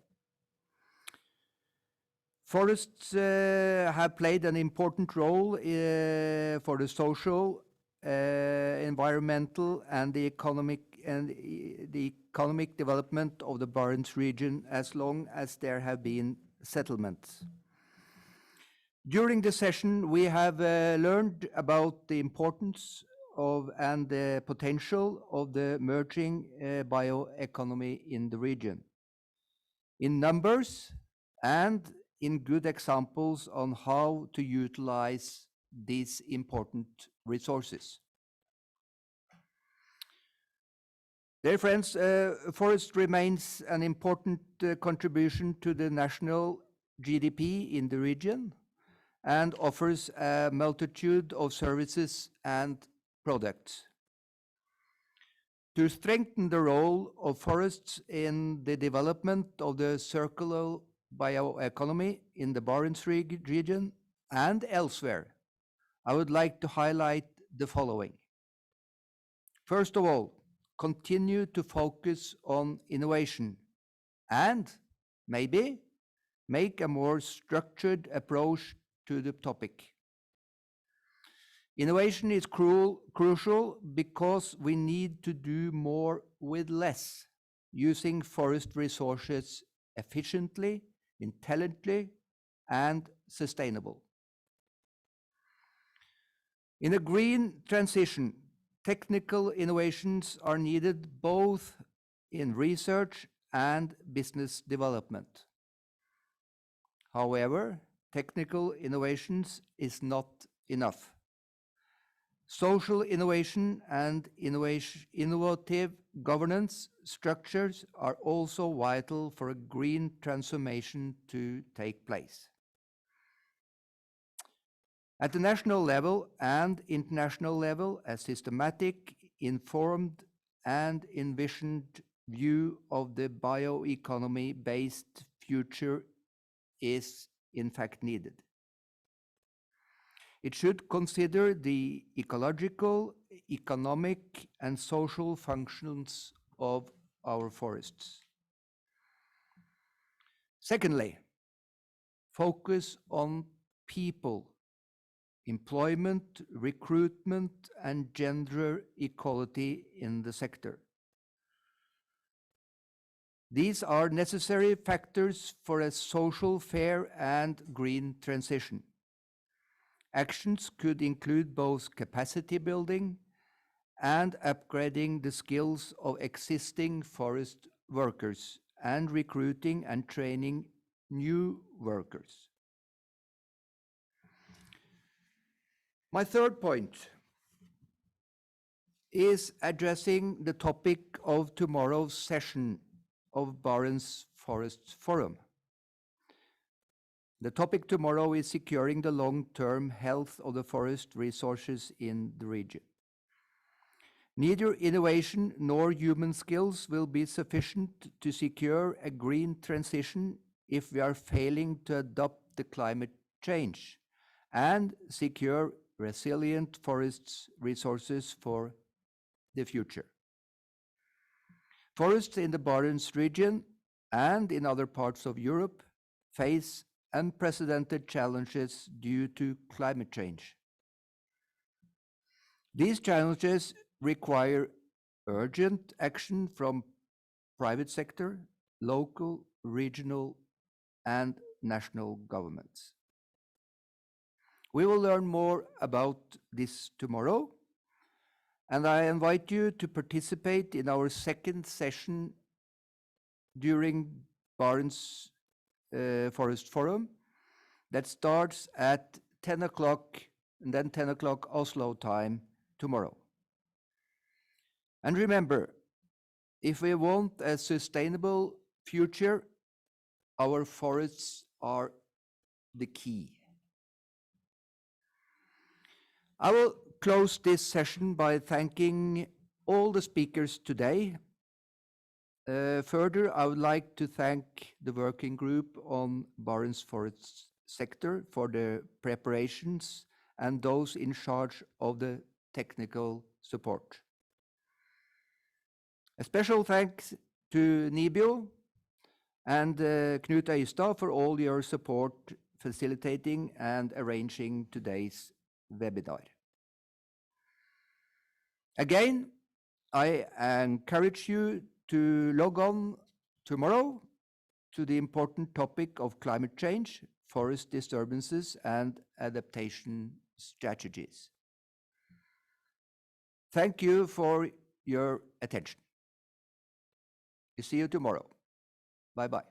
Forests have played an important role for the social, environmental, and the economic development of the Barents region as long as there have been settlements. During the session, we have learned about the importance of and the potential of the emerging bioeconomy in the region, in numbers and in good examples on how to utilize these important resources. Dear friends, forest remains an important contribution to the national GDP in the region and offers a multitude of services and products. To strengthen the role of forests in the development of the circular bioeconomy in the Barents region and elsewhere, I would like to highlight the following. First of all, continue to focus on innovation and maybe make a more structured approach to the topic. Innovation is crucial because we need to do more with less, using forest resources efficiently, intelligently, and sustainable. In a green transition, technical innovations are needed both in research and business development. However, technical innovations is not enough. Social innovation and innovative governance structures are also vital for a green transformation to take place. At the national level and international level, a systematic, informed, and envisioned view of the bioeconomy-based future is in fact needed. It should consider the ecological, economic, and social functions of our forests. Secondly, focus on people, employment, recruitment, and gender equality in the sector. These are necessary factors for a social, fair, and green transition. Actions could include both capacity building and upgrading the skills of existing forest workers and recruiting and training new workers. My third point, is addressing the topic of tomorrow's session of Barents Forest Forum. The topic tomorrow is securing the long-term health of the forest resources in the region. Neither innovation nor human skills will be sufficient to secure a green transition if we are failing to adopt the climate change and secure resilient forests resources for the future. Forests in the Barents region and in other parts of Europe face unprecedented challenges due to climate change. These challenges require urgent action from private sector, local, regional, and national governments. We will learn more about this tomorrow, and I invite you to participate in our second session during Barents Forest Forum that starts at 10 o'clock and then 10 o'clock Oslo time tomorrow. And remember, if we want a sustainable future, our forests are the key. I will close this session by thanking all the speakers today. Further, I would like to thank the working group on Barents Forest sector for the preparations and those in charge of the technical support. A special thanks to Nibio and Knut Øystad for all your support facilitating and arranging today's webinar. Again, I encourage you to log on tomorrow to the important topic of climate change, forest disturbances, and adaptation strategies. Thank you for your attention. We see you tomorrow. Bye-bye.